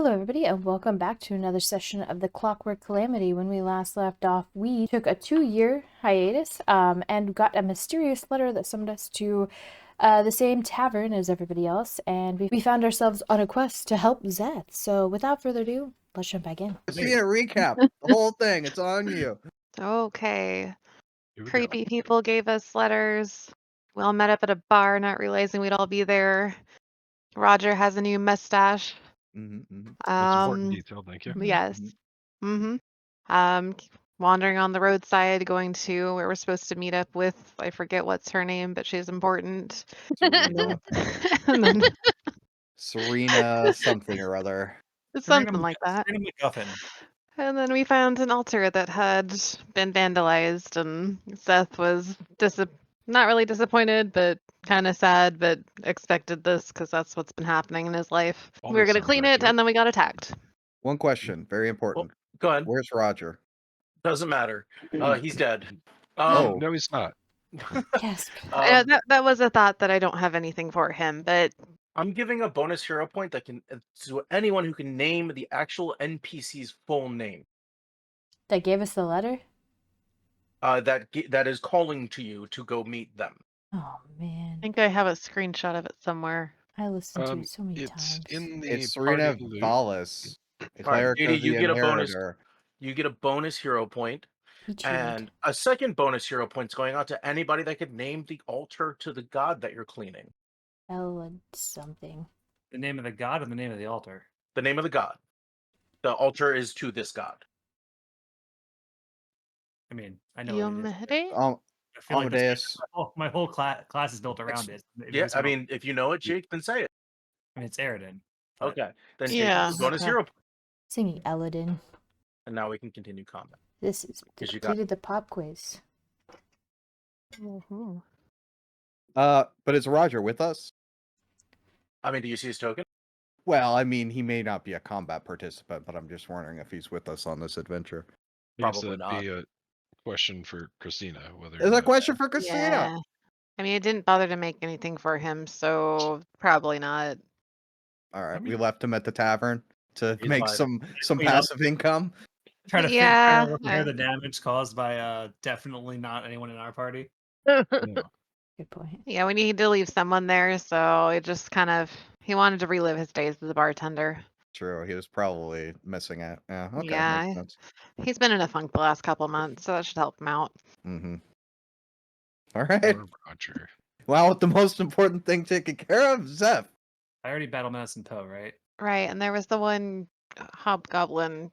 Hello everybody and welcome back to another session of the Clockwork Calamity. When we last left off, we took a 2-year hiatus and got a mysterious letter that summoned us to the same tavern as everybody else, and we found ourselves on a quest to help Zeth. So without further ado, let's jump back in. See a recap. The whole thing. It's on you. Okay. Here we go. Creepy people gave us letters. We all met up at a bar, not realizing we'd all be there. Roger has a new mustache. That's important detail, thank you. Yes. Wandering on the roadside, going to where we're supposed to meet up with, I forget what's her name, but she's important. Serena. And then Serena something or other. something like that. Serena McGuffin. And then we found an altar that had been vandalized, and Seth was not really disappointed, but kind of sad, but expected this because that's what's been happening in his life. We were Always going to sounds clean it, accurate. and then we got attacked. One question, very important. Go ahead. Where's Roger? Doesn't matter. He's dead. Oh. No, he's not. Yes. I know that was a thought that I don't have anything for him, but I'm giving a bonus hero point that can to anyone who can name the actual NPC's full name. That gave us the letter? That is calling to you to go meet them. Oh I man. think I have a screenshot of it somewhere. I listened to it so many It's times. in the It's Serena party loop. Valis. All right, Cleric Judy, of the you get a bonus. Inheritor. You get a bonus hero point, He cheated. and a second bonus hero point is going out to anybody that could name the altar to the god that you're cleaning. Ella something. The name of the god or the name of the altar? The name of the god. The altar is to this god. I mean, I know what it is. Yomade? I feel like Amadeus. my whole class is built around it. Yeah, I mean, if you know it, Jake, then say it. I mean, it's Aridin. Okay, then Jake Yeah. gets a bonus Okay. hero point. Singing Eladin. And now we can continue combat. This is 'Cause you got- completed the pop quiz. Mhm. But is Roger with us? I mean, do you see his token? Well, I mean, he may not be a combat participant, but I'm just wondering if he's with us on this adventure. Seems Probably to not. be a question for Christina. Whether or There's a not- question for Christina. Yeah. I mean, I didn't bother to make anything for him, so probably not. All right, I we mean- left him at the tavern to He's make alive. some Clean up. passive income. Trying to Yeah, repair the damage caused by definitely not anyone in our party. Yeah. Good point. Yeah, we need to leave someone there, so it just he wanted to relive his days as a bartender. True, he was probably missing it. Yeah, okay, Yeah. makes sense. He's been in a funk the last couple months, so that should help him out. Mm-hmm. All right. Poor Roger. Well, with the most important thing taken care of, Zeph. I already battle medicine Poe, right? Right, and there was the one hobgoblin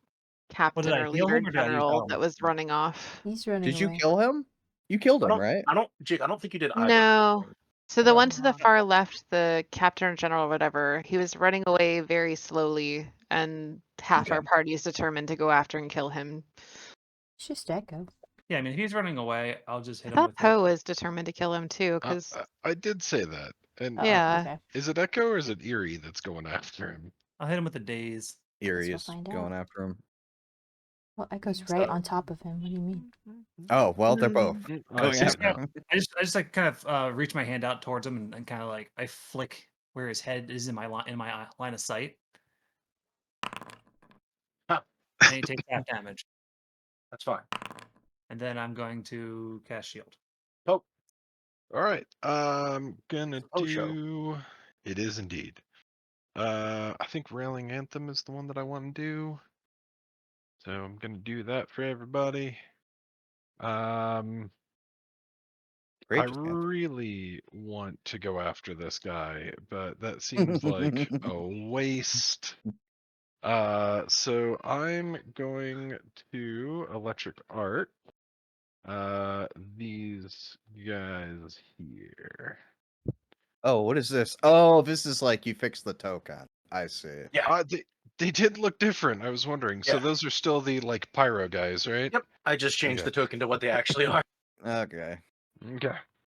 captain I or heal leader him or did I use general battle that was medicine? running off. He's running Did you away. kill him? You killed I him, don't, right? Jake, I don't think you did either. No. So the Okay. one to the far left, the captain or general or whatever, he was running away very slowly, and half our Okay. party is determined to go after and kill him. It's just Echo. Yeah, I mean, if he's running away, I'll just I hit him thought with Poe is determined to kill him too, Uh, because I did say that. And Yeah. Okay. is it Echo or is it Eerie that's going after him? I'll hit him with the daze. Eerie we'll is find going out. after him. Well, Echo's right on top of him. What do you mean? Oh, well, they're both I going see after now. him. I just like kind of reach my hand out towards him and kind of like I flick where his head is in my line of sight, Huh. and he takes half damage. That's fine. And then I'm going to cast shield. Oh, All right. I'm gonna Oh, show. do. It is indeed. I think Railing Anthem is the one that I want to do. So I'm gonna do that for everybody. I Courageous Anthem. really want to go after this guy, but that seems like a waste. So I'm going to Electric Art. These guys here. Oh, what is this? Oh, this is like you fix the token. I see. Yeah. They did look different. I was wondering. So Yeah. those are still the like pyro guys, right? Yep. I just changed Okay. the token to what they actually are. Okay. Okay.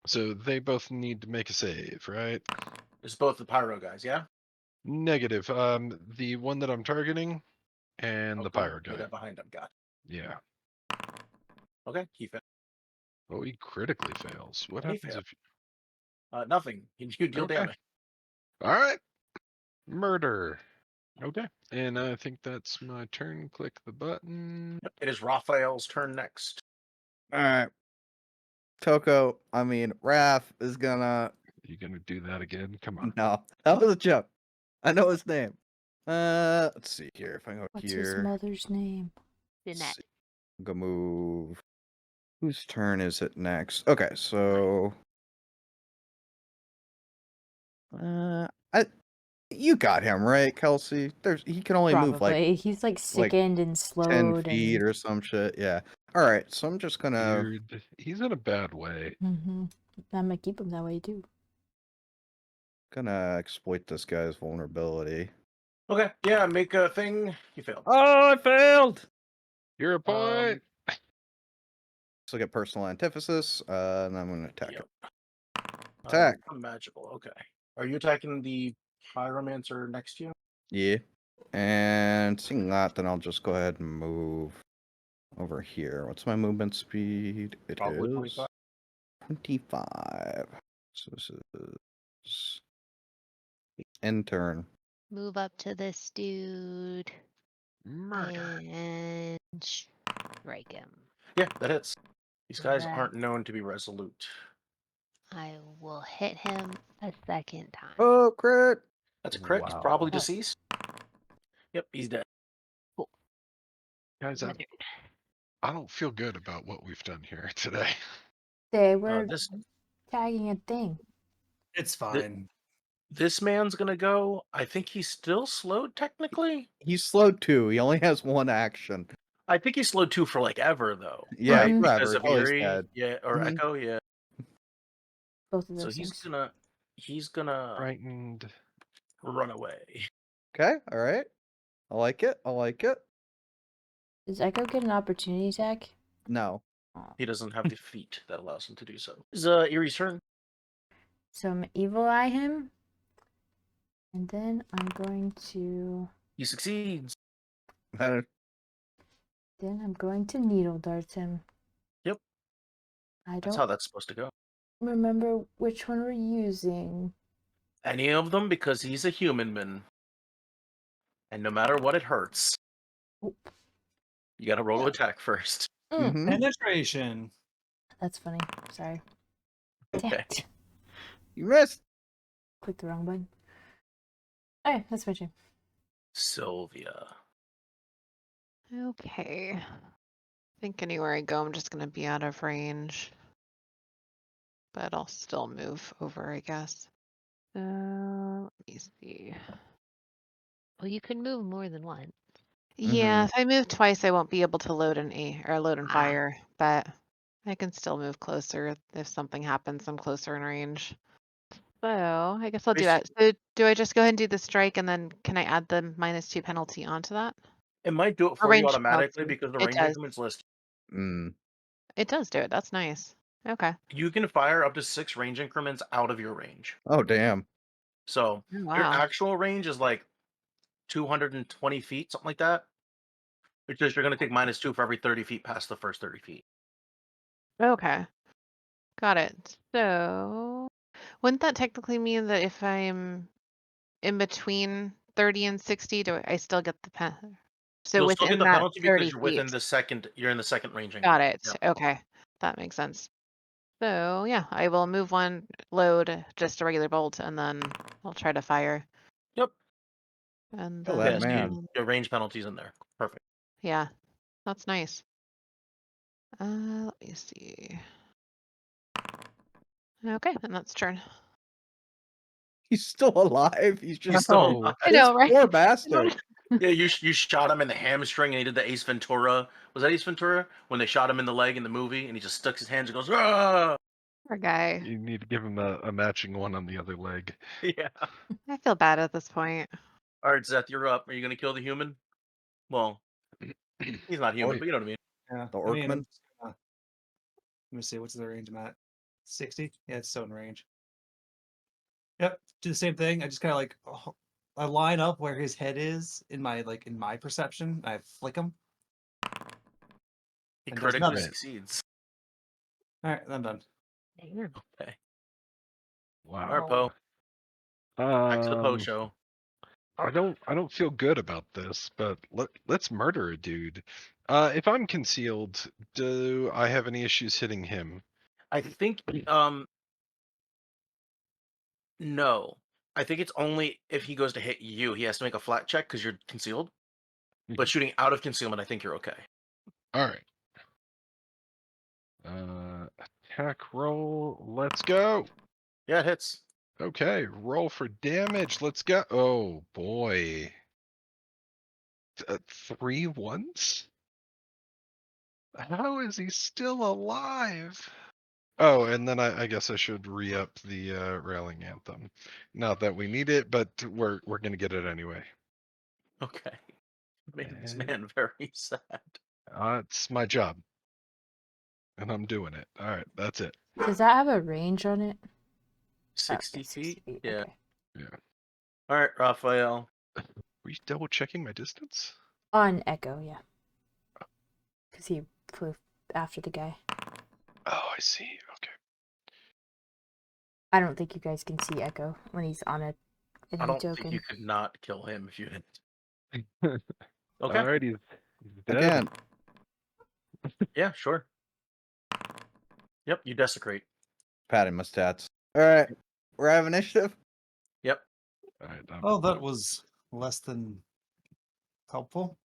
So they both need to make a save, right? It's both the pyro guys, yeah? Negative. The one that I'm targeting and the cool. pyro Get guy. it behind him. Got Yeah. it. Okay, he failed. Oh, he critically fails. What He happens failed. if Nothing. You deal Okay. damage. All right. Murder. Okay, and I think that's my turn. Click the button. Yep, it is Raphael's turn next. All right. Raph is gonna. You gonna do that again? Come on. No, that was a joke. I know his name. Let's see here. If I go What's his here, mother's name? let's Jeanette. see. Go move. Whose turn is it next? Okay, so I you got him right, Kelsey. He can only move Probably. He's like like sickened and 10 slowed feet and. or some shit. Yeah. All right, so I'm just gonna Weird. He's in a bad way. Mm-hmm. I'm gonna keep him that way too. exploit this guy's vulnerability. Okay, yeah, make a thing. You failed. Oh, I failed. You're a point. So get personal antithesis, and I'm gonna attack Yep. it. Attack. Magical. Okay. Are you attacking the pyromancer next to you? Yeah. And seeing that, then I'll just go ahead and move over here. What's my movement speed? It Probably is 25. 25. So this is end turn. Move up to this dude Murder. and strike him. Yeah, that hits. These guys Right. aren't known to be resolute. I will hit him a second time. Oh, crit! That's a crit. He's Wow. probably deceased. Yep, he's dead. Guys, My I turn. don't feel good about what we've done here today. They were This tagging a thing. It's fine. this man's gonna go. I think he's still slowed technically. He's slowed too. He only has one action. I think he's slowed 2 for like ever though. Yeah, right? forever. Because of Till he's Eerie, dead. yeah, or Mhm. Echo, yeah. Both of So those he's things. gonna Frightened. run away. Okay, all right. I like it. I like it. Does Echo get an opportunity attack? No. Oh. He doesn't have the feat that allows him to do so. It's Eerie's turn. So I'm evil eye him. And then I'm going to He succeeds. then I'm going to needle dart him. Yep. I That's don't how that's supposed to go. remember which one we're using. Any of them, because he's a human man. And no matter what, it hurts. Oh, You gotta roll to attack first. Mhm. Penetration. that's funny. Sorry. Damn Okay. it. You missed. Clicked the wrong button. Alright, that's my turn. Sylvia. Okay. I think anywhere I go, I'm just gonna be out of range. But I'll still move over, I guess. Let me see. Well, you can move more than one. Yeah, if I move twice, I won't be able to load an load and Ah. fire, but I can still move closer if something happens. I'm closer in range. So I guess I'll do that. So do I just go ahead and do the strike, and then can I add the -2 penalty onto that? It might do it Or for you range automatically penalty. because the It range does. increment's listed. Mm. It does do it. That's nice. Okay. You can fire up to 6 range increments out of your range. Oh, damn. So Oh, your wow. actual range is like 220 feet, something like that. Which is you're gonna take -2 for every 30 feet past the first 30 feet. Okay. Got it. So wouldn't that technically mean that if I'm in between 30 and 60, do I still get the pen? So You'll still get within the that penalty 30 because you're in feet. the second range Got increment. it. Yep. Okay. That makes sense. So yeah, I will move one, load just a regular bolt, and then I'll try to fire. Yep. And Oh, that Yes, man. your range penalty's in there. Perfect. yeah, that's nice. Let me see. Okay, and that's turn. He's still alive. He's just He's still No. alive. I know, right? Poor bastard. Yeah, you shot him in the hamstring and he did the Ace Ventura. Was that Ace Ventura? When they shot him in the leg in the movie and he just stuck his hands and goes, ah! Poor guy. You need to give him a matching one on the other leg. Yeah. I feel bad at this point. All right, Zeth, you're up. Are you going to kill the human? Well, he's not human, Or- but you know what I mean. Yeah. The I mean, Orkman? I'm just gonna- let me see. What's the range I'm at? 60? Yeah, it's still in range. Yep. Do the same thing. I just kind of like I line up where his head is in my perception. I flick him. He And does critically nothing. succeeds. All right, I'm done. Damn. Okay. Wow. All right, Poe. Back to the Poe Um, show. I don't feel good about this, but let's murder a dude. If I'm concealed, do I have any issues hitting him? I think no. I think it's only if he goes to hit you, he has to make a flat check because you're concealed. But shooting out of concealment, I think you're okay. All right. Attack roll. Let's go. Yeah, it hits. Okay, roll for damage. Let's go. Oh boy. 3 ones? How is he still alive? Oh, and then I guess I should re-up the railing anthem. Not that we need it, but we're gonna get it anyway. Okay. Made this And, man very sad. it's my job, and I'm doing it. All right, that's it. Does that have a range on it? 60 Okay, feet? 60 feet. Yeah. Okay. Yeah. All right, Raphael. Were you double checking my distance? On Echo, yeah. Because he flew after the guy. Oh, I see. Okay. I don't think you guys can see Echo when he's on a I any don't think token. you could not kill him if you hit. Okay. All right, he's dead. Again, Yeah, sure. Yep, you desecrate. patting my stats. All right, we're having initiative. Yep. All right, I'm Oh, that was less than helpful.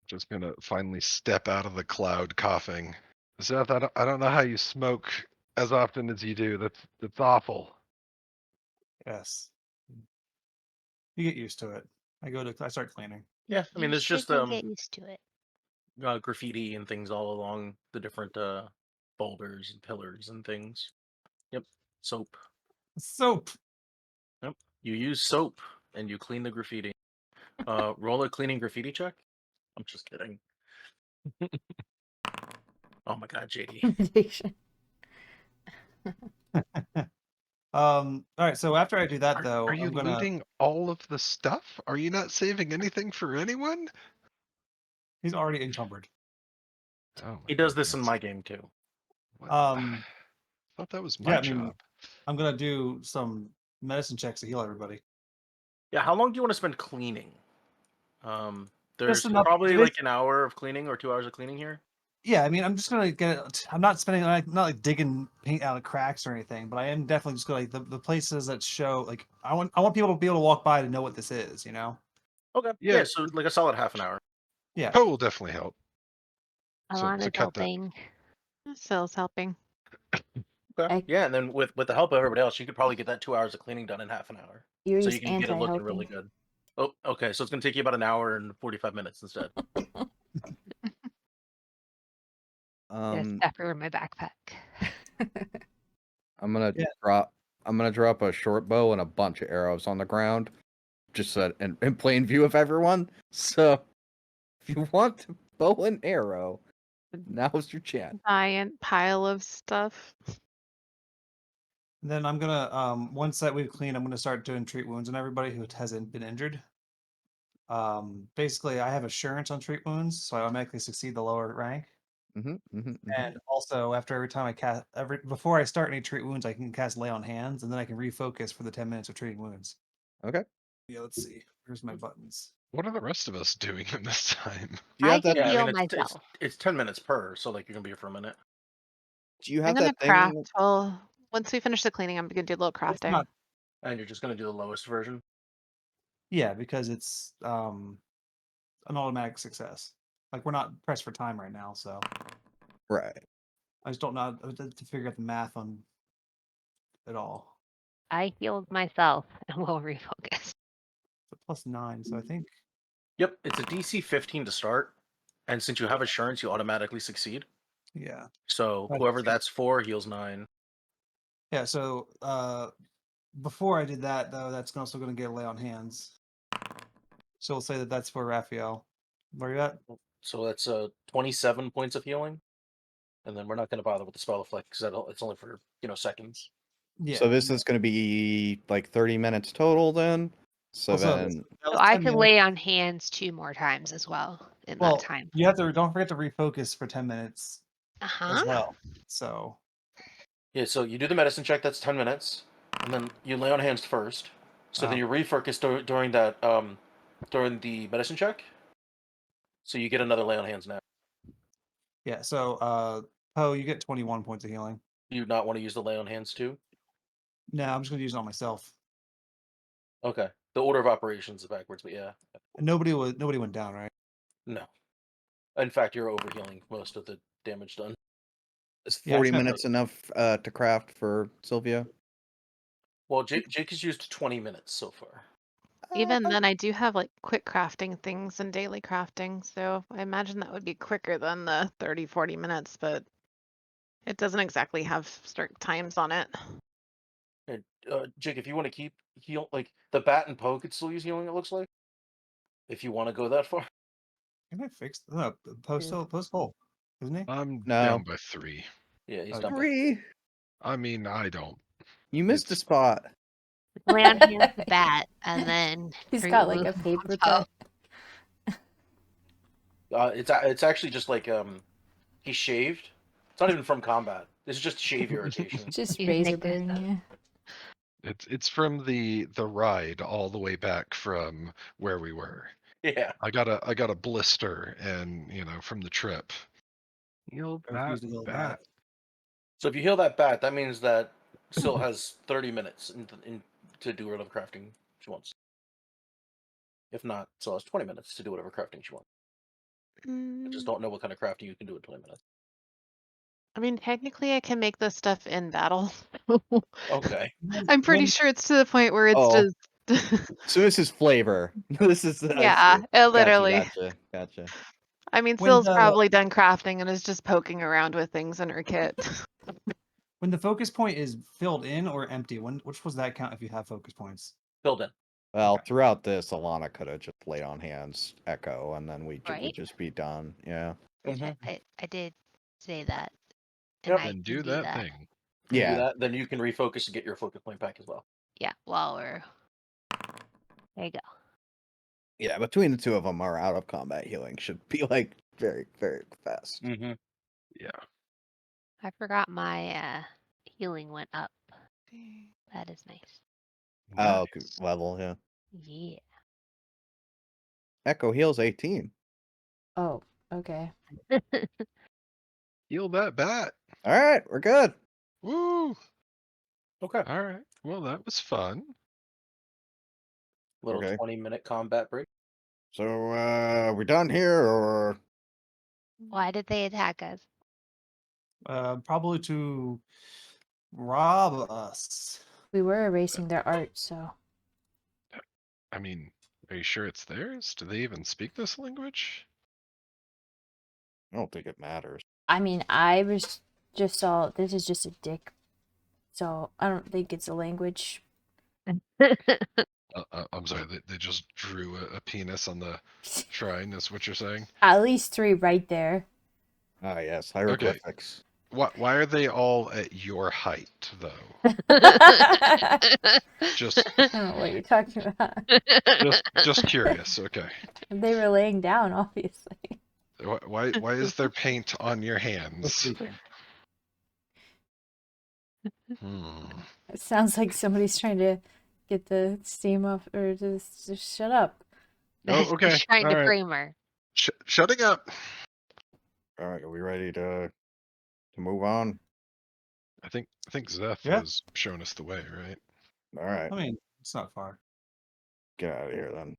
just gonna finally step out of the cloud coughing. Seth, I don't know how you smoke as often as you do. That's awful. Yes. You get used to it. I start cleaning. Yeah, I mean, You there's just shouldn't get used to it. graffiti and things all along the different boulders and pillars and things. Yep. Soap. Soap. Yep. You use soap and you clean the graffiti. Roll a cleaning graffiti check. I'm just kidding. Oh my god, JD. Intimidation. All right, so after I do that though, Are you I'm gonna looting all of the stuff? Are you not saving anything for anyone? he's already encumbered. Oh, He my does this in goodness. my game too. What? Um I thought that was my yeah, I mean job. I'm gonna do some medicine checks to heal everybody. Yeah, how long do you want to spend cleaning? There's enough- probably it's- like an hour of cleaning or 2 hours of cleaning here. Yeah, I mean I'm just gonna get it. I'm not spending not like digging paint out of cracks or anything, but I am definitely just gonna like the places that show like I want people to be able to walk by to know what this is, you know? Okay. Yeah. Yeah, so like a solid half an hour. Yeah. Poe will definitely help. Alana's cut that. helping. Phil's helping. Okay. Yeah, and then with the help of everybody else, you could probably get that 2 hours of cleaning done in half an hour. So Yuri's you can get it looking really anti-helping. good. Oh, okay. So it's gonna take you about an hour and 45 minutes instead. There's stuff in my backpack. I'm gonna Yeah. drop a short bow and a bunch of arrows on the ground, just so in plain view of everyone. So if you want to bow and arrow, now's your chance. Giant pile of stuff. And then I'm gonna once that we've cleaned, I'm gonna start doing treat wounds on everybody who hasn't been injured. Basically I have assurance on treat wounds, so I automatically succeed the lower rank. And also after every time I cast before I start any treat wounds, I can cast lay on hands, and then I can refocus for the 10 minutes of treating wounds. Okay. Yeah, let's see. Here's my buttons. What are the rest of us doing in this time? Do you I have that? can Yeah, I heal mean myself. it's 10 minutes per, so like you're gonna be here for a minute. Do you I'm have gonna that thing? craft. Well, once we finish the cleaning, I'm gonna do a little It's crafting. not And you're just gonna do the lowest version. yeah, because it's an automatic success. Like we're not pressed for time right now, so Right. I just don't know how to figure out the math on it all. I healed myself and will refocus. It's a +9, so I think Yep, it's a DC 15 to start, and since you have assurance, you automatically succeed. yeah. So That's whoever true. that's for heals 9. Yeah, so before I did that though, that's also going to get a lay on hands. So we'll say that that's for Raphael. Where you at? So that's 27 points of healing, and then we're not gonna bother with the spell effect because it's only for seconds. Yeah. So this is going to be like 30 minutes total then? So Also, then, that So was I 10 could minutes. lay on hands 2 more times as well in Well, that time. you have to don't forget to refocus for 10 minutes as Uh-huh. well. So Yeah, so you do the medicine check, that's 10 minutes, and then you lay on hands first. So then you refocus during that during the medicine check. So you get another lay on hands now. Yeah. So, Poe, you get 21 points of healing. Do you not want to use the lay on hands too? No, I'm just gonna use it on myself. Okay. The order of operations is backwards, but yeah. And nobody went down, right? No. In fact, you're overhealing most of the damage done. Is Yeah, I 40 just got minutes enough to craft for Sylvia? Well, Jake has used 20 minutes so far. Even then, I do have like quick crafting things and daily crafting, so I imagine that would be quicker than the 30, 40 minutes, but it doesn't exactly have strict times on it. And, Jake, if you want to keep heal, like the bat and Poe could still use healing. It looks like, if you want to go that far. Can I fix? No, Poe's full, isn't he? I'm No. down by 3. Yeah, he's Okay. done. 3. I mean, I don't. You missed a It's- spot. Lay on hands the bat, and then He's treat got like a wounds paper on cut. Poe. It's actually just like he shaved. It's not even from combat. This is just shave irritation. Just He's razor nicked his burn, yeah. It's from the ride all the way back from where we were. Yeah. I got a blister, and from the trip. Heal I that refuse to heal bat. So if you heal that bat, that means that Syl has 30 minutes to do whatever crafting she wants. If not, Syl has 20 minutes to do whatever crafting she wants. I just don't know what kind of crafting you can do in 20 minutes. I mean, technically, I can make this stuff in battle. Okay. I'm pretty When- sure it's to the point where it's Oh. just. So this is flavor. This is I Yeah, see. it literally. Gotcha. I mean, When Syl's the- probably done crafting and is just poking around with things in her kit. When the focus point is filled in or empty, which was that count if you have focus points? Filled in. Well, Okay. throughout this, Alana could have just laid on hands, echo, and then we'd Right? just be done. Yeah. I did say that. Yep. And I And can do that thing. You do Yeah. that, then you can refocus and get your focus point back as well. Yeah, while we're. There you go. Yeah. Between the two of them, our out of combat healing should be like very, very fast. Mm-hmm. Yeah. I forgot my healing went up. That is nice. Oh, good Nice. level. Yeah. Yeah. Echo heals 18. Oh, okay. Heal that bat. All right, we're good. Woo! Okay. All right. Well, that was fun. Little Okay. 20-minute combat break. So, we done here, or Why did they attack us? Probably to rob us. We were erasing their art, so I mean, are you sure it's theirs? Do they even speak this language? I don't think it matters. I mean, I was just saw this is just a dick, so I don't think it's a language. I'm sorry. They just drew a penis on the shrine. Is what you're saying? At least 3 right there. Ah, yes, hieroglyphics. Why are they all at your height, though? I Just don't know what you're talking about. just curious. Okay. They were laying down, obviously. Why is there paint on your hands? Sleeping. It sounds like somebody's trying to get the steam off, or just shut up. Oh, okay. Just trying All to right. frame her. Shutting up. All right, are we ready to move on? I think Zeth Yeah. was showing us the way, right? All right, I mean, it's not far. get out of here then.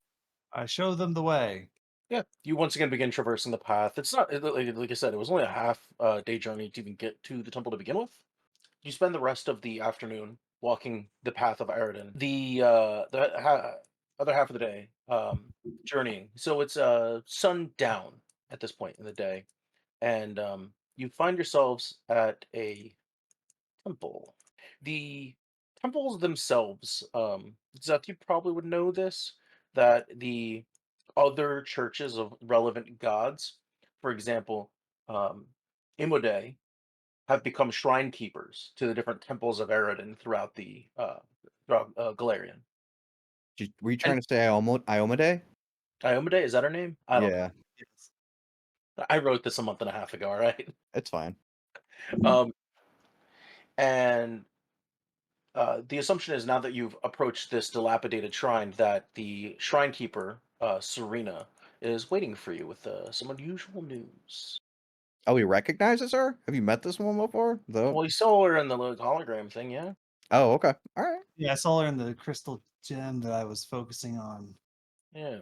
I show them the way. Yeah, you once again begin traversing the path. It's not like I said, it was only a half day journey to even get to the temple to begin with. You spend the rest of the afternoon walking the path of Aridin. The other half of the day journeying. So it's sundown at this point in the day, and you find yourselves at a temple. The temples themselves, Zeth, you probably would know this, that the other churches of relevant gods, for example, Imode, have become shrine keepers to the different temples of Eredin throughout Galarian. Were you trying to say Iomade? Iomade, is that her name? I don't know. Yeah, Yes. I wrote this a month and a half ago, all right? it's fine. And the assumption is now that you've approached this dilapidated shrine that the shrine keeper Serena is waiting for you with some unusual news. Oh, he recognizes her? Have you met this one before? Well, you saw her in the hologram thing, yeah? Oh, okay. All right. Yeah, I saw her in the crystal gem that I was focusing on. Yeah.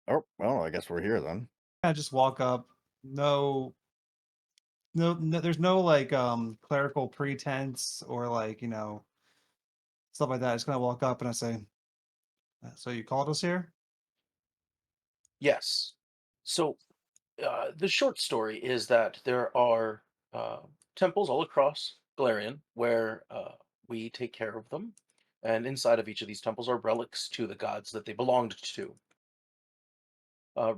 Oh, well, I guess we're here then. I just walk up. No, there's no like clerical pretense or like, stuff like that. I just kind of walk up and I say, so you called us here? Yes. So, the short story is that there are temples all across Galarian where we take care of them. And inside of each of these temples are relics to the gods that they belonged to.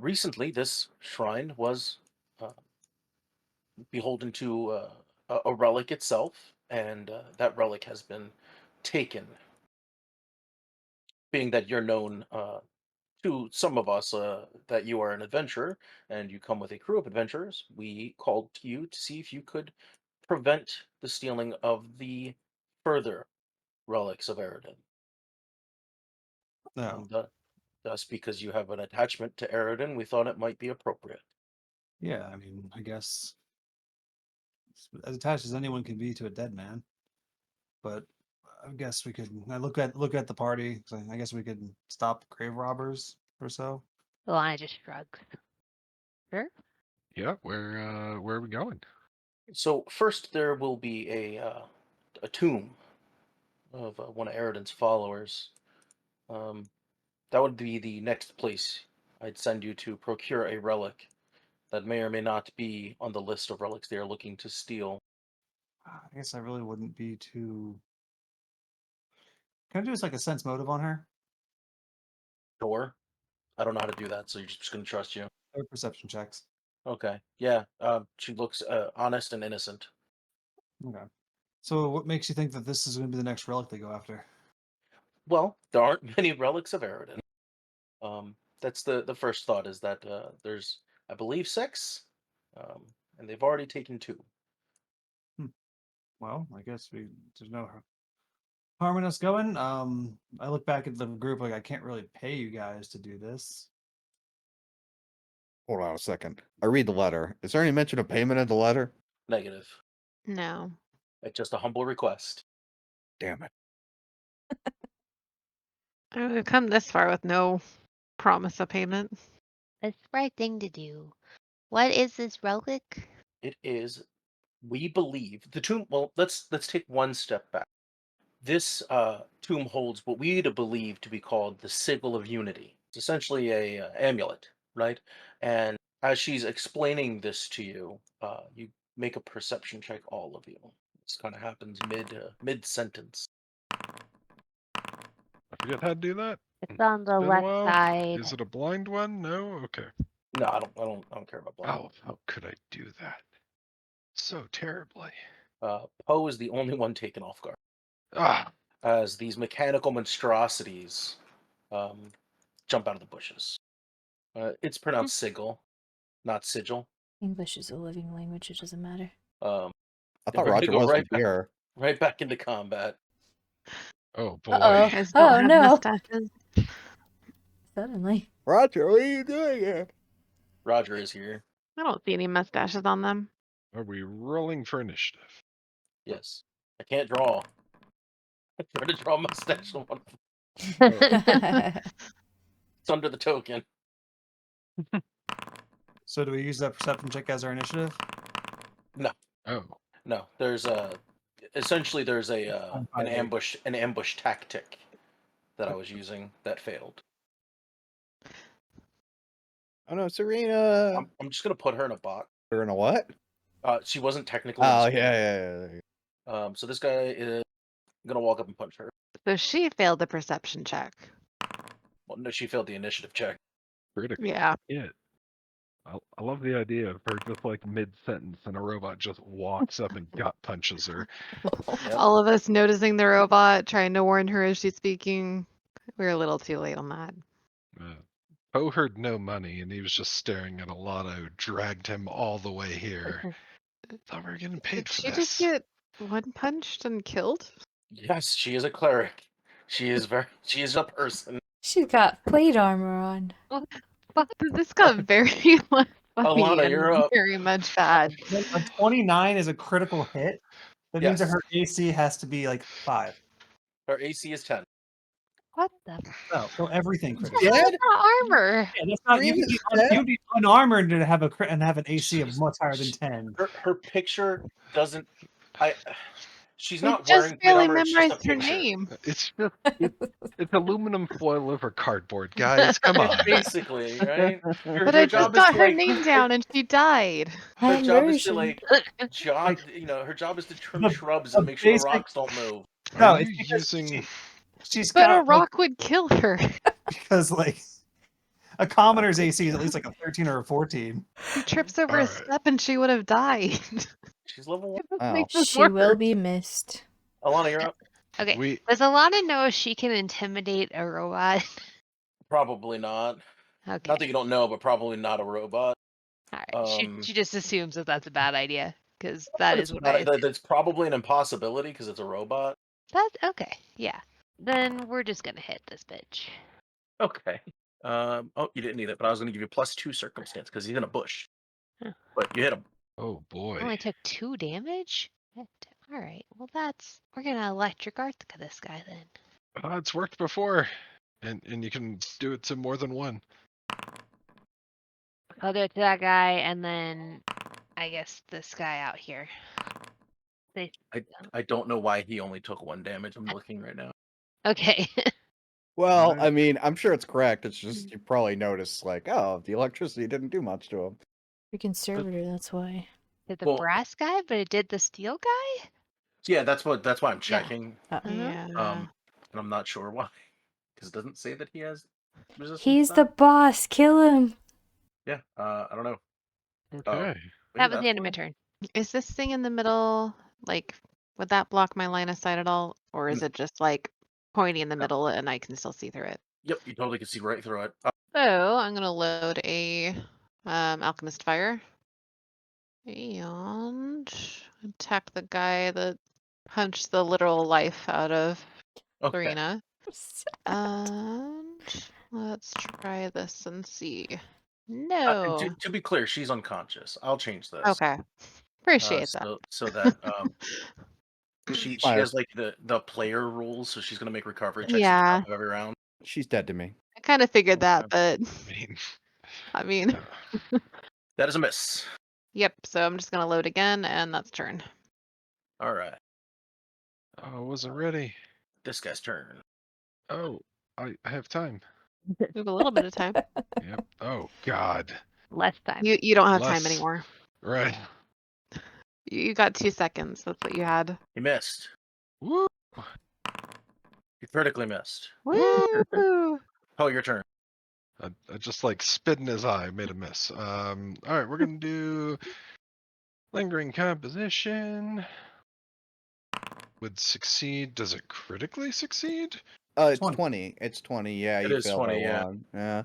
Recently, this shrine was uh, beholden to a relic itself, and that relic has been taken. Being that you're known to some of us that you are an adventurer and you come with a crew of adventurers, we called to you to see if you could prevent the stealing of the further relics of Eridan. No. And thus, because you have an attachment to Eridan, we thought it might be appropriate. Yeah, I mean, I guess as attached as anyone can be to a dead man. But I guess we could. I look at the party. So I guess we could stop grave robbers or so. Lana just shrugs. Sure. Yeah, where are we going? So first, there will be a tomb of one of Eridan's followers. Um, that would be the next place I'd send you to procure a relic that may or may not be on the list of relics they are looking to steal. I guess I really wouldn't be too. Can I do just like a sense motive on her? Sure. I don't know how to do that, so you're just going to trust you. Or perception checks. Okay. Yeah. She looks honest and innocent. Okay. So what makes you think that this is going to be the next relic they go after? Well, there aren't many relics of Eridan. That's the first thought is that there's, I believe, six, and they've already taken two. Well, I guess there's no harm in us going. I look back at the group like I can't really pay you guys to do this. Hold on a second. I read the letter. Is there any mention of payment in the letter? Negative. No. It's just a humble request. Damn it. We've come this far with no promise of payment. That's the right thing to do. What is this relic? It is, we believe, the tomb. Well, let's take one step back. This tomb holds what we to believe to be called the Sigil of Unity. It's essentially a amulet, right? And as she's explaining this to you, you make a perception check, all of you. This kind of happens mid sentence. I forget how to do that. It's on the Been a left while. side. Is it a blind one? No. Okay. No, I don't care about blind. Oh, how could I do that so terribly? Poe is the only one taken off guard Ah, as these mechanical monstrosities um, jump out of the bushes. It's pronounced sigil, not sigil. English is a living language, it doesn't matter. Um, I and thought we're gonna Roger go wasn't here. right back into combat. oh boy. Uh-oh. You guys don't Oh, have no. mustaches. Suddenly. Roger, what are you doing here? Roger is here. I don't see any mustaches on them. Are we rolling for initiative? Yes. I can't draw. I tried to draw a mustache on one. It's under the token. So do we use that perception check as our initiative? Oh, No, there's essentially there's a On an 5/8. ambush tactic that I was using that failed. Oh no, Serena. I'm just gonna put her in a box. You're in a what? She wasn't technically. Oh, in the yeah. school. So this guy is gonna walk up and punch her. So she failed the perception check. Well, no, she failed the initiative check. critical Yeah. hit. I love the idea of her just like mid-sentence and a robot just walks up and gut punches her. Yep. All of us noticing the robot, trying to warn her as she's speaking. We're a little too late on that. Poe heard no money and he was just staring at a lotto, dragged him all the way here. Thought we were getting paid Did for she this. just get one punched and killed? Yes, she is a cleric. She is a person. She's got plate armor on. But this got very funny Alana, you're and up. very much bad. A 29 is a critical hit. That means that Yes. her AC has to be like 5. Her AC is 10. What the? So everything critical. Dead? That's not armor. Yeah, that's not. Green You is can dead? be unarmored to have an AC of much higher than 10. Her picture doesn't. She's We not just wearing plate barely armor. It's just a memorized her picture. name. It's just it's aluminum foil over cardboard, guys. Come on. Basically, right? But her I just job is got to, her like, name down and she died. Her job is to Immersion. her job is to trim The- shrubs the and make sure the basic- rocks don't move. No, Are it's you because using? she's But a got rock would kill her. because like a commoner's AC is at least like a 13 or a 14. She trips over a Alright. step and she would have died. She's level 1. Wow. Makes this She will worse. be missed. Alana, you're up. Okay. We Does Alana know if she can intimidate a robot? Probably not. Okay. Not that you don't know, but probably not a robot. All right. She just assumes that that's a bad idea because But that it's is what not- I. that's probably an impossibility because it's a robot. That's okay. Yeah. Then we're just gonna hit this bitch. Okay. Oh, you didn't need it, but I was going to give you +2 circumstance because he's in a bush. Huh. But you hit him. oh boy. Only took 2 damage. All right. Well, we're gonna electric art this guy then. It's worked before, and you can do it to more than one. I'll do it to that guy, and then I guess this guy out here. I don't know why he only took 1 damage. I'm looking right now. Okay. Well, Alright. I mean, I'm sure it's correct. It's just you probably noticed, like, oh, the electricity didn't do much to him. Freaking servitor, that's why. Did the Well- brass guy, but it did the steel guy? Yeah, that's why I'm checking. Uh-oh. Yeah. And I'm not sure why. Because it doesn't say that he has resistance. He's to the that. boss. Kill him. Yeah, I don't know. Okay. That was the end of my turn. Is this thing in the middle, like, would that block my line of sight at all? Or is No. it just like pointy in the No. middle and I can still see through it? Yep, you totally can see right through it. So I'm gonna load a alchemist fire and attack the guy that punched the literal life out of Okay. Serena. And let's try this and see. No. To be clear, she's unconscious. I'll change this. Okay. Appreciate that. So that she Fine. has like the player rules, so she's gonna make recovery checks at the Yeah. top of every round. She's dead to me. I kind of figured that, but I mean, I mean, That is a miss. yep. So I'm just gonna load again, and that's turn. All right, I wasn't ready. this guy's turn. Oh, I have time. We have a little bit of time. Yep. Oh God. Less time. You don't have time Less. anymore. Right. You got 2 seconds. That's what you had. He missed. Woo. You critically missed. Woo! Oh, your turn. I just like spit in his eye, made a miss. All right, we're gonna do lingering composition. Would succeed. Does it critically succeed? It's 20. 20. It's 20. Yeah, It you is failed 20, by yeah. 1. Yeah.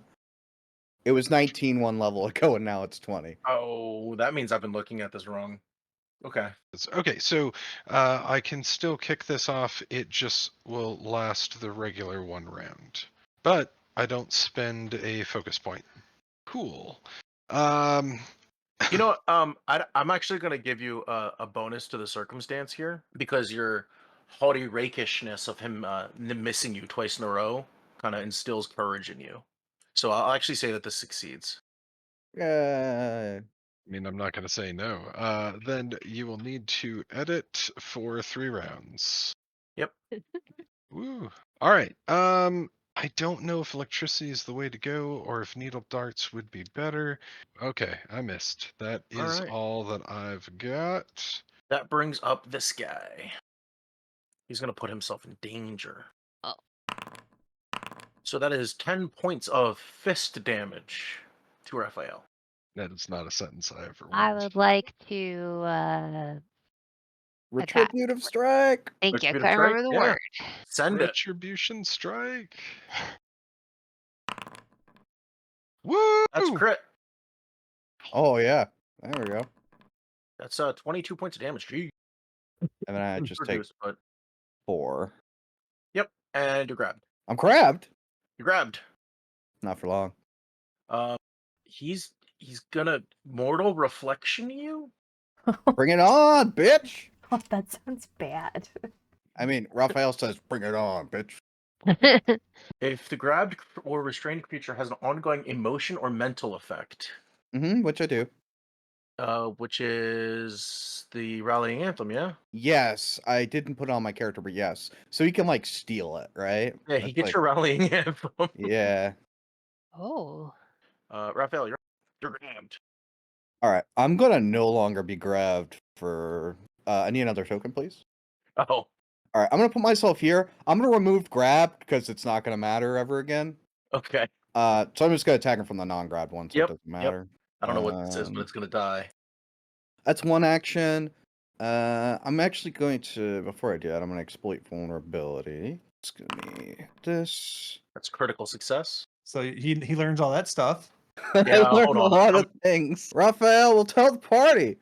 It was 19 one level ago, and now it's 20. Oh, that means I've been looking at this wrong. Okay. Okay, so I can still kick this off. It just will last the regular 1 round, but I don't spend a focus point. Cool. You know, I'm actually gonna give you a bonus to the circumstance here because your haughty rakishness of him missing you twice in a row kind of instills courage in you. So I'll actually say that this succeeds. Yeah. I mean, I'm not going to say no. Then you will need to edit for 3 rounds. Yep. Woo. All right. I don't know if electricity is the way to go or if needle darts would be better. Okay, I missed. That is Alright. all that I've got. That brings up this guy. He's gonna put himself in danger. Oh. So that is 10 points of fist damage to Raphael. That is not a sentence I ever I wanted. would like to. Retributive strike. Thank you. I Retributive couldn't remember strike? the Yeah. word. Send it. Retribution strike. Woo! That's crit. Oh, yeah. There we go. That's 22 points of damage. Gee. And then I just take Reduce, but 4. yep, and you're grabbed. I'm crabbed. You're grabbed. Not for long. He's gonna mortal reflection you. Bring it on, bitch! Oh, that sounds bad. I mean, Raphael says, "Bring it on, bitch." If the grabbed or restrained creature has an ongoing emotion or mental effect, Which I do. which is the rallying anthem, yeah. Yes, I didn't put it on my character, but yes. So he can like steal it, right? Yeah, he That's gets like, your rallying anthem. yeah. Oh. Raphael, you're grabbed. All right, I'm gonna no longer be grabbed for. I need another token, please. Oh, All right, I'm gonna put myself here. I'm gonna remove grab because it's not gonna matter ever again. okay. So I'm just gonna attack him from the non-grab one, so it Yep, doesn't yep. matter. I don't know what this is, but it's gonna die. That's one action. I'm actually going to, before I do that, I'm gonna exploit vulnerability. It's gonna be this. That's critical success. So he learns all that stuff. Yeah, I learned hold a on. lot of things. Raphael will tell the party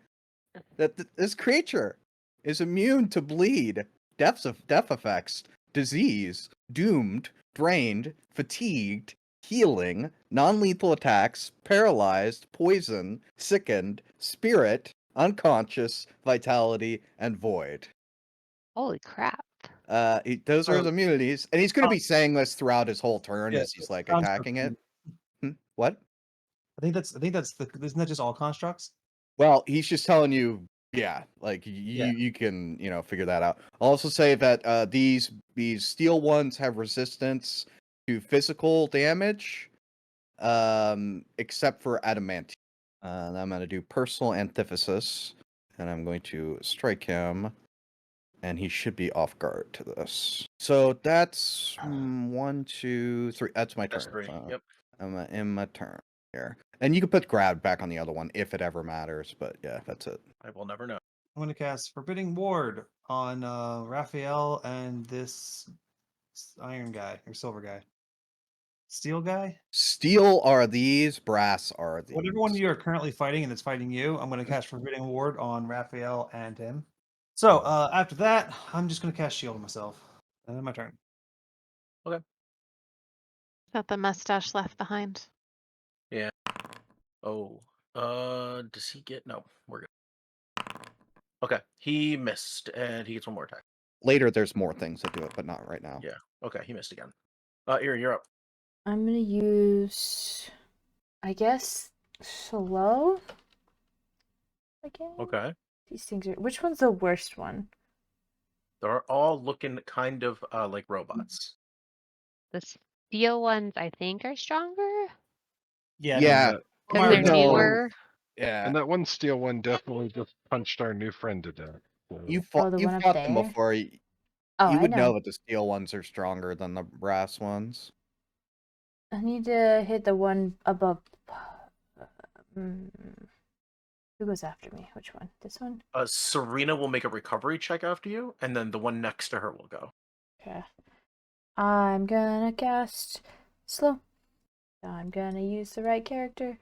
that this creature is immune to bleed, death effects, disease, doomed, drained, fatigued, healing, non-lethal attacks, paralyzed, poison, sickened, spirit, unconscious, vitality, and void. Holy crap. Those are his immunities, and he's going to be saying this throughout his whole turn Yeah, as he's like construct attacking it. What? I think that's isn't that just all constructs? Well, he's just telling you, yeah, like Yeah. you can, figure that out. I'll also say that these steel ones have resistance to physical damage, except for adamantium. And I'm going to do personal antithesis, and I'm going to strike him, and he should be off guard to this. So that's 1, 2, 3. That's my That's turn. 3. So Yep. I'm in my turn here. And you can put grab back on the other one if it ever matters, but yeah, that's it. I will never know. I'm going to cast Forbidding Ward on Raphael and this iron guy or silver guy. Steel guy? Steel are these, brass are these. Whatever one of you are currently fighting and it's fighting you, I'm going to cast Forbidding Ward on Raphael and him. So after that, I'm just going to cast Shield on myself. And then my turn. Is that the mustache left behind? Yeah. Oh. Does he get? No, we're good. Okay, he missed, and he gets one more attack. Later, there's more things that do it, but not right now. Yeah. Okay, he missed again. Erie, you're up. I'm gonna use, I guess, slow again. Okay. These things are. Which one's the worst one? They're all looking kind of like robots. The steel ones, I think, are stronger Yeah. because Even they're though- newer. Yeah. And that one steel one definitely just punched our new friend to death. So. You Oh, fought, the you one up fought them there? before. Oh, You I would know know. that the steel ones are stronger than the brass ones. I need to hit the one above. Who goes after me? Which one? This one? Serena will make a recovery check after you, and then the one next to her will go. Okay. I'm gonna cast slow. I'm gonna use the right character.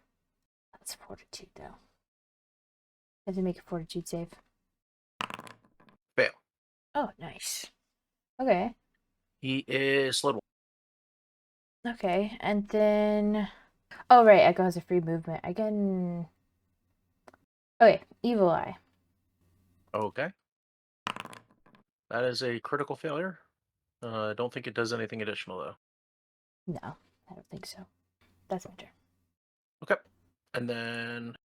That's fortitude, though. I have to make a fortitude save. Fail. Oh, nice. Okay. He is slowed. Okay, and then... Oh, right, Echo has a free movement. I can... Okay, Evil Eye. Okay. That is a critical failure. I don't think it does anything additional, though. No, I don't think so. That's my turn. Okay. And then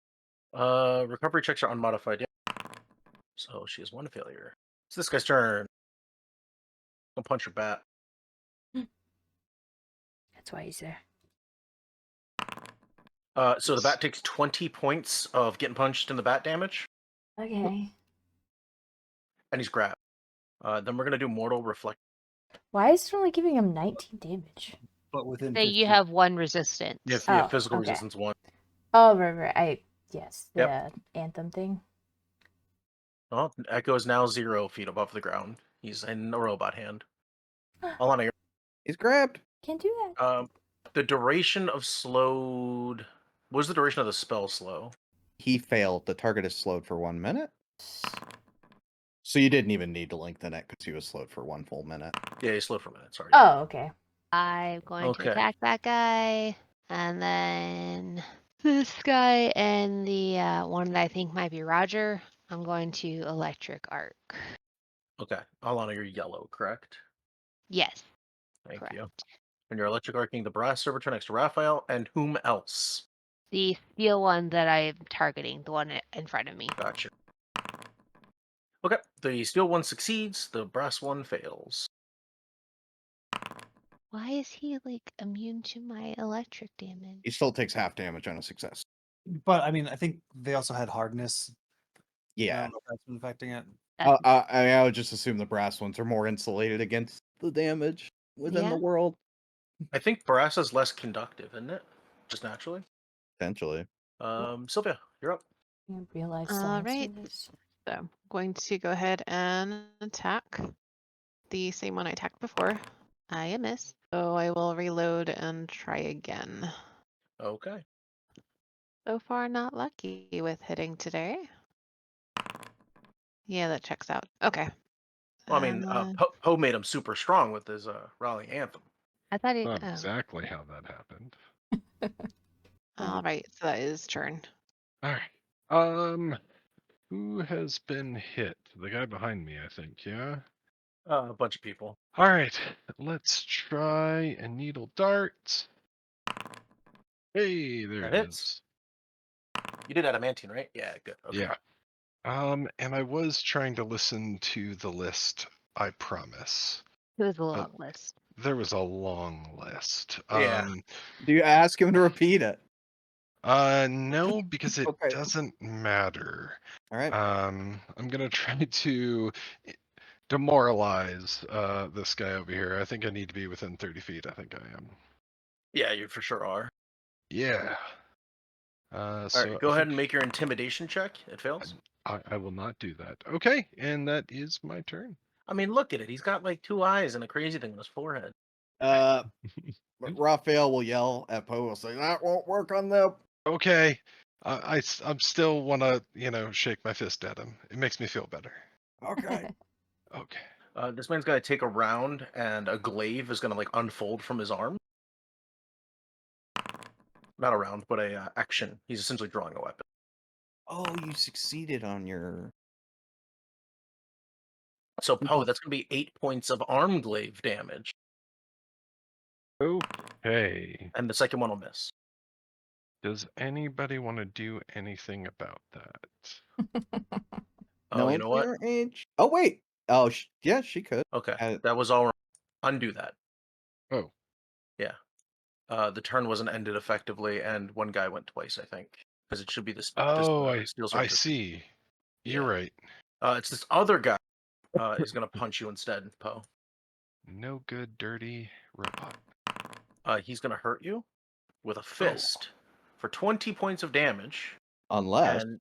recovery checks are unmodified. Yeah. So she has one failure. It's this guy's turn. I'll punch your bat. That's why he's there. So the bat takes 20 points of getting punched in the bat damage, Okay. and he's grabbed. Then we're going to do Mortal Reflect. Why is it only giving him 19 damage? But within Say you 15. have one resistance. If Oh, you have physical okay. resistance 1. Oh, right. Yes, the Yep. anthem thing. Well, Echo is now 0 feet above the ground. He's in a robot hand. Alana, He's grabbed. Can't do that. the duration of slowed... What was the duration of the spell slow? He failed. The target is slowed for 1 minute. So you didn't even need to lengthen it because he was slowed for 1 full minute. Yeah, he slowed for a minute, sorry. Oh, okay. I'm going to Okay. attack that guy, and then this guy and the one that I think might be Roger. I'm going to electric arc. Okay. Alana, you're yellow, correct? Yes, Thank correct. you. And you're electric arcing the brass servitor next to Raphael, and whom else? The steel one that I'm targeting, the one in front of me. Gotcha. Okay. The steel one succeeds, the brass one fails. Why is he like immune to my electric damage? He still takes half damage on a success. But I mean, I think they also had hardness. I Yeah. don't know if that's been affecting it. I would just assume the brass ones are more insulated against the damage within the Yeah. world. I think brass is less conductive, isn't it? Just naturally. Potentially. Sylvia, you're up. I didn't realize All science right. was- So I'm going to go ahead and attack the same one I attacked before. I miss. So I will reload and try again. Okay. So far, not lucky with hitting today. Yeah, that checks out. Okay. Well, I mean, Poe made him super strong with his rallying anthem. I thought it. Not Oh. exactly how that happened. All right, so that is turn. All right. Who has been hit? The guy behind me, I think. Yeah. A bunch of people. All right. Let's try a needle dart. Hey, there That it hits. is. You did adamantine, right? Yeah, good. Okay. Yeah. And I was trying to listen to the list. I promise. It was a long list. There was a long list. Yeah. Do you ask him to repeat it? No, because it Okay. doesn't matter. All right. I'm gonna try to demoralize this guy over here. I think I need to be within 30 feet. I think I am. Yeah, you for sure are. Yeah. All So right, go ahead and make your intimidation check. It fails. I will not do that. Okay, and that is my turn. I mean, look at it. He's got like 2 eyes and a crazy thing on his forehead. Raphael will yell at Poe. Will say that won't work on them. Okay. I'm still want to, shake my fist at him. It makes me feel better. Okay. Okay. This man's gonna take a round, and a glaive is gonna like unfold from his arm. Not a round, but a action. He's essentially drawing a weapon. Oh, you succeeded on your. So Poe, that's gonna be 8 points of arm glaive damage, Okay. and the second one will miss. Does anybody want to do anything about that? Oh, No you one's know what? near age. Oh wait. Oh, yeah, she could. Okay, Uh, that was all wrong. Undo that. Oh, Yeah. The turn wasn't ended effectively, and one guy went twice, I think, because it should be this steel I sword. see. You're Yeah. right. It's this other guy is gonna punch you instead, Poe. No good, dirty robot. He's gonna hurt you with a Oh, fist for 20 points of damage, unless. and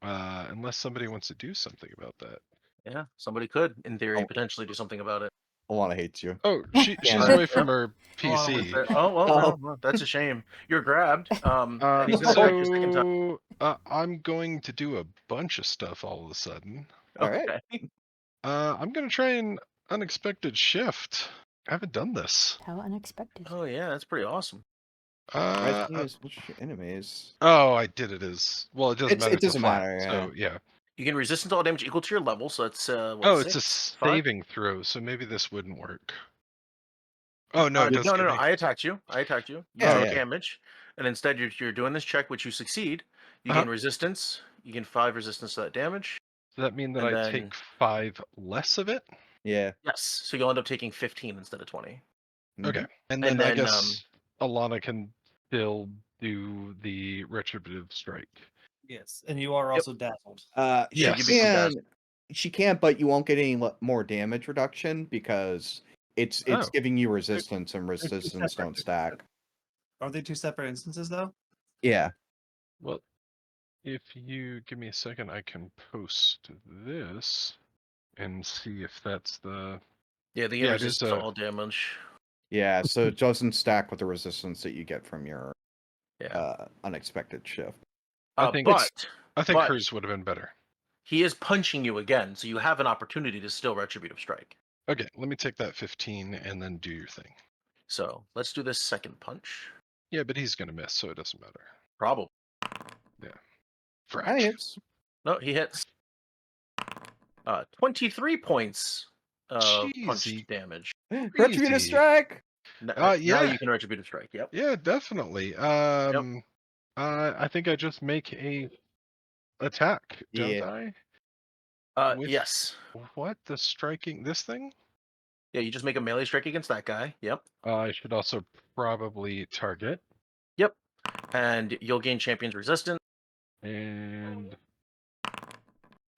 unless somebody wants to do something about that. yeah, somebody could, in theory, Oh. potentially do something about it. Alana hates you. Oh, she's Yeah. away from her Oh, PC. Oh well, Oh. well, that's a shame. You're grabbed, and he's gonna attack you a second time. So I'm going to do a bunch of stuff all of a sudden. All right. Okay. I'm going to try an unexpected shift. I haven't done this. How unexpected. Oh yeah, that's pretty awesome. Right, use which enemies? Oh, I did it as well. It doesn't matter. It doesn't flat, matter. Yeah. So yeah. You can resist all damage equal to your level, so that's what, Oh, it's a 6, 5? saving throw, so maybe this wouldn't work. Oh no, it does. No. give me- I attacked you. You Yeah, took yeah. damage, and instead you're doing this check, which you succeed. You Uh-huh. gain resistance. You gain 5 resistance to that damage. Does that mean that and I then- take 5 less of it? Yeah. Yes, so you'll end up taking 15 instead of 20. Okay, Mhm. and And then I then, guess Alana can still do the retributive strike. yes, and you are also dazzled. She Yes. You become can. dazzled. She can, but you won't get any more damage reduction because it's Oh. giving you resistance, and two resistance separate- don't stack. Aren't they two separate instances though? Yeah. Well, if you give me a second, I can post this and see if that's the. Yeah, the Yeah, it is resistance to all damage. Yeah. So it doesn't stack with the resistance that you get from your Yeah. unexpected shift. I think But I think but- hers would have been better. he is punching you again, so you have an opportunity to still retributive strike. Okay, let me take that 15 and then do your thing. So let's do this second punch. Yeah, but he's gonna miss, so it doesn't matter. Probably. That Fraction. hits. No, he hits. 23 points punch Cheesy. damage. Retributive Easy. strike. Now Yeah. you can retributive strike. Yep. Yeah, definitely. I think I just make a attack, don't Yeah. I? With Yes. what? The striking this thing? Yeah, you just make a melee strike against that guy. Yep. I should also probably target. Yep. And you'll gain champion's resistance. And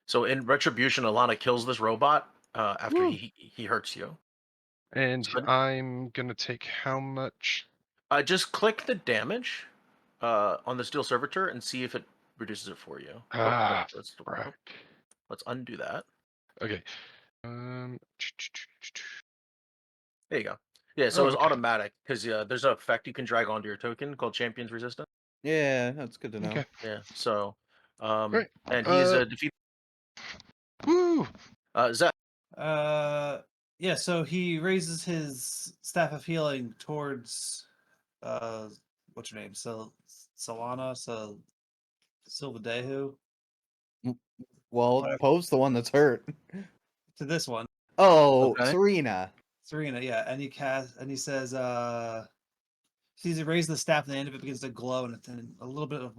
So in retribution, Alana kills this robot after Woo. he hurts you. and So I'm gonna take how much? just click the damage on the steel servitor and see if it reduces it for you. Ah, Let's frack. undo that. Okay. There you go. Yeah, so it's Okay. automatic because there's an effect you can drag onto your token called Champion's Resistance. Yeah, that's good to know. Okay. Yeah, so Great. and he's defeat. Woo! Zach. Yeah, so he raises his staff of healing towards what's her name? Solana, Silvadehu. Well, Whatever. Poe's the one that's hurt. To this one. Oh, Okay. Serena. Serena, yeah, and he says sees it raise the staff and the end of it begins to glow and then a little bit of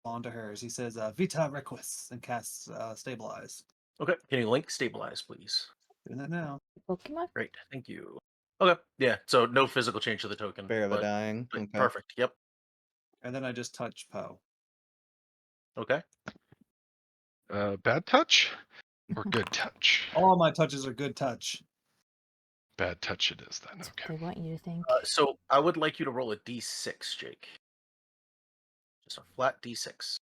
onto hers. He says Vita Requis and casts stabilize. Okay, can you link stabilize, please? Doing that now. Pokemon? Great, thank you. Okay, yeah, so no physical change to the token. Bear the but dying. Okay. perfect. Yep. And then I just touch Poe. Okay. Bad touch or good touch? All my touches are good touch. Bad touch it is then. That's Okay. what they want you to think. So I would like you to roll a d6, Jake. Just a flat d6.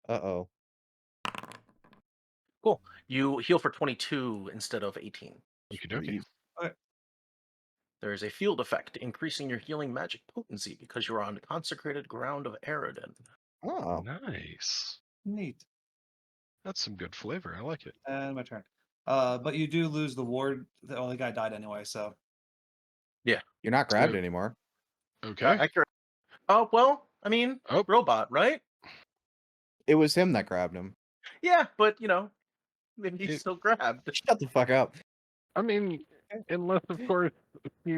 Uh-oh. Cool. You heal for 22 instead of 18. Okie dokie. There is a field effect, increasing your healing magic potency because you are on the consecrated ground of Aridin. Oh. Nice. Neat. That's some good flavor. I like it. And my turn. But you do lose the ward. The only guy died anyway, so Yeah. You're not grabbed So- anymore. Okay. Accurate. Oh, well, I mean, Oh. robot, right? It was him that grabbed him. Yeah, but, maybe he's It- still grabbed. Shut the fuck up. I mean, unless of course he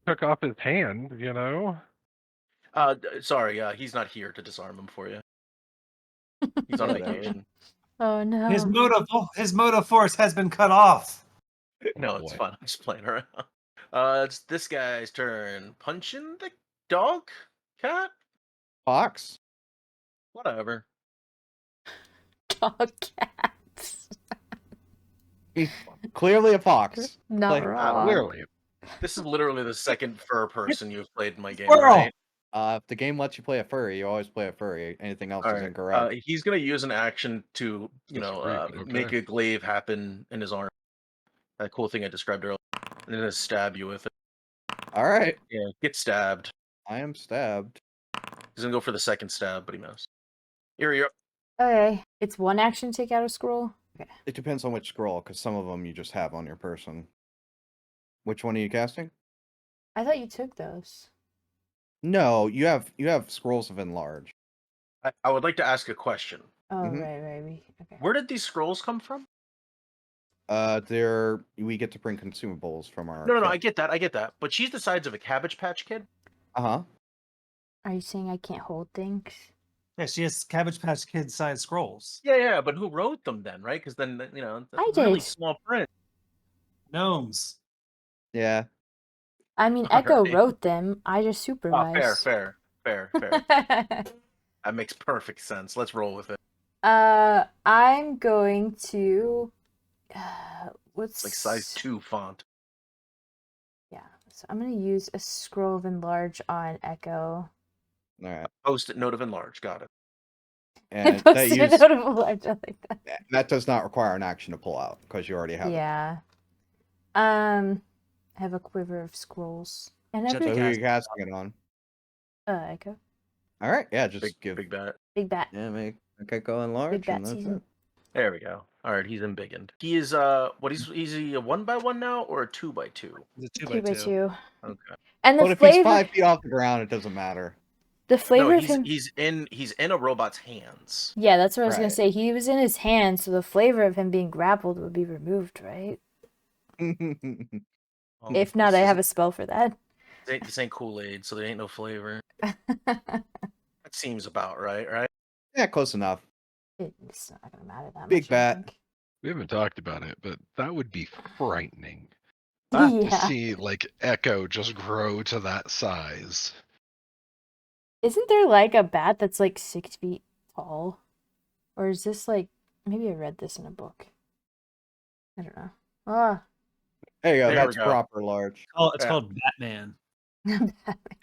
took off his hand, you know. Sorry, he's not here to disarm him for you. He's on Whatever. vacation. Oh no. his motive force has been cut off. No, it's boy. fun. I'm just playing around. It's this guy's turn. Punching the dog? Cat? Fox? Whatever. Dog cats. He's clearly a fox. Not Like, wrong. Clearly. This is literally the second fur person you've played in my game, Squirrel! right? If the game lets you play a furry, you always play a furry. Anything else is Alright, incorrect. he's gonna use an action to, Disagree, but make okay. a glaive happen in his arm. That cool thing I described earlier. And then stab you with it. Alright. Yeah, get stabbed. I am stabbed. He's gonna go for the second stab, but he missed. Here you go. Okay. It's one action to take out a scroll. Okay. It depends on which scroll, because some of them you just have on your person. Which one are you casting? I thought you took those. No, you have scrolls of enlarge. I would like to ask a question. Oh, Mhm. right. Okay. Where did these scrolls come from? We get to bring consumables from our. No, kit. I get that. But she's the size of a Cabbage Patch Kid. Uh-huh. Are you saying I can't hold things? Yeah, she has Cabbage Patch Kid size scrolls. Yeah, but who wrote them then, right? Because then, that's I really did. small print. Gnomes. Yeah. I mean, All Echo right. wrote them. I just Oh, supervised. fair. That makes perfect sense. Let's roll with it. I'm going to. What's It's like size 2 font. Yeah, so I'm gonna use a scroll of enlarge on Echo. Alright. Post-it note of enlarge. Got it. And Post-it note of enlarge. I like that. that does not require an action to pull out, because you already have it. Yeah. I have a quiver of scrolls. And Just So every who are cast you casting it on? Echo. Alright, yeah, just big, give big bat. Big bat. make Echo enlarge. Big bat and that's season. it. There we go. All right, he's embiggened. He is is he a 1x1 now or a 2x2? It's a 2 2 by by 2. 2. Okay. And the But if he's flavor, 5 feet off the ground, it doesn't matter. the No, flavor of him. he's in a robot's hands. Yeah, that's what I was gonna Right. say. He was in his hand, so the flavor of him being grappled would be removed, right? Well, If not, I this have a isn't- spell for that. this ain't Kool-Aid, so there ain't no flavor. That seems about right? Yeah, close enough. It's not gonna matter that Big much. I bat. think. We haven't talked about it, but that would be frightening to Yeah. see like Echo just grow to that size. Isn't there like a bat that's like 6 feet tall? Or is this like maybe I read this in a book? I don't know. Ah, There you go. There we That's go. proper large. Oh, it's Yeah. called Batman.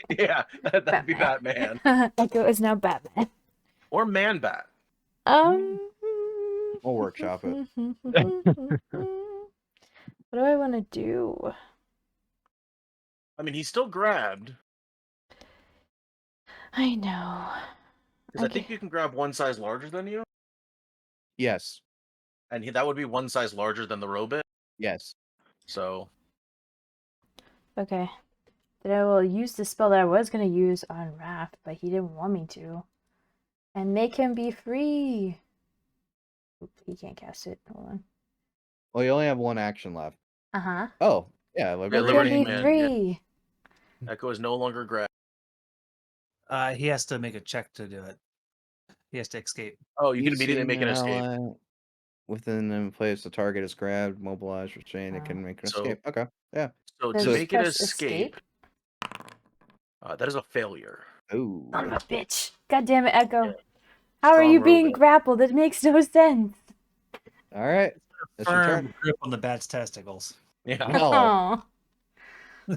Yeah, that'd be Batman Echo is now Batman. or Man Bat. We'll workshop it. What do I want to do? I mean, he's still grabbed I know. because I Okay. think you can grab one size larger than you, Yes. and that would be one size larger than the robot. Yes. So Okay. Then I will use the spell that I was going to use on Raph, but he didn't want me to. And make him be free. Oop, he can't cast it. Hold on. Well, you only have one action left. Uh-huh. Oh, yeah. Yeah, Make him Liberty be Man, yeah. free. Echo is no longer grabbed. He has to make a check to do it. He has to escape. Oh, you can immediately make an escape. ally within the place the target is grabbed, mobilized, restrained. It Oh. can make an So- escape. Okay. Yeah. So Does to it make it press escape, that is a failure. Ooh. Son of a bitch. God damn it, Echo. Yeah. How are Strong you being robot. grappled? It makes no sense. All right. That's your Firm turn. grip on the bat's testicles. Yeah. No. Aw.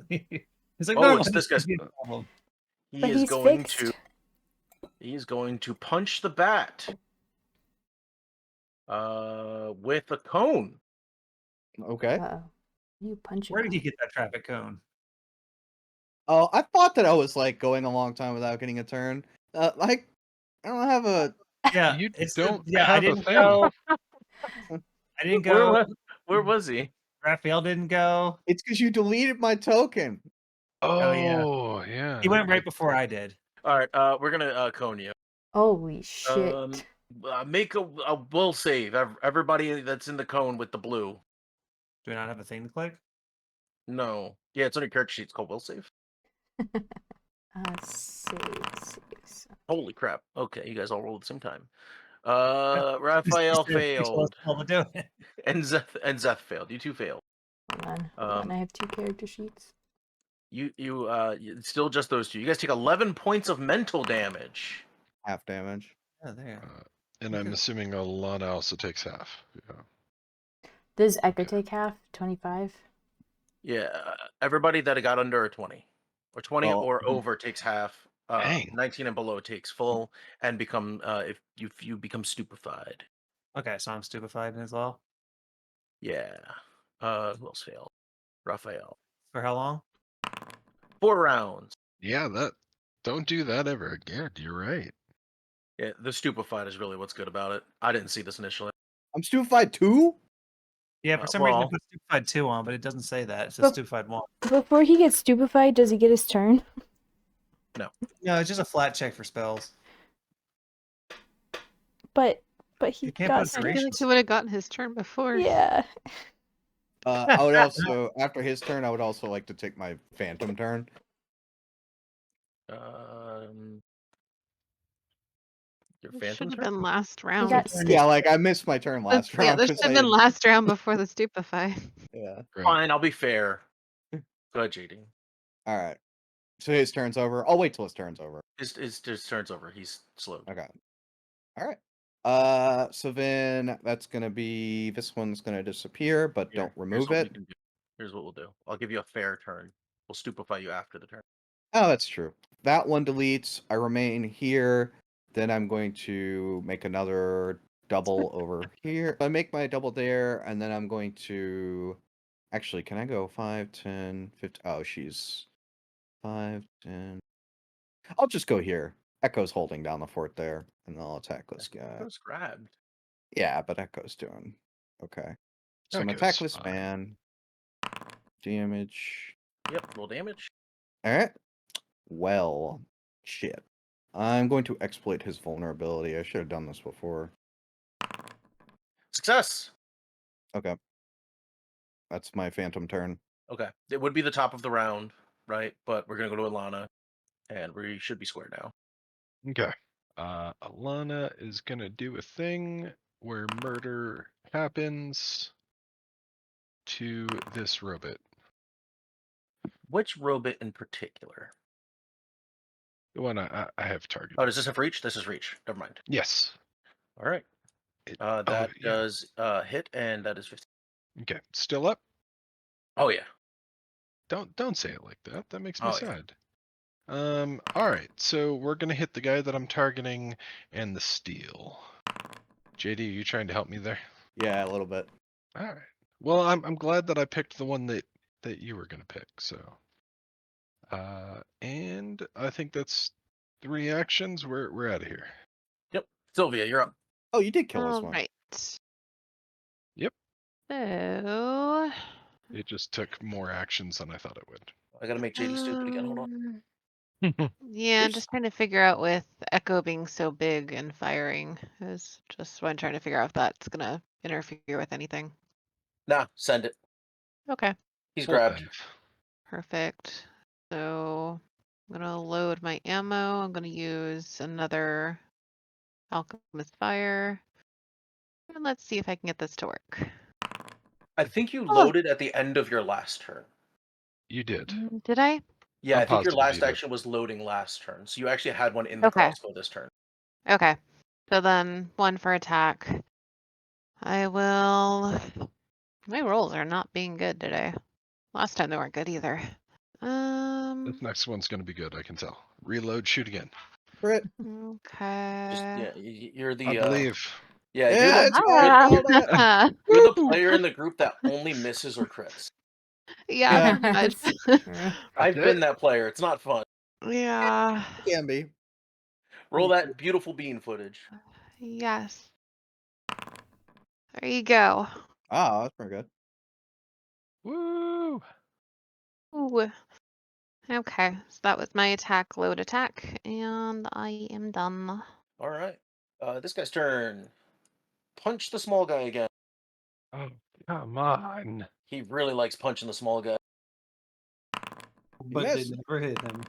He's like, Oh, no, it's this guy's. be a problem. He But is he's going fixed. to. He's going to punch the bat. With a cone. Okay. Uh-oh. You punch Where him. did he get that traffic cone? Oh, I thought that I was like going a long time without getting a turn. Like, I don't have a. Yeah, You it's don't yeah. I have a didn't thing. go. I didn't go. Where was he? Raphael didn't go. It's because you deleted my token. Oh, yeah. Oh, yeah. He went right before I did. All right. We're gonna cone you. Holy shit. Make a will save. Everybody that's in the cone with the blue. Do I not have a thing to click? No. Yeah, it's on your character sheet. It's called will save. Save. Holy crap. Okay, you guys all rolled at the same time. Yeah. Raphael He said he told us failed. all to do it. And Zeth failed. You two failed. Hold on. I have 2 character sheets. It's still just those two. You guys take 11 points of mental damage. Half damage. Oh, there. And I'm assuming Alana also takes half. Yeah. Does Echo Okay. take half? 25? Yeah, everybody that got under a 20 or 20 Well, or over takes half. Dang. 19 and below takes full, and become if you become stupefied. Okay, so I'm stupefied as well. Yeah. Who else failed? Raphael. For how long? 4 rounds. Yeah, don't do that ever again. You're right. Yeah, the stupefied is really what's good about it. I didn't see this initially. I'm stupefied too? Yeah, for some reason I well- put stupefied 2 on, but it doesn't say that. It says But- stupefied 1. Before he gets stupefied, does he get his turn? No, it's just a flat check for spells. But he You can't got put I feel like durations. he would have gotten his turn before. Yeah. I would also, after his turn, I would also like to take my phantom turn. Your It phantom should have turn? been last He round. got Yeah, like I missed my turn last Yeah, round. this 'cause should have I been last round before the stupefy. Yeah. Right. Fine, I'll be fair. Go ahead, JD. All right. So his turn's over. I'll wait till his turn's over. His turn's over. He's slowed. Okay. All right. So then that's gonna be this one's gonna disappear, but Here, don't here's remove what we it. can do. Here's what we'll do. I'll give you a fair turn. We'll stupefy you after the turn. Oh, that's true. That one deletes. I remain here. Then I'm going to make another double over here. I make my double there, and then I'm going to. Actually, can I go 5, 10, 15? Oh, she's 5, 10. I'll just go here. Echo's holding down the fort there, and then I'll attack this guy. It was grabbed. Yeah, but Echo's doing Okay. Some That attack goes with fine. span. Damage. Yep, roll damage. Alright. Well, shit. I'm going to exploit his vulnerability. I should have done this before. Success. Okay. That's my phantom turn. Okay, it would be the top of the round, right? But we're gonna go to Alana, and we should be square now. Okay. Alana is gonna do a thing where murder happens to this robot. Which robot in particular? The one I have targeted. Oh, does this have reach? This is reach. Never mind. Yes. All right. Oh, That yeah. does hit, and that is 15. Okay. Still up? Oh yeah. Don't say it like that. That makes me Oh yeah. sad. All right. So we're gonna hit the guy that I'm targeting and the steel. JD, are you trying to help me there? Yeah, a little bit. All right. Well, I'm glad that I picked the one that you were gonna pick. So, and I think that's 3 actions. We're out of here. Yep. Sylvia, you're up. Oh, you did kill this All one. right. Yep. So, It just took more actions than I thought it would. I gotta make JD stupid again. Hold on. yeah, I'm There's- just trying to figure out with Echo being so big and firing is just what I'm trying to figure out if that's gonna interfere with anything. Nah, send it. Okay, He's Full grabbed. dive. perfect. So I'm gonna load my ammo. I'm gonna use another Alchemist Fire. And let's see if I can get this to work. I think you Oh. loaded at the end of your last turn. You did. Did I? Yeah, I'm I think your positive you last did. action was loading last turn, so you actually had one in the Okay. crossbow this turn. Okay. So then one for attack. I will. My rolls are not being good today. Last time they weren't good either. This next one's gonna be good. I can tell. Reload. Shoot again. Crit. Just Okay. you're I the believe. yeah, Yeah, it's good. Ah. Called it. you're the player in the group that only misses or crits. Yeah, Yeah. pretty much. True. I've That's been it. that player. It's not fun. Yeah. It can be. Roll that beautiful bean footage. Yes. There you go. Ah, that's pretty good. Woo! Ooh. Okay, so that was my attack, load attack, and I am done. All right. This guy's turn. Punch the small guy again. Oh, come on. He really likes punching the small guy. But they missed. never hit him.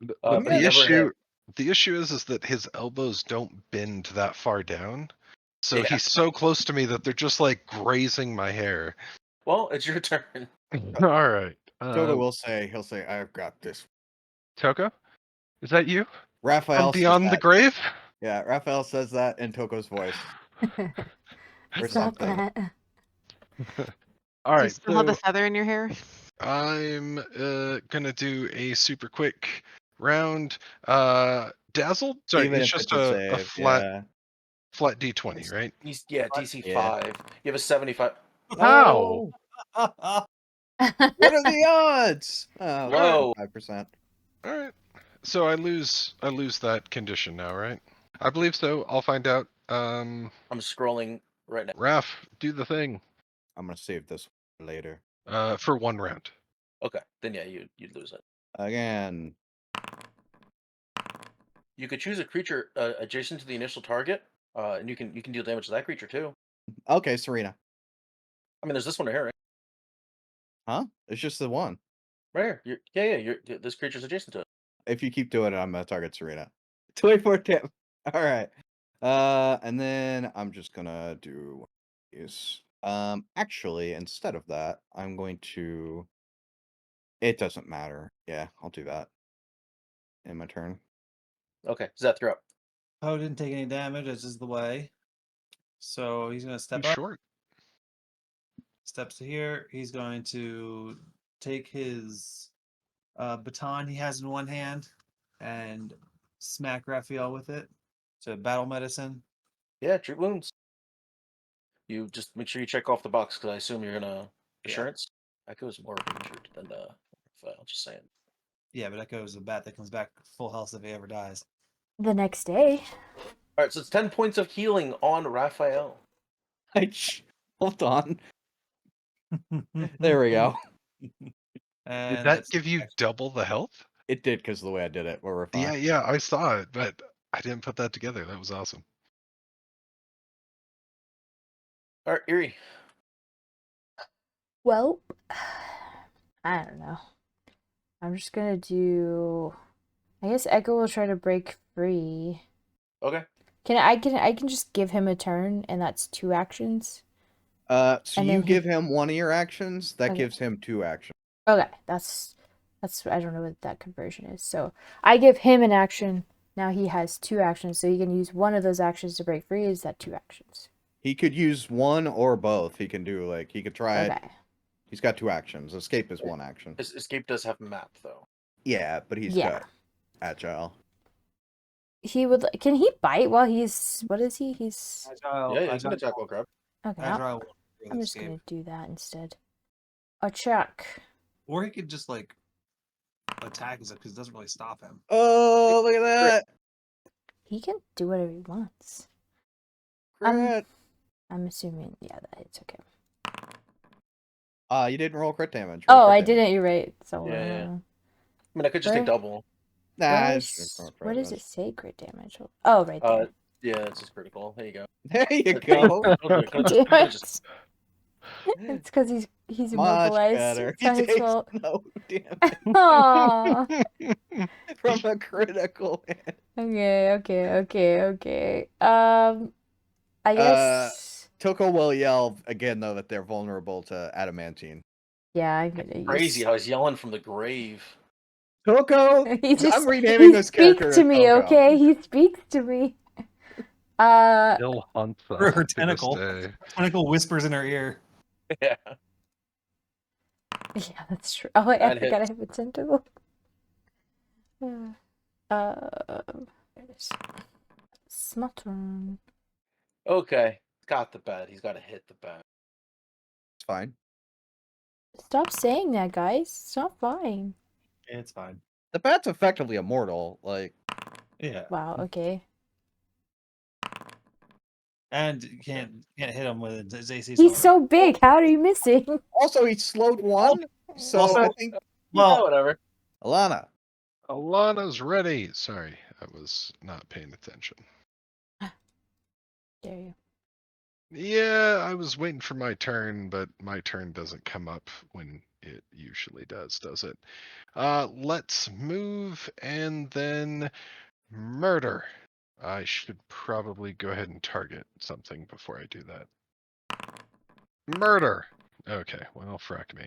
The, But the he never issue, hit. the issue is that his elbows don't bend that far down. So Yeah. he's so close to me that they're just like grazing my hair. Well, it's your turn. All right. Togo will say, he'll say, I've got this. Toko, is that you from Raphael says beyond the that. grave? Yeah, Raphael says that in Toko's voice. Or Stop something. that. All Do you right. still have the So feather in your hair? I'm gonna do a super quick round. Dazzled. Sorry, Even it's if it's just a a save, flat yeah. D20, right? Yeah, DC Yeah. 5. You have a 75. How? Oh! What are the odds? Oh, Low. 5%. All right. So I lose that condition now, right? I believe so. I'll find out. I'm scrolling right now. Raph, do the thing. I'm gonna save this later. For 1 round. Okay, then yeah, you'd lose it. Again. You could choose a creature adjacent to the initial target, and you can deal damage to that creature too. Okay, Serena. I mean, there's this one right here, right? Huh? It's just the one. Right here. Yeah. This creature's adjacent to it. If you keep doing it, I'm gonna target Serena. 24 tip. Alright. And then I'm just gonna do is actually instead of that, I'm going to it doesn't matter. Yeah, I'll do that in my turn. Okay, Zeth, you're up. Poe didn't take any damage, this is the way. So he's gonna Too step up. short. Steps to here. He's going to take his baton he has in one hand and smack Raphael with it to battle medicine. Yeah, treat wounds. You just make sure you check off the box because I assume you're gonna Yeah. assurance. Echo's more injured than Raphael, just saying. Yeah, but Echo is a bat that comes back full health if he ever dies. The next day. All right, so it's 10 points of healing on Raphael. Hold Hold on. There we go. And Did that that's give you actually- double the health? It did because of the way I did it. We're fine. Yeah, I saw it, but I didn't put that together. That was awesome. All right, Erie. Well, I don't know. I'm just gonna do. I guess Echo will try to break free. Okay. I can just give him a turn, and that's 2 actions. So And you then give him one of your actions. That Okay. gives him 2 actions. Okay, that's I don't know what that conversion is. So I give him an action. Now he has 2 actions, so he can use one of those actions to break free. Is that 2 actions? He could use one or both. He can do he could try it. Okay. He's got 2 actions. Escape is 1 action. Escape does have a map though. Yeah, but he's Yeah. got agile. He would. Can he bite while he's? What is he? He's. Agile, Yeah, you can agile, attack while grab. Okay. agile will I'm just gonna do that instead. A check. Or he could just like attack us because it doesn't really stop him. Oh, look at that! He can do whatever he wants. Crit. I'm assuming. Yeah, that hits. Okay. You didn't roll crit damage. Oh, Roll I crit damage. didn't. You're right. So. Yeah. I mean, I could just take Where- double. Nah, Where does it say crit damage? Oh, right there. Yeah, it's just critical. There you go. There you go. Damn it. It's because he's Much immobilized. better. It's not his takes fault. no damage Aww. from a critical hit. Okay. I guess. Toko will yell again though that they're vulnerable to adamantine. Yeah, I'm gonna use. Crazy how he's yelling from the grave. Toko, He just I'm renaming this character. speaks to me, Toko. okay? He speaks to me. Still haunts us Her to this tentacle. day. Tentacle whispers in her ear. Yeah. Yeah, that's true. Oh, I That forgot I hits. have a tentacle. It's my turn. Okay. Got the bat. He's got to hit the bat. It's fine. Stop saying that, guys. It's not fine. It's fine. The bat's effectively immortal. Like, Yeah. Wow. Okay. And you can't hit him with his AC. He's so big. How are you missing? also he slowed 1, so Also- I think Yeah, well. whatever. Alana. Alana's ready. Sorry, I was not paying attention. Dare you? Yeah, I was waiting for my turn, but my turn doesn't come up when it usually does it? Let's move and then murder. I should probably go ahead and target something before I do that. Murder. Okay, well, frack me.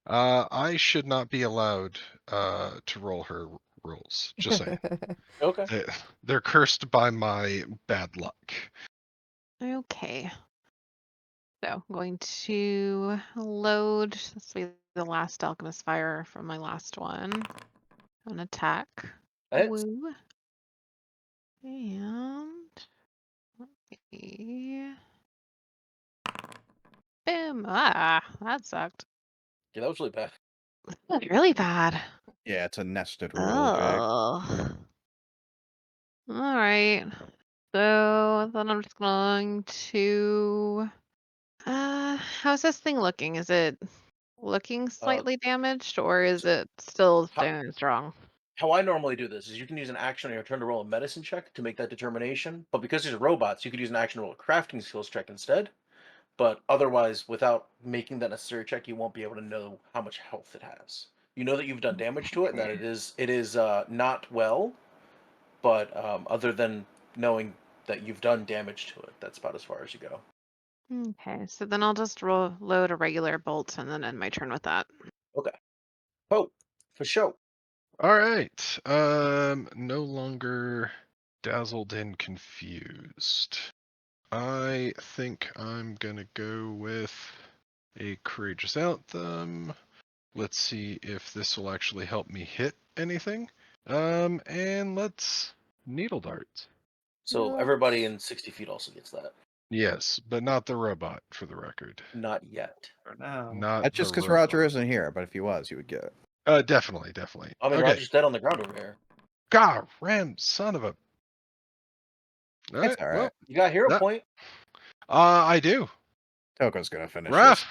I should not be allowed to roll her rolls. Just saying. Okay. They're cursed by my bad luck. Okay. So I'm going to load. This will be the last alchemist fire from my last one. An attack. That hits. Woo. And let's see. Boom. Ah, that sucked. Yeah, that was really bad. That was really bad. Yeah, it's a nested roll, Jack. Oh. All right. So then I'm just going to. How's this thing looking? Is it looking slightly damaged, or is it still standing strong? How I normally do this is you can use an action on your turn to roll a medicine check to make that determination. But because these are robots, you could use an action to roll a crafting skills check instead. But otherwise, without making that necessary check, you won't be able to know how much health it has. You know that you've done damage to it and that it is not well. But other than knowing that you've done damage to it, that's about as far as you go. Okay, so then I'll just load a regular bolt and then end my turn with that. Okay. Oh, for sure. All right. No longer dazzled and confused. I think I'm gonna go with a courageous anthem. Let's see if this will actually help me hit anything. And let's needle dart. So everybody in 60 feet also gets that. Yes, but not the robot, for the record. Not yet. For now. Not That's just the because Roger robot. isn't here, but if he was, he would get it. Definitely. I mean, Okay. Roger's dead on the ground over here. God, ram, son of a. All It's all right. You got hero That- point. I do. Toko's gonna finish Raph.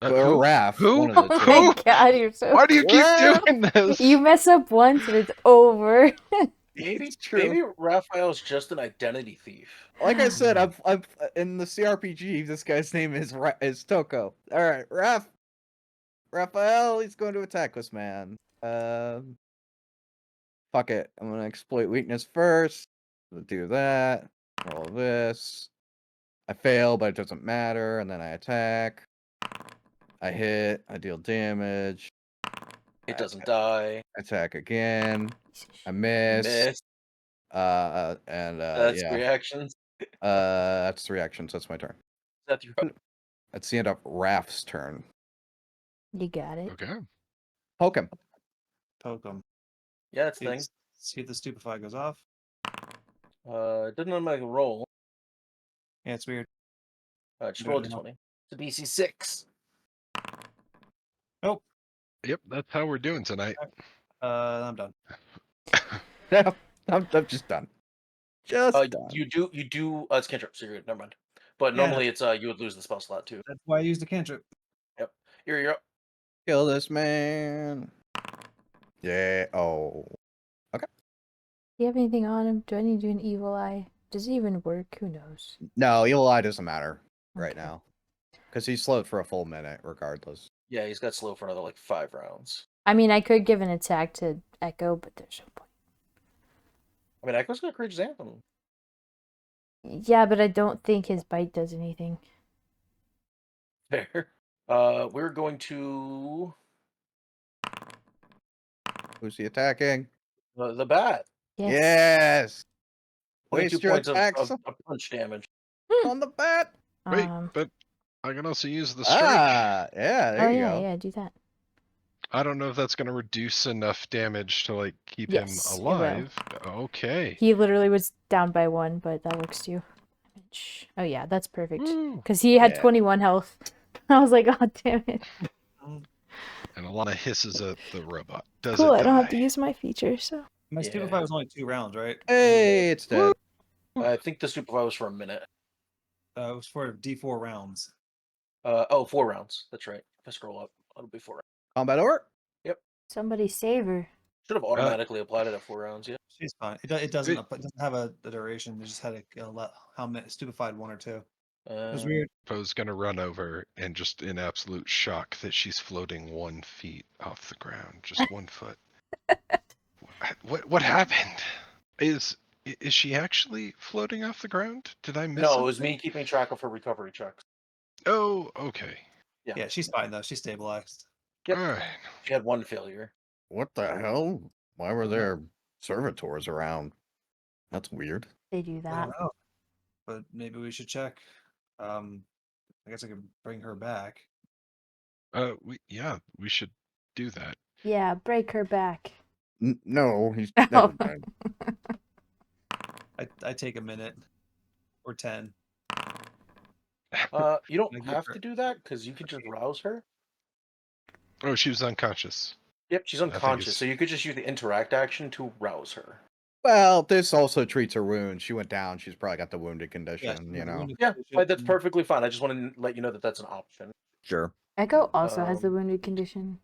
this. Or Raph. Who? One of the Oh two. my Who? god, you're so. Why do you keep Raph! doing this? You mess up once and it's over. Maybe, true. maybe Raphael's just an identity thief. Like I said, I'm in the CRPG. This guy's name is Toko. All right, Raphael. He's going to attack this man. Fuck it. I'm gonna exploit weakness first. Do that. Roll this. I fail, but it doesn't matter. And then I attack. I hit. I deal damage. It doesn't die. Attack again. I You miss. miss. And That's yeah. reactions. That's 3 actions. That's my turn. Seth, you're up. That's the end of Raph's turn. You got it. Okay. Poke him. Poke him. Yeah, it's thing. See if the stupefy goes off. Didn't automatically roll. Yeah, it's weird. Just Good rolled a enough. 20. It's a DC 6. Nope. Yep, that's how we're doing tonight. I'm done. No, I'm just done. Just done. You do. It's cantrip, so you're good. Never mind. But Yeah. normally it's you would lose the spell slot too. That's why I used the cantrip. Yep. You're up. Kill this man. Yeah. Oh. Do you have anything on him? Do I need to do an evil eye? Does it even work? Who knows? No, evil eye doesn't matter right Okay. now. Because he's slowed for a full minute, regardless. Yeah, he's got slow for another like 5 rounds. I mean, I could give an attack to Echo, but there's no point. I mean, Echo's got Courageous Anthem. Yeah, but I don't think his bite does anything. Fair. We're going to Who's he attacking? the bat. Yes. Yes. 22 Waste your points attacks of punch damage. on the bat. Wait, Um, but I can also use the strike. Ah, yeah. There oh you yeah, go. yeah, do that. I don't know if that's going to reduce enough damage to like keep Yes, him it will. alive. Okay. He literally was down by 1, but that works too. Oh yeah, that's perfect. Woo. Because he had Yeah. 21 health. I was like, oh damn it. And Alana hisses at the robot. Does Cool, it I don't have to die? use my feature, so. My Yeah. stupefy was only 2 rounds, right? Hey, it's dead. I think the Stupefy was for a minute. It was for D4 rounds. 4 rounds. That's right. If I scroll up, it'll be 4 rounds. Combat over. Somebody save her. Should have automatically applied it at 4 rounds. Yeah. She's fine. It doesn't have a duration. It just had how many stupefied 1 or 2. It was weird. Poe's gonna run over and just in absolute shock that she's floating 1 feet off the ground, just 1 foot. What happened? Is she actually floating off the ground? Did I miss? No, it was something? me keeping track of her recovery checks. Oh, okay. Yeah, she's fine though. She's stabilized. Yep. All right. She had 1 failure. What the hell? Why were don't know. there servitors around? That's weird. They do I that. don't know, but maybe we should check. I guess I could bring her back. We should do that. Yeah, break her back. No, he's Oh. never mind. I take a minute or 10. You don't I give have her- to do that because you could just rouse her. Oh, she was unconscious. Yep, she's think unconscious, it's- so you could just use the interact action to rouse her. Well, this also treats her wound. She went down. She's probably got the wounded condition, she's you know. wounded Yeah, condition. that's perfectly fine. I just wanted to let you know that that's an option. Sure. Echo also has the Um, wounded condition.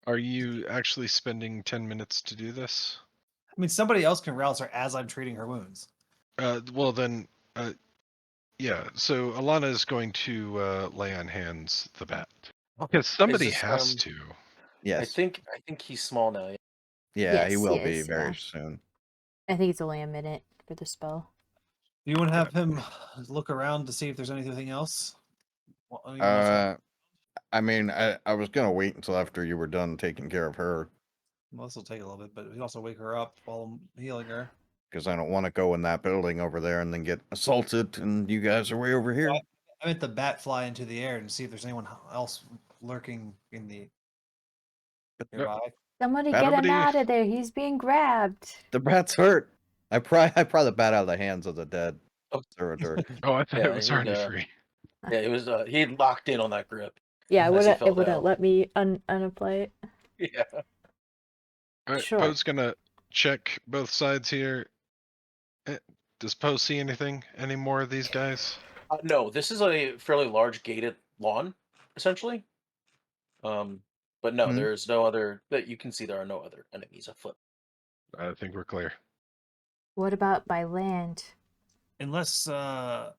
Are you actually spending 10 minutes to do this? I mean, somebody else can rouse her as I'm treating her wounds. Well then, yeah. So Alana is going to lay on hands the bat because somebody this, has to. Yes. I think he's small now. Yeah. Yeah, he Yes, will he be is, very yeah. soon. I think it's only a minute for the spell. Do you want to have him look around to see if there's anything else? You wanna try- I mean, I was gonna wait until after you were done taking care of her Well, this will take a little bit, but we also wake her up while I'm healing her. because I don't want to go in that building over there and then get assaulted, and you guys are way over here. I meant the bat fly into the air and see if there's anyone else lurking in the nearby. Somebody Bat- get him Nobody- out of there. He's being grabbed. The bat's hurt. I pry the bat out of the hands of the dead Oh. servitor. Oh, I thought Yeah, it was he would, already free. Yeah, it was. He had locked in on that grip. Yeah, As he it fell wouldn't down. let me unapply it. Yeah. All right, Sure. Poe's gonna check both sides here. Does Poe see anything? Any more of these guys? No, this is a fairly large gated lawn, essentially. But no, Hmm. there is no other that you can see. There are no other enemies afoot. I think we're clear. What about by land? Unless I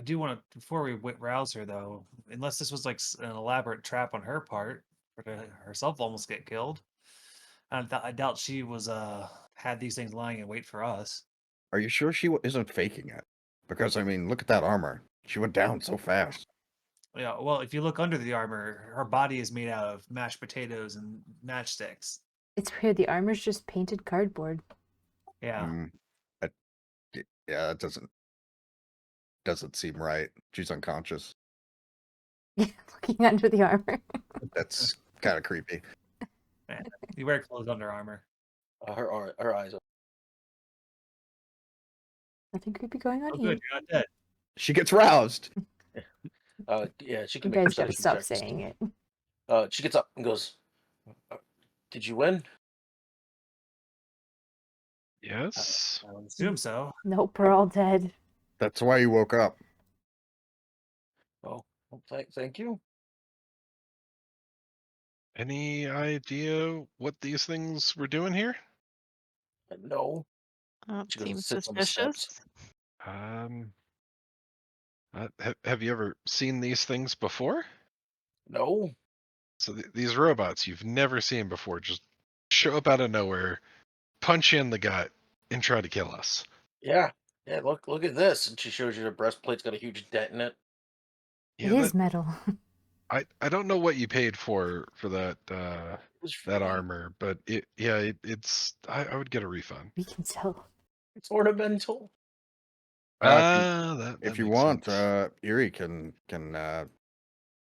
do want to, before we rouse her though, unless this was like an elaborate trap on her part for to herself almost get killed. I doubt she was had these things lying in wait for us. Are you sure she isn't faking it? Because I mean, look at that armor. She went down so fast. Yeah, well, if you look under the armor, her body is made out of mashed potatoes and matchsticks. It's weird. The armor's just painted cardboard. Yeah. Mm, I- yeah, that doesn't seem right. She's unconscious. Looking under the armor. That's kind of creepy. Yeah. You wear clothes under armor. Her eyes. Nothing creepy going on Oh, here. good, you're not dead. She gets roused. Yeah, she You can make guys gotta perception stop checks. saying it. She gets up and goes, "Did you win?" Yes. I would assume so. Nope, we're all dead. That's why you woke up. Oh, well, thank you. Any idea what these things were doing here? No, That she goes and seems sits on the steps. suspicious. Um, have you ever seen these things before? No, So these robots you've never seen before just show up out of nowhere, punch you in the gut, and try to kill us. yeah, yeah. Look at this, and she shows you her breastplate's got a huge dent in it. It Yeah, is metal. I don't know what you paid for that It was that free. armor, but it's I would get a refund. We can sell. It's ornamental. That If you makes want, sense. Erie can Oh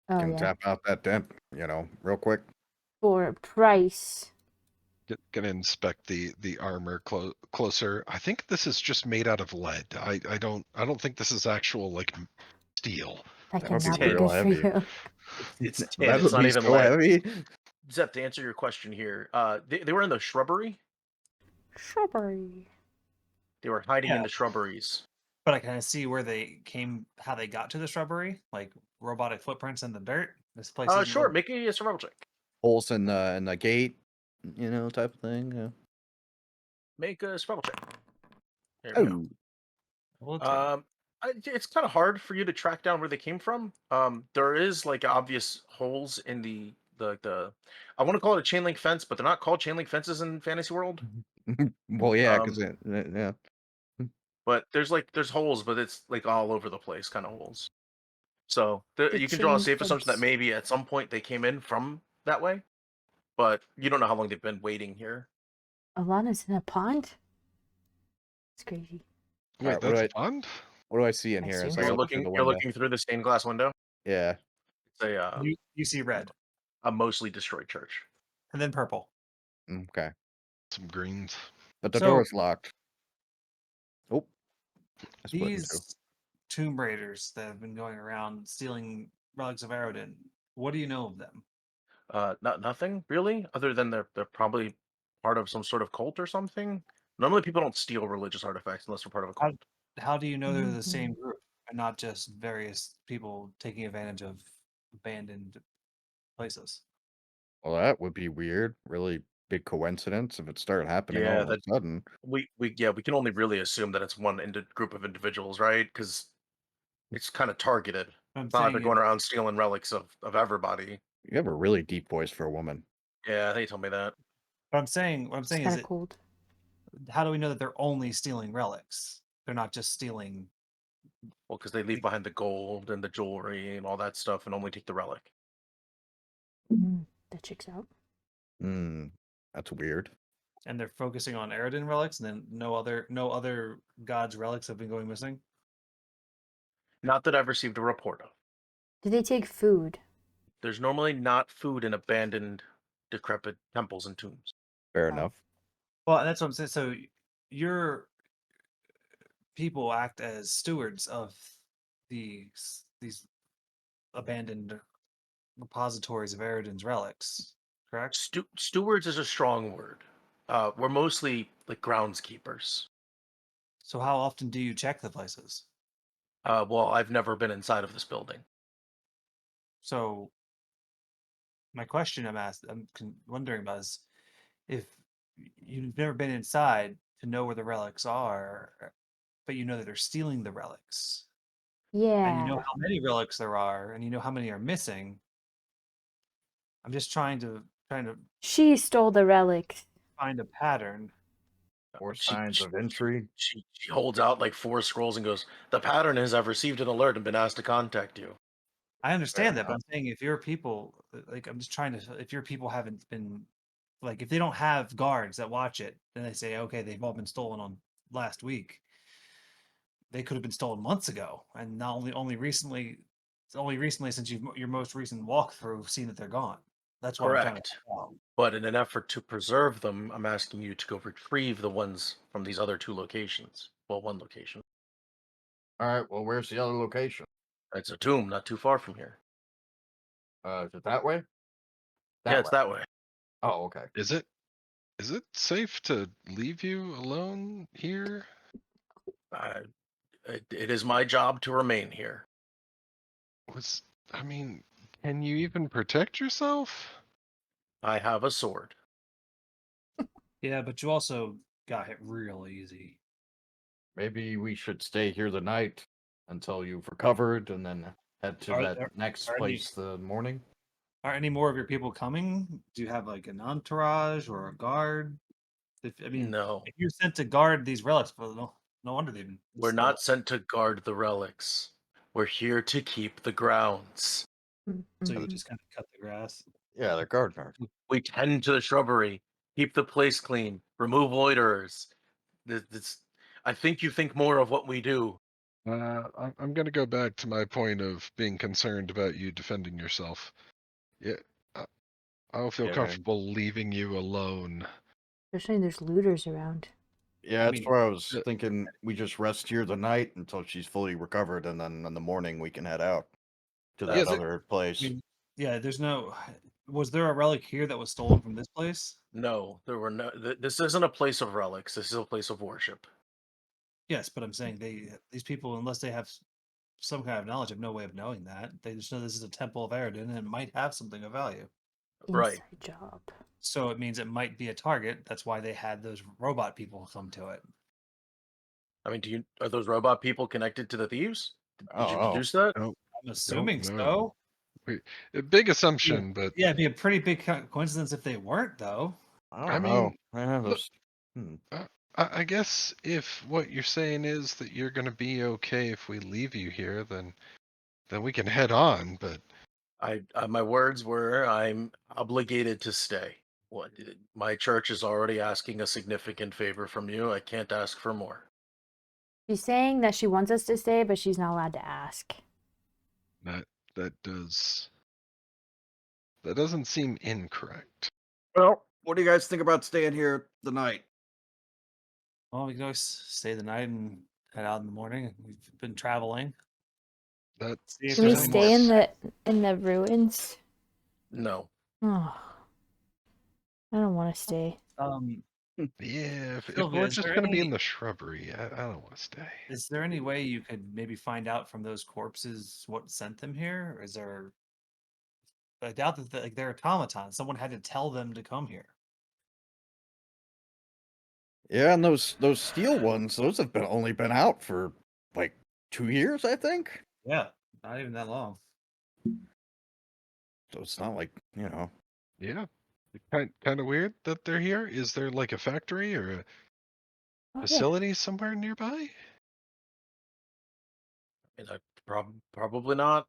yeah. tap out that dent, real quick. For a price. Gonna inspect the armor closer. I think this is just made out of lead. I don't think this is actual like steel. That That would be cannot be tin. real good for heavy. you. It's tin. That It's would not be even so lead. heavy. Zep, to answer your question here, they were in the shrubbery. Shrubbery. They were hiding in Yeah. the shrubberies. But I kind of see where they came, how they got to the shrubbery, like robotic footprints in the dirt. This place isn't Sure. really. Make a survival check. Holes in the gate, type of thing. Yeah. Make a survival check. There we go. Oh, We'll take it. It's kind of hard for you to track down where they came from. There is like obvious holes in the I want to call it a chain link fence, but they're not called chain link fences in Fantasy World. well, yeah, because Um, yeah. but there's holes, but it's like all over the place kind of holes. So The you can draw a chain safe assumption that fence. maybe at some point they came in from that way, but you don't know how long they've been waiting here. Alana's in a pond? It's crazy. All Wait, right, that's a pond? what do I see in I here assume as I You're so. look through the looking window? through the stained glass window. Yeah. It's You see red a mostly destroyed church. and then purple. Okay. Some greens. But the So door's locked. Oh, I split in two. these tomb raiders that have been going around stealing relics of Arodin, what do you know of them? Nothing really, other than they're probably part of some sort of cult or something. Normally, people don't steal religious artifacts unless they're part of a How, cult. how do you know they're the same Mhm. group and not just various people taking advantage of abandoned places? Well, that would be weird. Really big coincidence if it started happening all Yeah, of a that sudden. we can only really assume that it's one group of individuals, right? Because it's kind of targeted. What I'm It's not like they're saying is, going around stealing relics of everybody. You have a really deep voice for a woman. Yeah, they told me that. what I'm It's saying kind is of cold. how do we know that they're only stealing relics? They're not just stealing. Well, because they leave behind the gold and the jewelry and all that stuff, and only take the relic. That checks out. Hmm. That's weird. And they're focusing on Arodin relics, and then no other gods' relics have been going missing. Not that I've received a report of. Do they take food? There's normally not food in abandoned, decrepit temples and tombs. Fair Oh. enough. Well, that's what I'm saying. So your people act as stewards of these abandoned repositories of Arodin's relics, correct? Stewards is a strong word. We're mostly like groundskeepers. So how often do you check the places? Well, I've never been inside of this building. So my question wondering about is if you've never been inside to know where the relics are, but you know that they're stealing the relics, and you know Yeah. how many relics there are, and you know how many are missing. I'm just trying to She stole the relic. find a pattern. Or She, signs she, of entry. she holds out like 4 scrolls and goes, "The pattern is I've received an alert and been asked to contact you." I Fair understand that, but enough. I'm saying if your people, like, I'm just trying to, if your people haven't been, like, if they don't have guards that watch it, then they say, okay, they've all been stolen on last week. They could have been stolen months ago, and not only recently since your most recent walkthrough, seen that they're gone. That's what I'm trying to Correct. find out. But in an effort to preserve them, I'm asking you to go retrieve the ones from these other 2 locations. Well, 1 location. All right. Well, where's the other location? It's a tomb not too far from here. Is it that way? Yeah, it's that way. Oh, okay. Is it safe to leave you alone here? It is my job to remain here. I mean, can you even protect yourself? I have a sword. Yeah, but you also got hit real easy. Maybe we should stay here the night until you've recovered, and then head to Are that there- next are any- place the morning. Are any more of your people coming? Do you have like an entourage or a guard? I mean, No, if you're sent to guard these relics, well, no wonder they've been we're stolen. not sent to guard the relics. We're here to keep the grounds. So you Mhm. just kind of cut the grass. Yeah, the gardener. We tend to the shrubbery, keep the place clean, remove loiterers. I think you think more of what we do. I'm going to go back to my point of being concerned about you defending yourself. Yeah, I don't feel Yeah, comfortable leaving you alone. Especially there's looters around. yeah. I That's mean, where I was uh, thinking. We just rest here the night until she's fully recovered, and then in the morning we can head out to Yeah, that other I place. mean, yeah, there's no. Was there a relic here that was stolen from this place? No, there were no. This isn't a place of relics. This is a place of worship. Yes, but I'm saying these people, unless they have some kind of knowledge, have no way of knowing that. They just know this is a temple of Eridan and it might have something of value. Right. Inside job. So it means it might be a target. That's why they had those robot people come to it. I mean, are those robot people connected to the thieves? Did you Oh, deduce that? I'm don't assuming know. so. A big Yeah, assumption, but yeah, it'd be a pretty big coincidence if they weren't, though. I I don't mean, know. Yeah, look, those. I guess if what you're saying is that you're going to be okay if we leave you here, then we can head on. But My words were, I'm obligated to stay. What? My church is already asking a significant favor from you. I can't ask for more. She's saying that she wants us to stay, but she's not allowed to ask. that that doesn't seem incorrect. Well, what do you guys think about staying here the night? Well, we can always stay the night and head out in the morning. We've been traveling. That See if Can we there's any more. stay in the ruins? No. Oh, I don't want to stay. Yeah, if Sylvia, we're is just there going to be any in the shrubbery, I don't want to stay. is there any way you could maybe find out from those corpses what sent them here? Or is there? I doubt that like they're automatons. Someone had to tell them to come here. Yeah, and those steel ones, those have only been out for like 2 years, I think. Yeah, not even that long. So it's not like Yeah, kind of weird that they're here. Is there like a factory or a Oh, yeah. facility somewhere nearby? Probably not.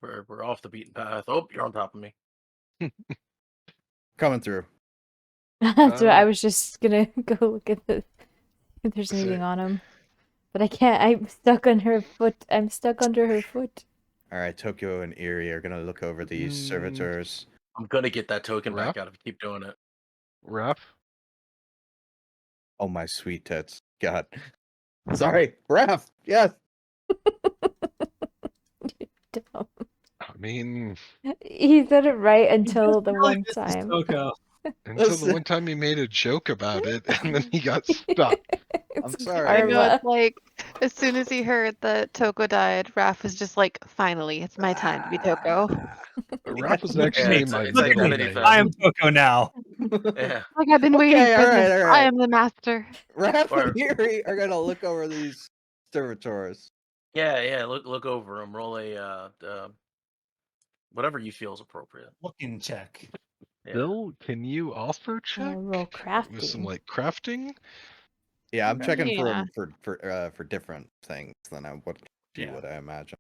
We're off the beaten path. Oh, you're on top of me. coming through. That's what I was just gonna go look at if there's Say- anything on him. But I can't. I'm stuck on her foot. I'm stuck under her foot. All right, Tokyo and Erie are gonna look over these servitors. I'm gonna get that token Rough? back out if you keep doing it. Rough? Oh my sweet tits, God. Sorry, Raph. Yes. Dumb. I mean, He said it right until the Really one misses time. Toko. Until the Listen. one time he made a joke about it, and then he got stuck. I'm It's sorry. I know karma. it's like as soon as he heard that Toko died, Raph was just like, finally, it's my time to be Toko. Ralph was Look at actually me. it's, my it's Look at middle me. identity name. theft. I am Toko now. Yeah. Like I've been waiting Okay, for all right, this. all I right. am the master. Raph Or- and Yuri are gonna look over these servitors. Yeah. Look over them. Roll a whatever you feel is appropriate. Looking check. Yeah. Bill, can you also check roll with some crafting. like crafting? Yeah, I'm checking Yeah. for different things than she Yeah. would, I imagine.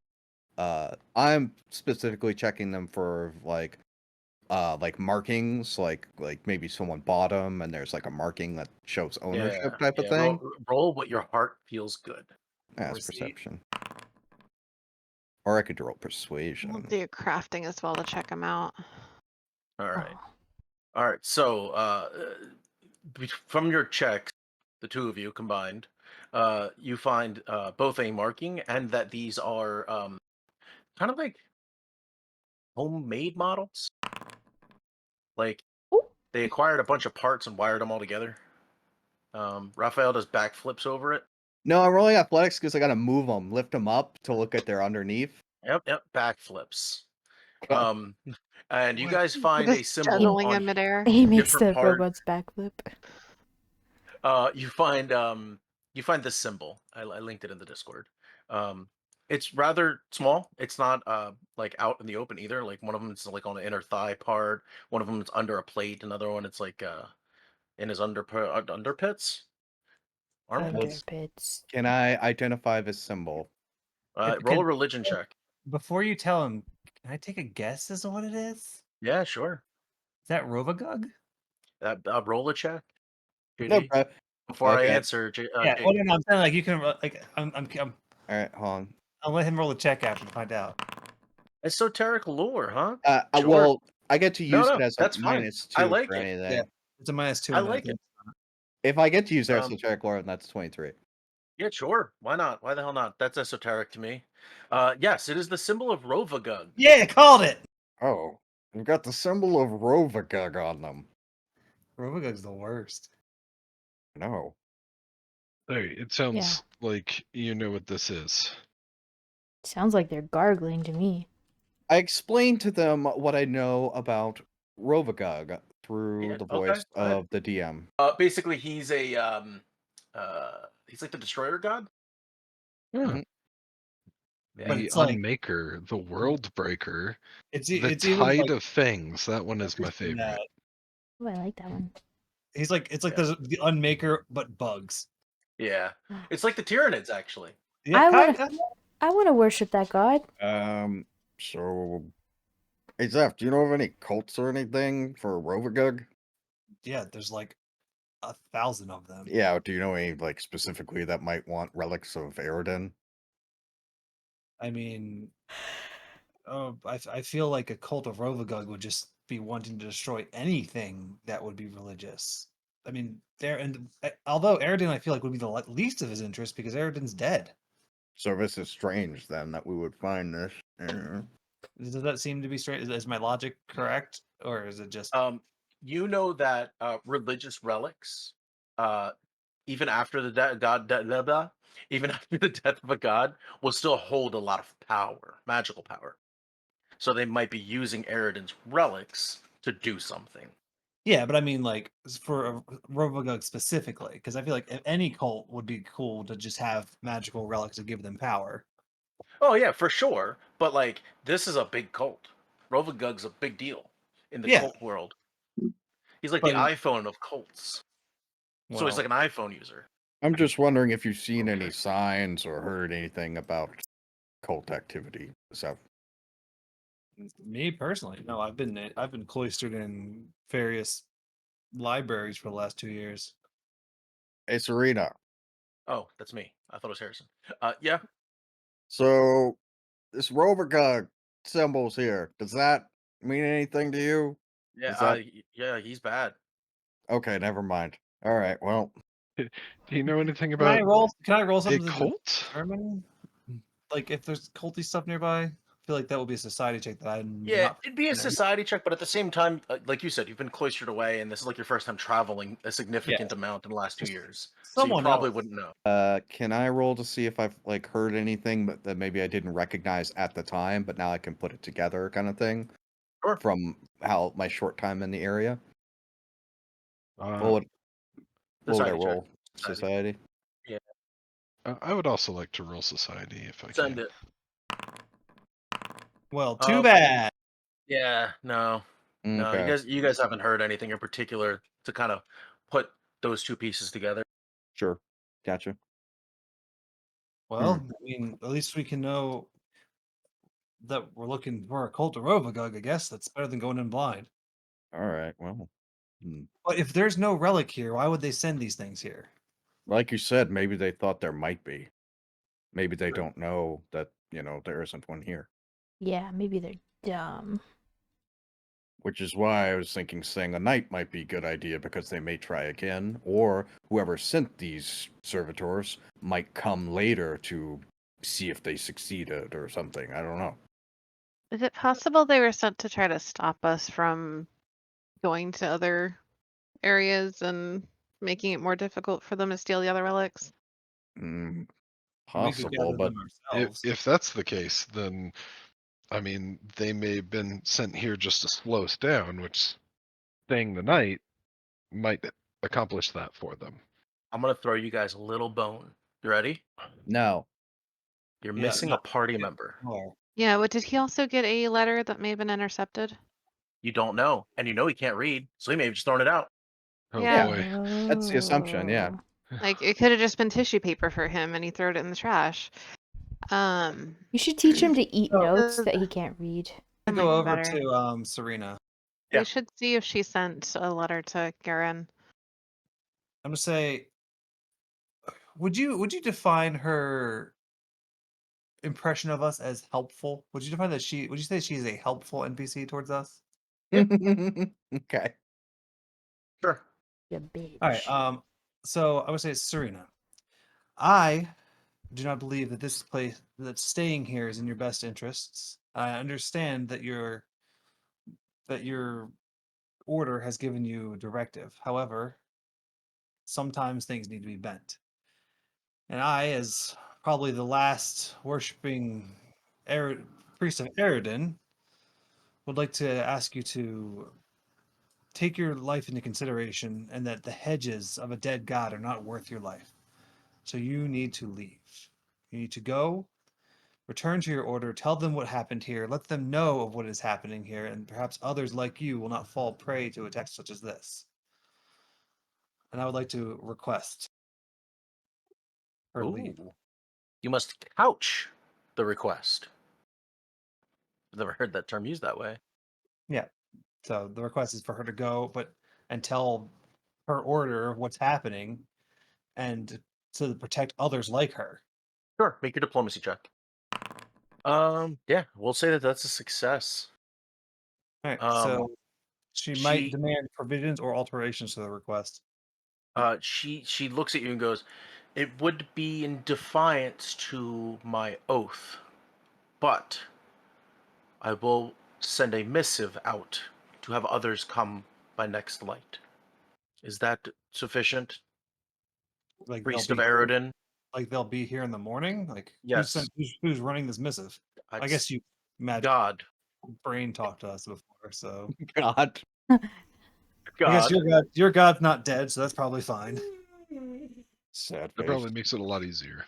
I'm specifically checking them for like markings, like maybe someone bought them and there's like a marking that shows ownership type of thing. Roll what your heart feels good. That's Receipt. perception. Or I could roll We'll persuasion. do crafting as well to check them out. All right. Oh. All right. So, from your checks, the two of you combined, you find both a marking and that these are kind of like homemade models. Like Ooh. they acquired a bunch of parts and wired them all together. Raphael does backflips over it. No, I'm rolling athletics because I gotta move them, lift them up to look at their underneath. Yep, backflips. Okay. And you What? guys find a Just symbol juggling in on midair. He makes different the part. robot's backflip. You find this symbol. I linked it in the Discord. It's rather small. It's not like out in the open either. Like one of them is like on the inner thigh part. One of them is under a plate. Another one it's like in his underpits. Armpits. Underpits. Can I identify this symbol? Roll a religion check. Before you tell him, can I take a guess as to what it is? Yeah, sure. Is that Rovagug? Roll a check. JD. Okay. Before I Okay. answer, Yeah. Jake. Oh no, I'm saying like you can like I'm All right, hold on. I'll let him roll a check after to find out. Esoteric lore, huh? Sure. Well, I get to use No, it as a that's fine. -2 I like for it. anything. Yeah. It's a -2. I on that, like think. it. If I get to use Um, esoteric lore, then that's 23. Yeah, sure. Why not? Why the hell not? That's esoteric to me. Yes, it is the symbol of Rovagug. Yeah, called it. Oh, you've got the symbol of Rovagug on them. Rovagug's the worst. No. Hey, it sounds like you know what this is. Sounds like they're gargling to me. I explained to them what I know about Rovagug through Yeah, the okay, voice go ahead. of the DM. Basically, he's a he's like the destroyer god. Yeah. Mhm. Yeah. But The it's like Unmaker, the World Breaker, it's the even Tide like of Things. That one is my worse than favorite. that. Oh, I like that one. He's like it's like the Unmaker but bugs. Yeah, it's like the Tyranids actually. Yeah, I want to worship that god. So, hey Zeph, do you know of any cults or anything for Rovagug? yeah. There's like 1,000 of them. Yeah, do you know any like specifically that might want relics of Aridin? I mean, I feel like a cult of Rovagug would just be wanting to destroy anything that would be religious. I mean, although Aridin, I feel like would be the least of his interest because Aridin's dead. So this is strange then that we would find this. Does that seem to be straight? Is my logic correct, or is it just? You know that religious relics, even after the even after the death of a god, will still hold a lot of power, magical power. So they might be using Eridan's relics to do something. Yeah, but I mean, like for Rovagug specifically, because I feel like any cult would be cool to just have magical relics to give them power. Oh yeah, for sure. But like, this is a big cult. Rovagug's a big deal in the Yeah. cult world. He's like But- the iPhone of cults. So he's Well, like an iPhone user. I'm just wondering if you've seen any signs or heard anything about cult activity. So, me personally, no, I've been cloistered in various libraries for the last 2 years. hey Serena, Oh, that's me. I thought it was Harrison. Yeah. so this Rovagug symbols here, does that mean anything to you? Yeah, Is that yeah, he's bad. okay? Never mind. All right, well, Do you know anything Can I about roll? Can I roll a something to cult? determine, like, if there's culty stuff nearby? feel like that would be a society check that I'm Yeah, not. it'd be a familiar with. society check, but at the same time, like you said, you've been cloistered away, and this is like your first time traveling a significant Yes. amount in the last 2 Just years. So you someone probably else. wouldn't know. Can I roll to see if I've like heard anything that maybe I didn't recognize at the time, but now I can put it together, kind of thing, Sure. from how my short time in the area? What Uh, would, what would I Society check. roll? Society. Yeah. I would also like to roll society if I Send can. it. Well, too Um, bad. Yeah, no, no. Okay. You guys haven't heard anything in particular to kind of put those two pieces together. Sure. Gotcha. Well, I mean, at least we can know that we're looking for a cult of Rovagug. I guess that's better than going in blind. All right. Well, hmm. But if there's no relic here, why would they send these things here? Like you said, maybe they thought there might be. Maybe they don't know that, there isn't one here. Yeah, maybe they're dumb. Which is why I was thinking staying a night might be a good idea because they may try again, or whoever sent these servitors might come later to see if they succeeded or something. I don't know. Is it possible they were sent to try to stop us from going to other areas and making it more difficult for them to steal the other relics? Mm, We could possible, gather but them ourselves. If that's the case, then I mean they may have been sent here just to slow us down, which staying the night might accomplish that for them. I'm gonna throw you guys a little bone. You ready? no. You're Yeah, missing a not party yet. member. More. Yeah, but did he also get a letter that may have been intercepted? You don't know, and you know he can't read, so he may have just thrown it out. Oh Yeah. boy. That's the assumption, yeah. Oh. Like it could have just been tissue paper for him and he threw it in the trash. You should teach him to eat So- notes that he can't read. I That go might be over better. to Serena. Yeah. We should see if she sent a letter to Garen. I'm gonna say, would you define her impression of us as helpful? Would you define that she? Would you say she's a helpful NPC towards us? Okay. Sure. You bitch. All right. So I would say, Serena, I do not believe that this place, that staying here, is in your best interests. I understand that your order has given you a directive. However, sometimes things need to be bent. And I, as probably the last worshiping priest of Eridan, would like to ask you to take your life into consideration and that the hedges of a dead god are not worth your life. So you need to leave. You need to go, return to your order, tell them what happened here, let them know of what is happening here, and perhaps others like you will not fall prey to attacks such as this. And I would like to request her leave. Ooh. You must couch the request. I've never heard that term used that way. Yeah. So the request is for her to go, but and tell her order what's happening, and to protect others like her. Sure. Make your diplomacy check. Yeah, we'll say that that's a success. All right. Um, So she might she demand provisions or alterations to the request. she looks at you and goes, "It would be in defiance to my oath, but I will send a missive out to have others come by next light. Is that sufficient, Like they'll priest of be here, Eridan?" they'll be here in the morning. Like Yes. who's running this missive? I It's guess you magic God. brain talked to us before, so God. I guess God. your god's not dead, so that's probably fine. Sad That face. probably makes it a lot easier.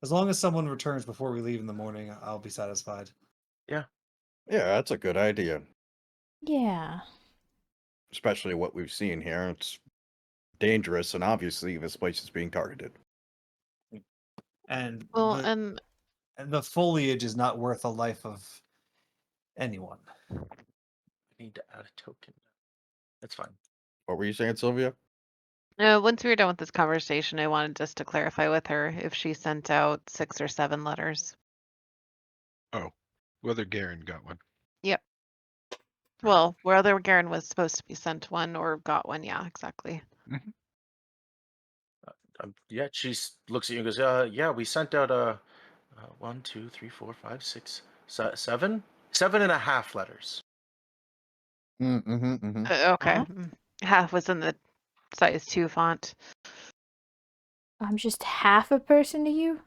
As long as someone returns before we leave in the morning, I'll be satisfied. Yeah, that's a good idea. Yeah. Especially what we've seen here. It's dangerous, and obviously this place is being targeted. And Well, and the foliage is not worth a life of anyone. I need to add a token. That's fine. What were you saying, Sylvia? once we were done with this conversation, I wanted just to clarify with her if she sent out 6 or 7 letters. Oh, whether Garen got one. Yep. Well, whether Garen was supposed to be sent one or got one, yeah, exactly. Yeah, she looks at you and goes, yeah, we sent out 1, 2, 3, 4, 5, 6, 7? 7.5 letters. Okay. Half was in the size 2 font. I'm just half a person to you?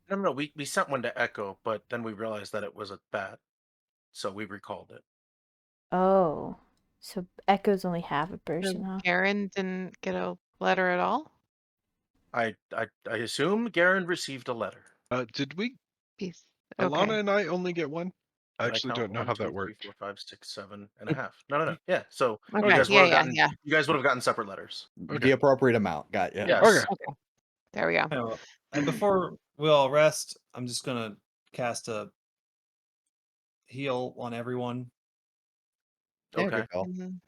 No. We sent one to Echo, but then we realized that it was a bat, so we recalled it. Oh. So Echo's only half a person, So huh? Garen didn't get a letter at all? I assume Garen received a letter. Did we, Peace. Alana Okay. and I only get one? I Did I actually count don't know 1, how 2, that 3, worked. 4, 5, 6, 7.5? No. Yeah. So you Okay. guys would Yeah, have yeah, gotten. yeah. You guys would have gotten separate letters. Okay. The appropriate amount. Got you. Yes. Okay. Okay. There we go. Anyway, and before we all rest, I'm just gonna cast a heal on everyone. Yeah, Okay. good call. And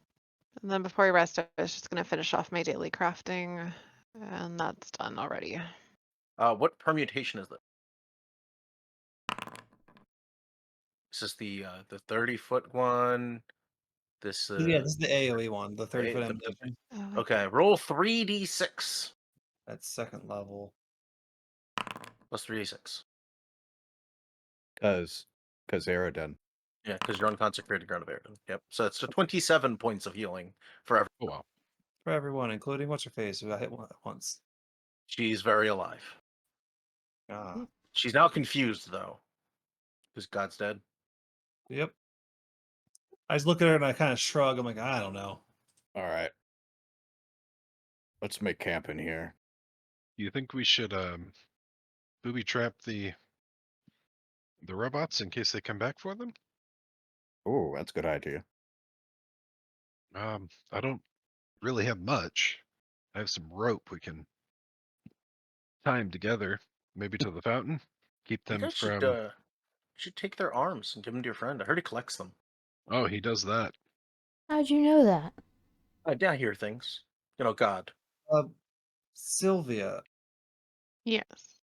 then before we rest, I was just going to finish off my daily crafting, and that's done already. What permutation is this? This is the 30-foot one. This Yeah, this is the AOE one, the 30-foot the- emanation. Oh, okay. Roll 3d6 That's second level. plus 3d6. Because Aerodin. Yeah, because you're on consecrated ground of Airden. Yep. So it's 27 points of healing for every. Oh wow. For everyone, including what's her face, who got hit once. She's very alive. Ah, She's now confused though, because God's dead. yep. I just look at her and I kind of shrug. I'm like, I don't know. All right. Let's make camp in here. Do you think we should booby trap the robots in case they come back for them? Oh, that's a good idea. I don't really have much. I have some rope we can tie them together, maybe to the fountain. Keep You them guys from. should take their arms and give them to your friend. I heard he collects them. Oh, he does that. How'd you know that? I hear things. God. Uh, Sylvia, yes.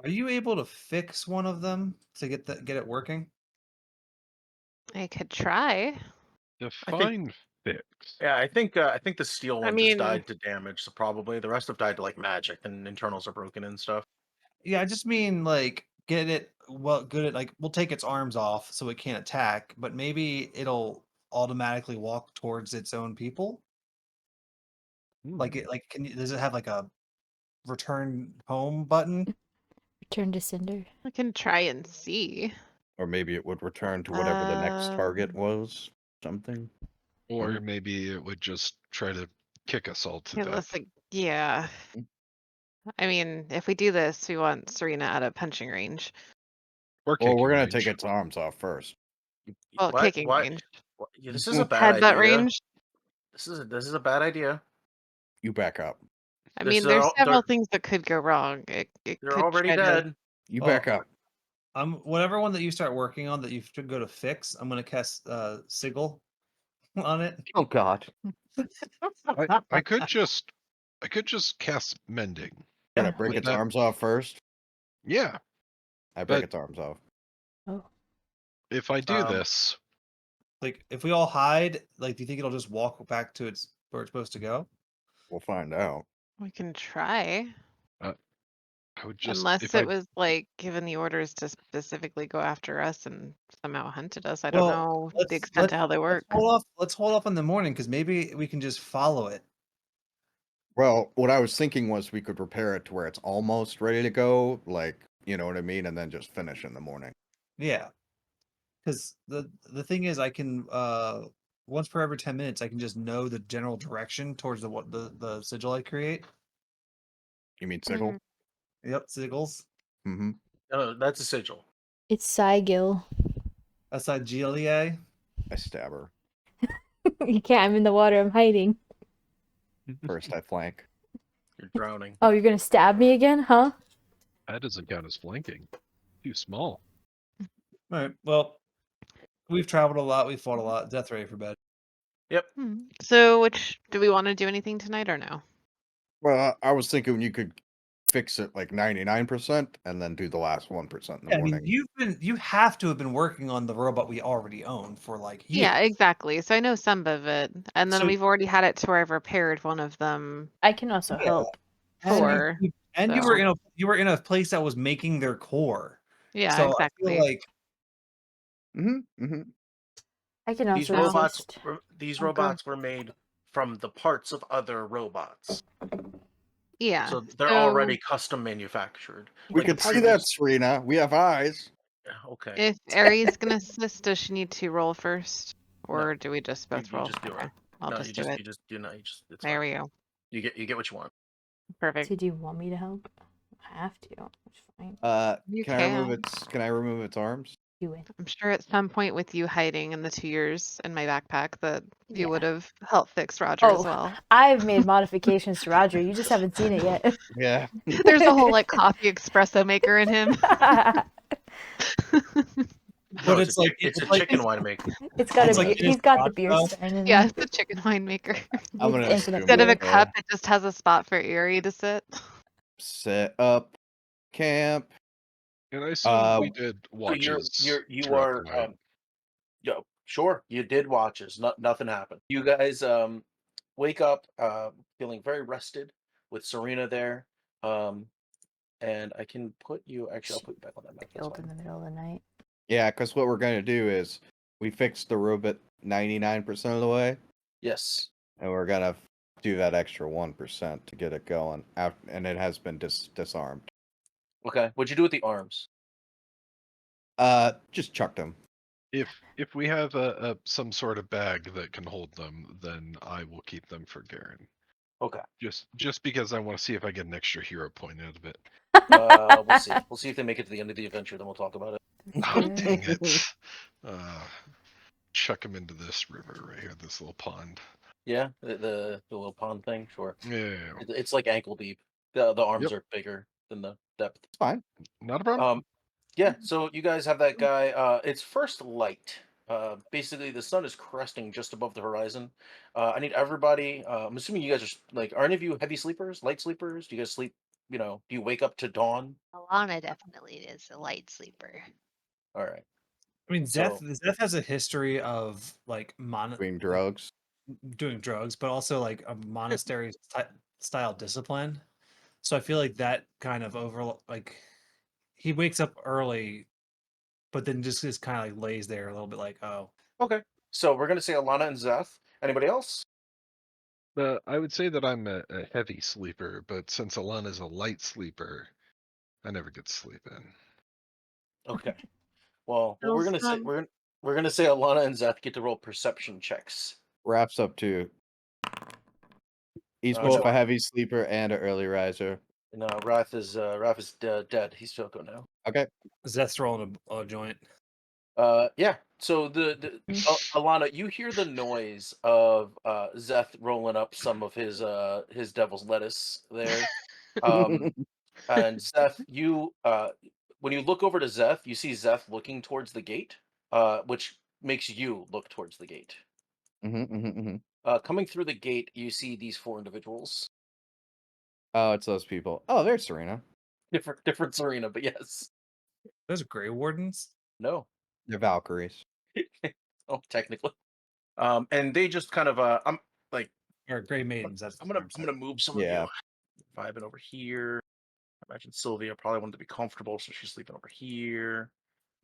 are you able to fix one of them to get it working? I could try. Define fix. Yeah, I think the steel I one just mean, died to damage, so probably the rest have died to like magic and internals are broken and stuff. Yeah, I just mean like get it good at like we'll take its arms off so it can't attack, but maybe it'll automatically walk towards its own people. Like Hmm. it does it have like a return home button? Return to Cinder. I can try and see. Or maybe it would return to whatever the next target was. Something. Or maybe it would just try to kick us all to It death. looks like, yeah. I mean, if we do this, we want Serena at a punching range. Or Well, we're kicking gonna take range. its arms off first. Well, Why? kicking Why? range. Yeah, this is a bad Headbutt idea. range. This is a bad idea. You back up. I This mean, there's several they're things that could go wrong. It they're could already try to. dead. You Oh. back up. Whatever one that you start working on that you should go to fix, I'm gonna cast Sigil on it. Oh God. I could just cast mending. Gonna break Would its that- arms off first. Yeah. I break But- its arms off. Oh. If I do Um, this, Like if we all hide, like do you think it'll just walk back to where it's supposed to go? We'll find out. We can try. I would just Unless if it I was like given the orders to specifically go after us and somehow hunted us. I don't Well, know let's- the extent to how they work. Let's hold off in the morning because maybe we can just follow it. Well, what I was thinking was we could repair it to where it's almost ready to go, like, you know what I mean, and then just finish in the morning. Yeah. Because the thing is I can once per every 10 minutes I can just know the general direction towards the sigil I create. You mean sickle? Mm. Yep, sigils. Mm-hmm. No, that's a sigil. It's Sigil. Aside GLEA. I stab her. You can't. I'm in the water. I'm hiding. First I flank. You're drowning. Oh, you're gonna stab me again, huh? that doesn't count as flanking. Too small. All right. Well, we've traveled a lot, we've fought a lot. Death ready for bed. So, which do we want to do anything tonight or no? Well, I was thinking you could fix it like 99% and then do the last 1% in the I mean, morning. you have to have been working on the robot we already own for like years. Yeah, exactly. So I know some of it, and then So- we've already had it to where I've repaired one of them. I can also Yeah. help. Sure. And you So- were in a place that was making their core. Yeah, So exactly. I feel like I can These also robots assist. were these Oh, go on. robots were made from the parts of other robots, Yeah. so they're So already custom manufactured. We Like the could see that, previous. Serena. We have eyes. Yeah, okay. if Aries can assist, does she need to roll first? No. Or do we just both You roll? just do it. Okay, I'll No, just do it. you just do not. You just it's There fine. we go. You get what you want. Perfect. So do you want me to help? I have to. It's fine. You Can I remove can. its? Can I remove its arms? Do it. I'm sure at some point with you hiding in the 2 years in my backpack that you Yeah. would have helped fix Roger as Oh, well. I've made modifications to Roger. You just haven't seen it yet. Yeah. There's a whole like coffee espresso maker in him. No, But it's like it's a it's like chicken winemaker. It's got a it's like beer. it is He's got the Roger, beer though. stein in Yeah, there. it's a chicken winemaker. I'm With gonna infinite assume Instead of a that, beer. cup, it just has a spot for Erie to sit. set up camp. And I assume we did So watches you throughout are the night. sure you did watches. Nothing happened. You guys wake up feeling very rested with Serena there. And I can put you actually I'll put you back on that map. That's Killed in fine. the middle of the night. Yeah, because what we're gonna do is we fixed the robot 99% of the way, Yes. and we're gonna do that extra 1% to get it going. And it has been disarmed. Okay. What'd you do with the arms? Just chucked them. If we have some sort of bag that can hold them, then I will keep them for Garen. Okay. Just because I want to see if I get an extra hero point out of it. We'll see. We'll see if they make it to the end of the adventure, then we'll talk about it. Oh, dang it. Chuck them into this river right here, this little pond. Yeah, the little pond thing, sure. Yeah. It's like ankle deep. The arms Yep. are bigger than the depth. It's fine. Not a problem. Yeah, so you guys have that guy. It's first light. Basically, the sun is cresting just above the horizon. I need everybody. I'm assuming you guys are any of you heavy sleepers, light sleepers? Do you guys sleep? Do you wake up to dawn? Alana definitely is a light sleeper. All right. I mean, So Zeth has a history of like Doing drugs. doing drugs, but also like a monastery style discipline. So I feel like that kind of like he wakes up early, but then just kind of like lays there a little bit like, oh, okay. So we're gonna say Alana and Zeth. Anybody else? I would say that I'm a heavy sleeper, but since Alana's a light sleeper, I never get to sleep in. Okay. Well, what we're Feels gonna say fun. we're gonna say Alana and Zeth get to roll perception checks. Wraps up to he's Oh, both no. a heavy sleeper and an early riser. No, Wrath is dead. He's Choco now. Okay. Zeth's rolling a joint. Yeah. So Alana, you hear the noise of Zeth rolling up some of his devil's lettuce there. And Zeth, you when you look over to Zeth, you see Zeth looking towards the gate, which makes you look towards the gate. Coming through the gate, you see these four individuals. Oh, it's those people. Oh, there's Serena. Different Serena, but yes. Those are Grey Wardens. No. They're Valkyries. Oh, technically. And they just kind of I'm like Or Grey Maidens. That's I'm gonna move some of Yeah. you. Vibing over here. I imagine Sylvia probably wanted to be comfortable, so she's sleeping over here.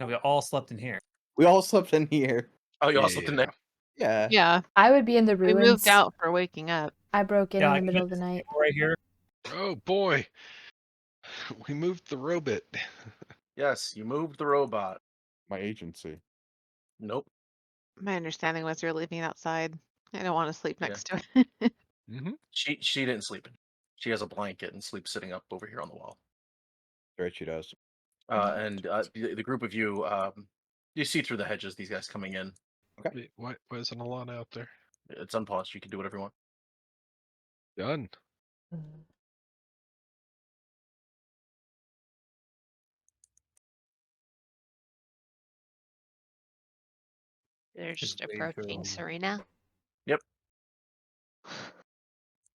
No, we all slept in here. We all slept in here. Oh, you all Yeah. slept in there. Yeah. Yeah, I would be in the we ruins. moved out for waking up. I broke in Yeah, the I middle can of the night. right here. Oh boy. We moved the robot. Yes, you moved the robot. My agency. Nope. My understanding was you're leaving outside. I don't want to sleep Yeah. next to it. Mm-hmm. She didn't sleep in. She has a blanket and sleeps sitting up over here on the wall. Right, she does. And the group of you, you see through the hedges these guys coming in. Wait, why isn't Alana out there? It's unpaused. You can do whatever you want. Done. They're just wait for approaching them. Serena. Yep.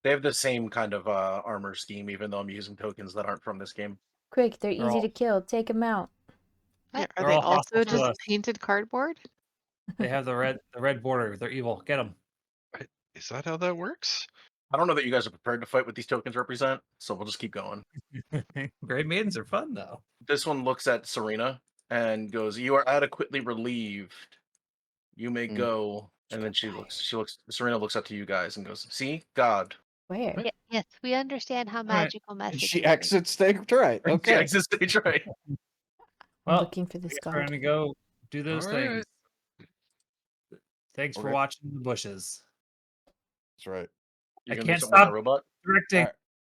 They have the same kind of armor scheme, even though I'm using tokens that aren't from this game. Quick, they're They're easy all- to kill. Take them out. Yeah, What? are They're they all hostile also to just us. painted cardboard? They have the red border. They're evil. Get them. Is that how that works? I don't know that you guys are prepared to fight what these tokens represent, so we'll just keep going. Grey Maidens are fun though. This one looks at Serena and goes, "You are adequately relieved. You may Mm. go." And then Serena looks up to you guys and goes, "See, God." Where? Yes, we understand how right. magical messages She work. exits stage right. She Okay. exits stage right. I'm Well, looking for I this guess we're god. gonna go do those All things. right. Thanks for Okay. watching the bushes. That's right. You're I gonna do can't something with stop that robot? directing.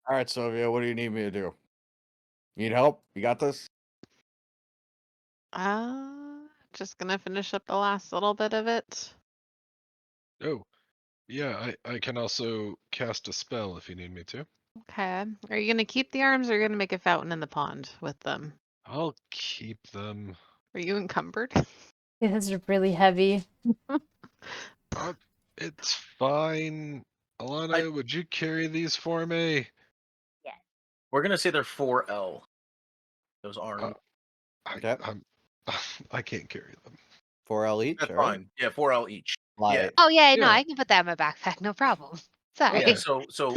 All right, Sylvia, what do you need me to do? Need help? You got this? Just gonna finish up the last little bit of it. Oh, yeah, I can also cast a spell if you need me to. Okay. Are you gonna keep the arms or are you gonna make a fountain in the pond with them? I'll keep them. Are you encumbered? His are really heavy. It's fine. Alana, would you carry these for me? Yes. We're gonna say they're 4L. Those Uh, arms. Okay. I can't carry them. 4L each, That's all right? fine. Yeah, 4L each. Light. Oh yeah, no, Yeah. I can put that in my backpack, no problem. Sorry. Yeah, Okay. so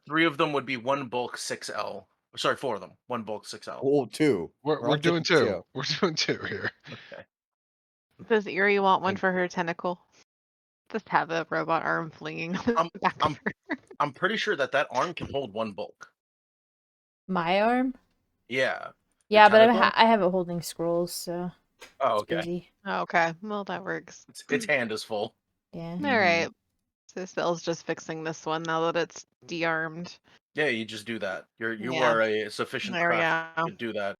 3 of them would be 1 bulk 6L. Sorry, 4 of them. 1 bulk 6L. Oh, two. We're all doing taking two. We're doing two here. Okay. Does Erie want one And- for her tentacle? Just have a robot arm flinging on I'm- the back of I'm- her. I'm pretty sure that arm can hold 1 bulk. My arm? Yeah. Yeah, but tentacle? I have it holding scrolls, so Oh, it's okay. busy. Okay, well that works. Its hand is full. Yeah. All right. So Sill's just fixing this one now that it's de-armed. Yeah, you just do that. You Yeah. are a sufficient There we craft go. to do that.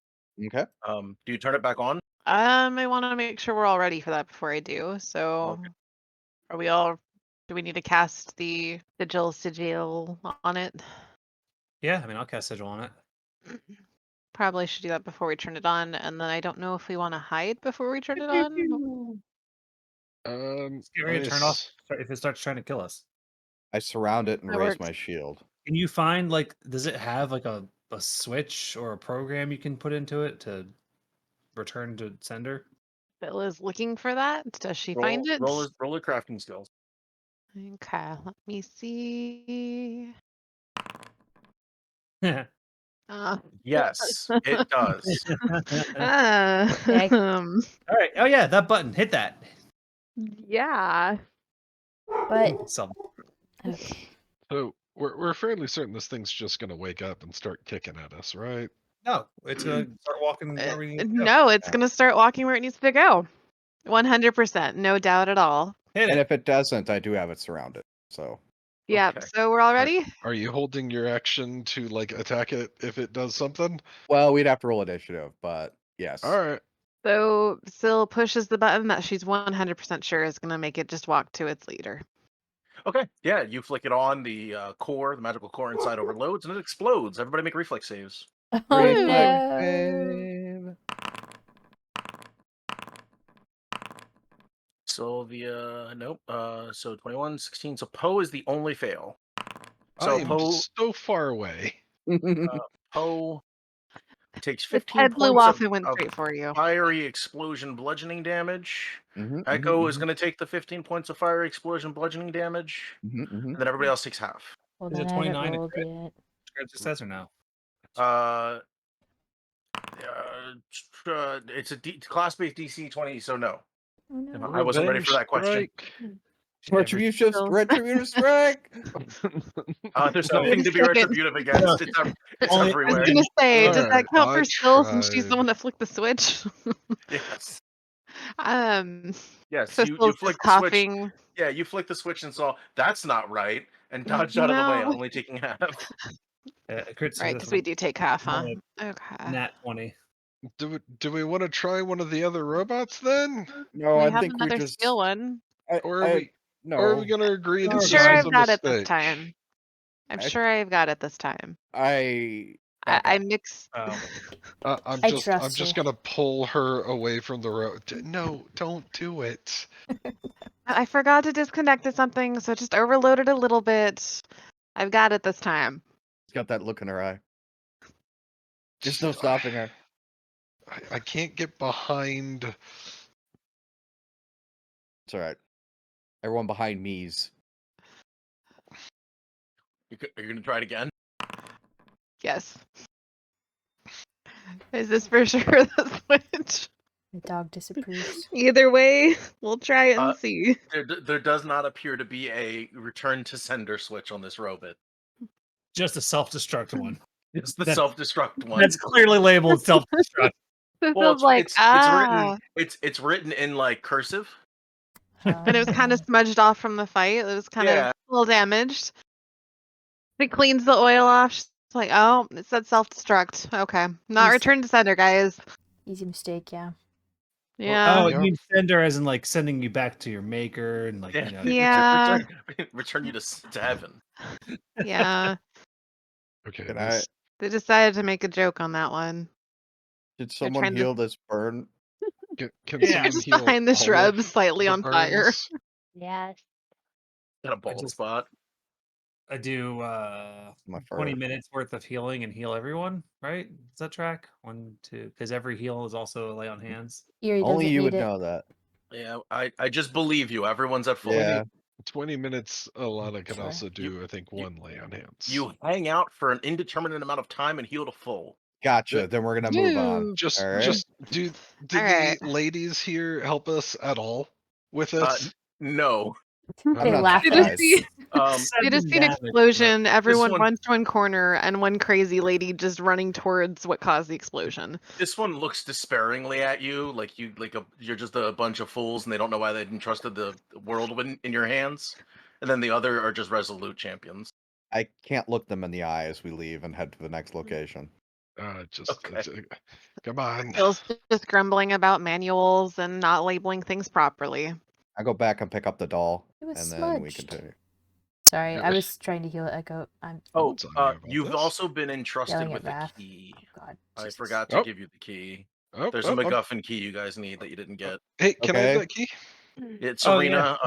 Okay. Do you turn it back on? I want to make sure we're all ready for that before I do. So, Okay. are we all? Do we need to cast the sigil on it? Yeah, I mean, I'll cast sigil on it. Probably should do that before we turn it on, and then I don't know if we want to hide before we turn it on. Let's get ready to turn off if it starts trying to kill us. I surround it and That raise works. my shield. Can you find like, does it have like a switch or a program you can put into it to return to sender? Bill is looking for that. Does she find it? Roll a crafting skills. Okay, let me see. Yes, it does. Okay. All right. Oh yeah, that button. Hit that. Yeah. But So okay. So we're fairly certain this thing's just gonna wake up and start kicking at us, right? no, it's gonna start walking where we need to go. No, it's gonna start walking where it needs to go. 100%, no doubt at all. Hit And it. if it doesn't, I do have it surrounded. So Yep. Okay. So we're all ready. Are you holding your action to like attack it if it does something? well, we'd have to roll initiative, but yes. All right. So Syl pushes the button that she's 100% sure is gonna make it just walk to its leader. Okay. Yeah, you flick it on. The core, the magical core inside overloads, and it explodes. Everybody make reflex saves. Oh Reflex no. save. Sylvia, nope. So 21, 16. So Poe is the only fail. So I am Poe so far away. Poe takes Its 15 head blew points off and went of straight for you. fiery explosion bludgeoning damage. Mhm, Echo mhm, is going to take the 15 points of fiery explosion bludgeoning damage, mhm, mhm. and then everybody else takes half. Well, Is then it I haven't 29 a rolled crit? yet. It just says or no? It's a class-based DC 20, so no. Oh no. I wasn't ready for Revenge that question. strike. Retributive, Still- retributive strike. There's No. nothing to be Second. retributive against. It's Only- I everywhere. was gonna say, does that Alright, count for I Syl since she's the tried. one that flicked the switch? Yes. um, Yes. so You Syl's flick just the switch. coughing. Yeah, you flick the switch and saw that's not right, and dodged out of the way, No. only taking half. Crit Right, because we do take half, huh? Okay. Nat 20. Do we want to try one of the other robots then? No, We I have think we another just. steel one. Or are we No. or are we gonna agree I'm that I'm this sure was I've a got it this mistake? time. I'm I- sure I've got it this time. I. I Okay. mixed. Oh. I'm I just trust her. gonna pull her away from the road. No, don't do it. I forgot to disconnect to something, so just overloaded a little bit. I've got it this time. She's got that look in her eye. There's no stopping her. I can't get behind. It's all right. Everyone behind me's. Are you gonna try it again? Yes. Is this for sure the switch? The dog disapproves. Either way, we'll try and Uh, see. There does not appear to be a return to sender switch on this robot. Just a self-destruct one. It's the That- self-destruct one. That's clearly labeled self-destruct. This Well, is like, it's written in like cursive. and it was kind of smudged off from the fight. It was kind Yeah. of a little damaged. It cleans the oil off. She's like, oh, it said self-destruct. Okay, not Yes. return to sender, guys. Easy mistake, yeah. Yeah. Oh, Yeah. you mean sender as in like sending you back to your maker and like, Yeah. you know. Yeah. Return you to heaven. Yeah. Okay. Can this- They decided to make a joke on that one. Did They're someone trying to- heal this burn? Can Yeah. someone Just heal behind the all of shrubs, slightly the on fire. burns? Yes. Got a bald just- spot. I do My 20 fur. minutes worth of healing and heal everyone, right? Does that track? 1, 2, because every heal is also a lay on hands. Erie Only doesn't you need would it. know that. Yeah, I just believe you. Everyone's at full. Yeah. 20 minutes, Alana can Sure. also do, I think, you- one lay on hands. You hang out for an indeterminate amount of time and heal to full. Gotcha. Then we're gonna move on. Just, All right. just did Alright. the ladies here help us at all with Uh, this? No. They not laugh They at just us. see, they just Seven see an damage, but- explosion. Everyone one- runs to one corner, and one crazy lady just running towards what caused the explosion. This one looks despairingly at you, like you're just a bunch of fools, and they don't know why they entrusted the whirlwind in your hands. And then the other are just resolute champions. I can't look them in the eye as we leave and head to the next location. Just Okay. come on. Bill's just grumbling about manuals and not labeling things properly. I go back and pick up the doll, It was and then we smudged. continue. Sorry, Yeah. I was trying to heal Echo. I'm Oh, Sorry about you've this. also been entrusted Yelling with at a Raph. key. Oh God. I Jesus. forgot to Oh. give you the key. Oh, There's a MacGuffin key you guys need that you didn't get. Hey, can I have Okay. that key? It's Oh, Serena.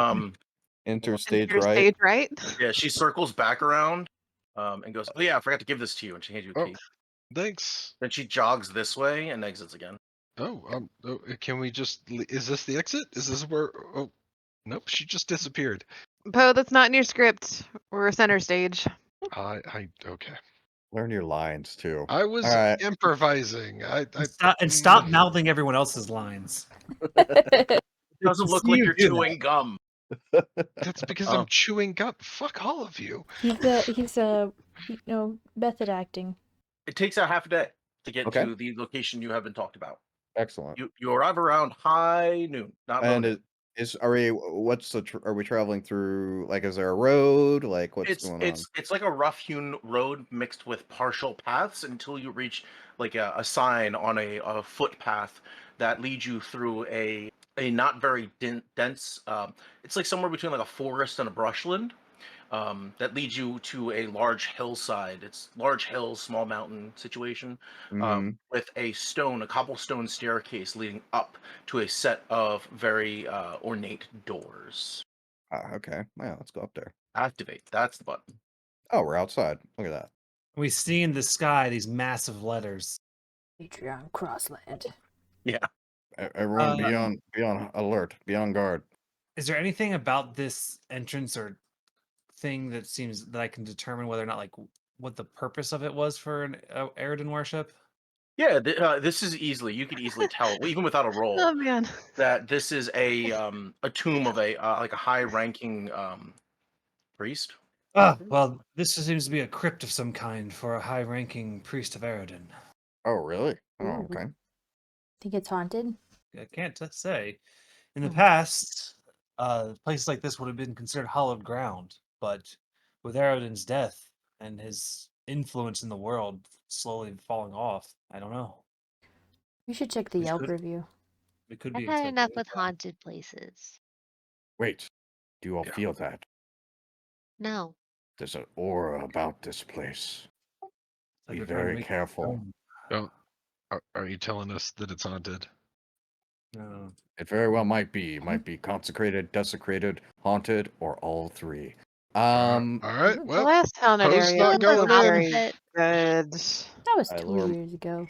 Interstage Your right. stage, right? Yeah, she circles back around, and goes, "Oh yeah, I forgot to give this to you," and she hands you a Oh. key. Thanks. Then she jogs this way and exits again. Can we just? Is this the exit? Is this where? Oh, nope. She just disappeared. Poe, that's not in your script. We're center stage. Okay. Learn your lines too. I was All right. improvising. Stop mouthing everyone else's lines. It doesn't look See like you you're do chewing gum. That's because Oh. I'm chewing gum. Fuck all of you. he's method acting. It takes a half a day to get Okay. to the location you have been talked about. Excellent. You arrive around high noon, not low And noon. are we traveling through, like, is there a road? Like, what's It's going it's like a rough-hewn road mixed with partial paths until you reach like a sign on a footpath that leads you through a not very dense. It's like somewhere between like a forest and a brushland. That leads you to a large hillside. It's large hills, small mountain situation, on? with a cobblestone staircase leading up to a set of very ornate doors. Okay. Yeah, let's go up there. Activate. That's the button. Oh, we're outside. Look at that. We see in the sky these massive letters. Patreon Crossland. Yeah. Everyone, be on alert. Be on guard. Is there anything about this entrance or thing that seems that I can determine whether or not, like, what the purpose of it was for an Eridan worship? Yeah, this is you could easily tell, even without a roll, Oh man. that this is a tomb of a like a high-ranking priest. Well, this seems to be a crypt of some kind for a high-ranking priest of Eridan. Oh, really? Oh, Ooh. okay. Think it's haunted? I can't say. In the Hmm. past, places like this would have been considered hallowed ground, but with Eridan's death and his influence in the world slowly falling off, I don't know. We should check the This Yelp could- review. It could I've be. had enough expected. with haunted places. Wait. Do you all Yeah. feel that? No. There's an aura about this place. Like Be we're trying to very make it careful. known. Are you telling us that it's haunted? No. It very well might be. It might be consecrated, desecrated, haunted, or all three. All right. The Well, last haunted Poe's area not was going not in. very good. That was I 2 lower- years ago.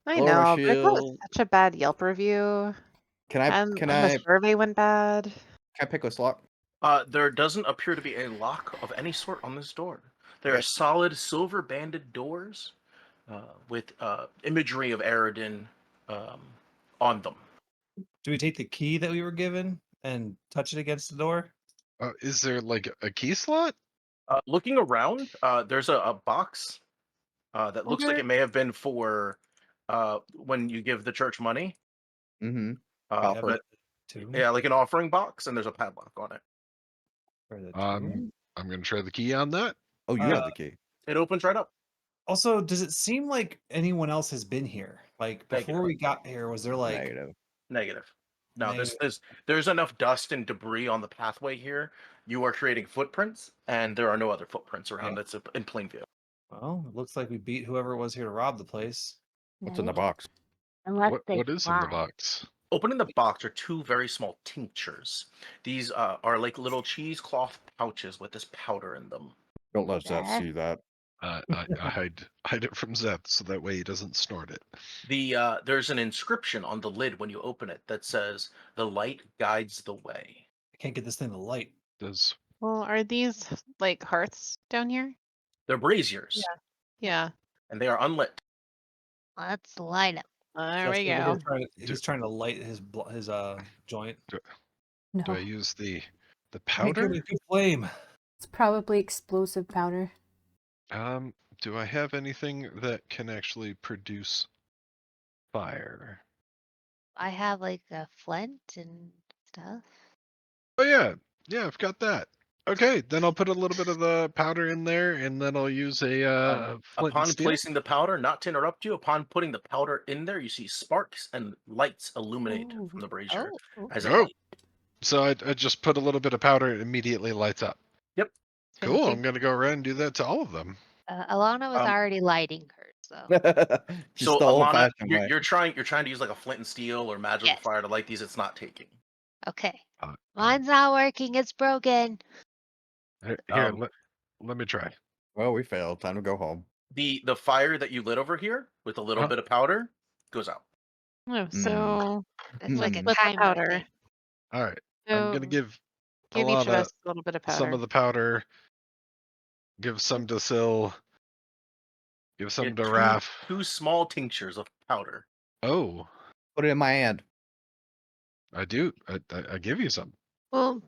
I Lower my know, but that was shield. such a bad Yelp review. Can And I the survey went bad. pick a slot? There doesn't appear to be a lock of any sort on this door. There are Okay. solid silver-banded doors with imagery of Eridan on them. Do we take the key that we were given and touch it against the door? Is there like a key slot? Looking around, there's a box that looks like Wonder- it may have been for when you give the church money. Mm-hmm. Uh, Copper. but Two. yeah, like an offering box, and there's a padlock on it. Or the I'm two? gonna try the key on that. Oh, you have the key. It opens right up. Also, does it seem like anyone else has been here? Like before Negative. we got here, was there like Negative. Negative. No, Negative. there's enough dust and debris on the pathway here. You are creating footprints, and there are no other footprints around. Yeah. That's in plain view. Well, it looks like we beat whoever was here to rob the place. What's in the Negative. box? Unless they What is in the fly. box? Open in the box are two very small tinctures. These are like little cheesecloth pouches with this powder in them. Don't let Zeth Zeth? see that. I hide it from Zeth so that way he doesn't snort it. There's an inscription on the lid when you open it that says, "The light guides the way." I can't get this thing to light. Does Well, are these like hearths down here? They're braziers, Yeah. and they are unlit. Let's light up. There Zeth's we over go. here he's trying to light his joint. No, do I use the Make it powder? a good flame. it's probably explosive powder. Do I have anything that can actually produce fire? I have like a flint and stuff. Oh yeah, I've got that. Okay, then I'll put a little bit of the powder in there, and then I'll use a flint and Upon steel. placing the powder, not to interrupt you, upon putting the powder in there, you see sparks and lights illuminate Ooh. from the brazier Oh, as it Oh. lights. So I just put a little bit of powder, it immediately lights up. Yep. Cool. Fancy. I'm gonna go around and do that to all of them. Alana was Um, already lighting hers, so Just So the Alana, old-fashioned way. you're trying to use like a flint and steel or magical Yes. fire to light these. It's not taking. okay. Uh, Mine's not working. It's broken. Here, Um, let me try. Well, we failed. Time to go home. The fire that you lit over here with a little Uh-huh. bit of powder goes out. Oh, so It's like a Split the timer powder. thing. All right. So I'm gonna give give each of Alana us a little bit of powder. some of the powder. Give some to Syl. Give some Yeah, to Raph. two small tinctures of powder. Oh, Put it in my hand. I do. I give you some. Well,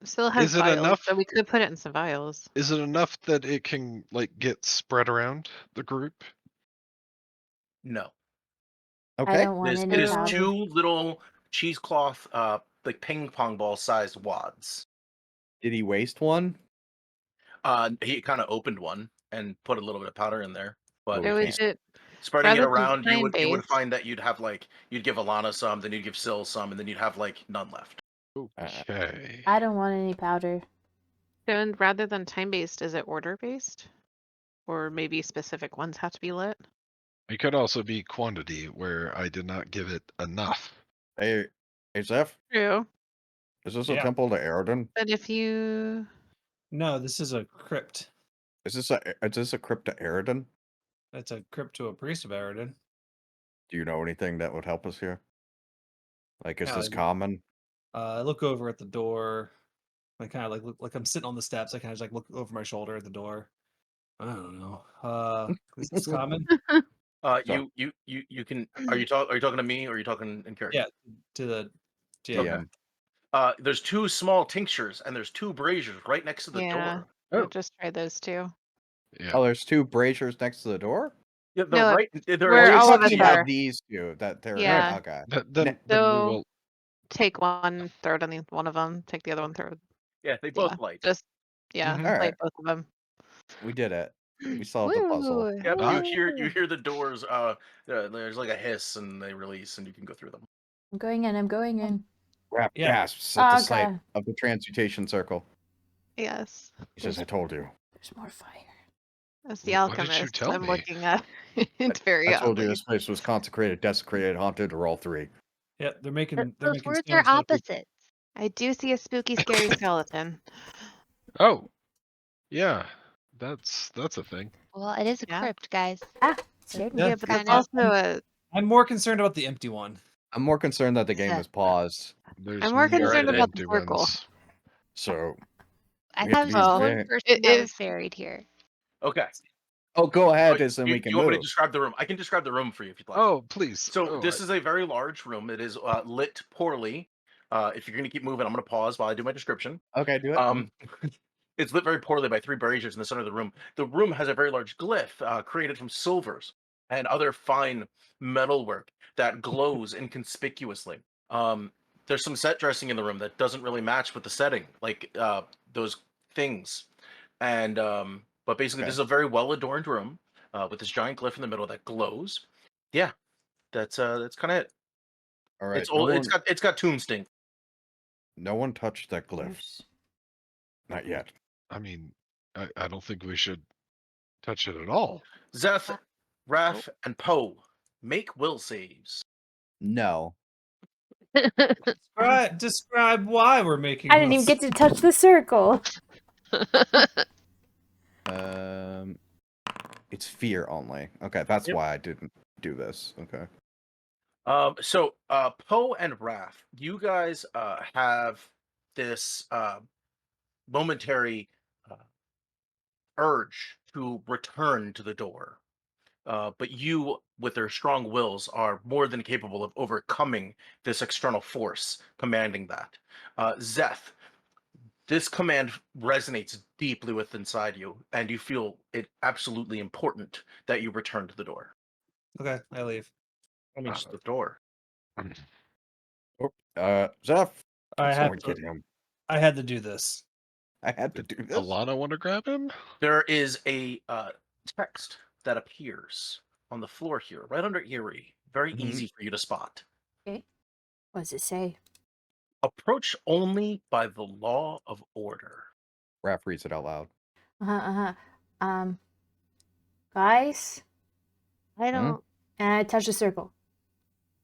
still has Is it vials, enough? so we could put it in some vials. Is it enough that it can like get spread around the group? No, I Okay. don't want it any is powder. two little cheesecloth, like ping pong ball sized wads. Did he waste one? He kind of opened one and put a little bit of powder in there, but we So can't. is it spreading it rather than around, you would time-based? find that you'd have like you'd give Alana some, then you'd give Syl some, and then you'd have like none left. Okay. I don't want any powder. So and rather than time-based, is it order-based? Or maybe specific ones have to be lit? It could also be quantity where I did not give it enough. Hey, Zeph, True. is this Yeah. a temple to Aridin? But if you No, this is a crypt. Is this a crypt to Aridin? It's a crypt to a priest of Aridin. Do you know anything that would help us here? Like, is Yeah, this like- common? I look over at the door. I kind of like look like I'm sitting on the steps. I kind of just like look over my shoulder at the door. I don't know. Is this common? So- You can. Are you talking to me or are you talking in character? Yeah, to the yeah. DM. There's two small tinctures and there's two braziers right next to the Yeah. door. I'll Oh. just try those two. Yeah. Oh, there's two braziers next to the door? Yeah, they're No, right. They're where Oh, you're all of talking us about are. these two. That they're Yeah. okay. Then we So will. take one, throw it on one of them, take the other one, throw it. Yeah, they both Yeah. light. Just yeah, Mhm. All light right. both of them. We did it. We solved the puzzle. Woo! Yep, Ah. you hear the doors. There's like a hiss and they release and you can go through them. I'm going in. I'm going in. Rap Yeah. gasps at the Oh, sight God. of the transmutation circle. Yes. He says, "I told you. There's more fire. As the What did you alchemist, tell I'm me? looking at it very I told you oddly. this place was consecrated, desecrated, haunted, or all three." Yeah, they're making Those words are stands like we- opposites. I do see a spooky, scary skeleton. Oh, yeah. That's a thing. Well, it is a Yeah. crypt, guys. Scared me. Yeah. Yeah, but there's Kinda- also a. I'm more concerned about the empty one. I'm more concerned that the game Yeah. is paused. There's I'm more more concerned about empty the circle. ones. So I we thought have it to was be just one very- person that was If buried here. Okay. Oh, go ahead, do and you, we do can you want me to move. describe the room? I can describe the room for you if you'd like. Oh, please. So Oh, this is a very large room. It is lit poorly. If you're going to keep moving, I'm going to pause while I do my description. Okay, do it. It's lit very poorly by 3 braziers in the center of the room. The room has a very large glyph created from silvers and other fine metalwork that glows inconspicuously. There's some set dressing in the room that doesn't really match with the setting, like those things. And but basically, Okay. this is a very well adorned room with this giant glyph in the middle that glows. Yeah, that's kind of it. All right. It's old. It's got tomb stink. No one touched that glyph. Gross. Not yet. I mean, I don't think we should touch it at all. Zeth, Uh, Raph, and Poe make will saves. No. Describe why we're making. I didn't even get to touch the circle. It's fear only. Okay, that's Yep. why I didn't do this. Okay. So Poe and Raph, you guys have this momentary urge to return to the door. But you, with their strong wills, are more than capable of overcoming this external force commanding that. Zeth, this command resonates deeply with inside you, and you feel it absolutely important that you return to the door. Okay, I leave. I mean, just the door. Zeph. I Someone have get to. him. I had to do this. I had to do this. Alana want to grab him? There is a text that appears on the floor here, right under Erie. Very Mhm. easy for you to spot. Okay. What does it say? Approach only by the law of order. Raph reads it out loud. Guys, I don't. and I touch the circle.